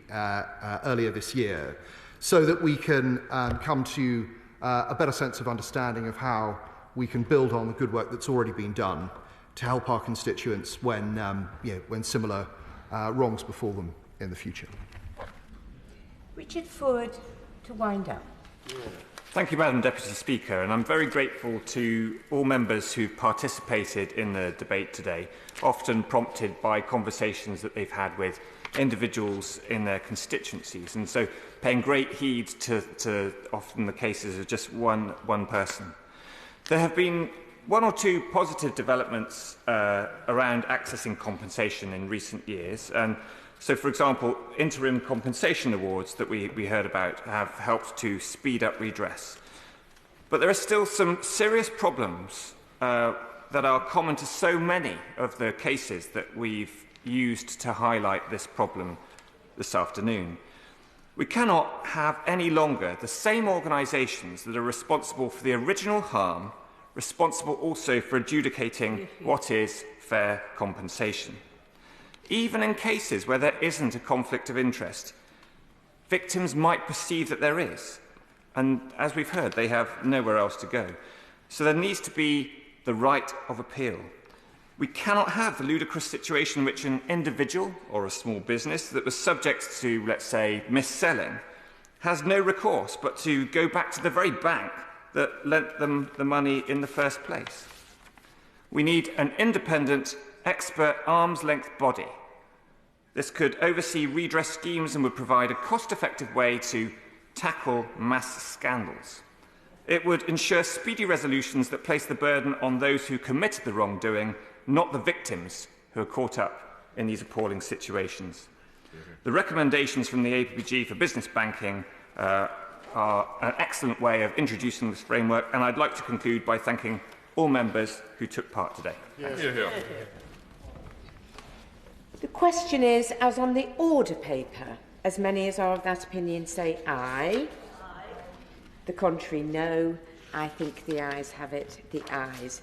S19: earlier this year, so that we can come to a better sense of understanding of how we can build on the good work that's already been done to help our constituents when similar wrongs befall them in the future.
S15: Richard Ford, to wind up.
S7: Thank you, Madam Deputy Speaker, and I'm very grateful to all members who participated in the debate today, often prompted by conversations that they've had with individuals in their constituencies, and so paying great heed to often the cases of just one person. There have been 1 or 2 positive developments around accessing compensation in recent years, and so, for example, interim compensation awards that we heard about have helped to speed up redress. But there are still some serious problems that are common to so many of the cases that we've used to highlight this problem this afternoon. We cannot have any longer the same organisations that are responsible for the original harm, responsible also for adjudicating what is fair compensation. Even in cases where there isn't a conflict of interest, victims might perceive that there is, and as we've heard, they have nowhere else to go. So there needs to be the right of appeal. We cannot have the ludicrous situation in which an individual or a small business that was subject to, let's say, mis-selling has no recourse but to go back to the very bank that lent them the money in the first place. We need an independent, expert, arm's-length body. This could oversee redress schemes and would provide a cost-effective way to tackle mass scandals. It would ensure speedy resolutions that place the burden on those who committed the wrongdoing, not the victims who are caught up in these appalling situations. The recommendations from the APPG for business banking are an excellent way of introducing this framework, and I'd like to conclude by thanking all members who took part today.
S15: The question is, as on the order paper, as many as are of that opinion say aye. The contrary, no. I think the ayes have it. The ayes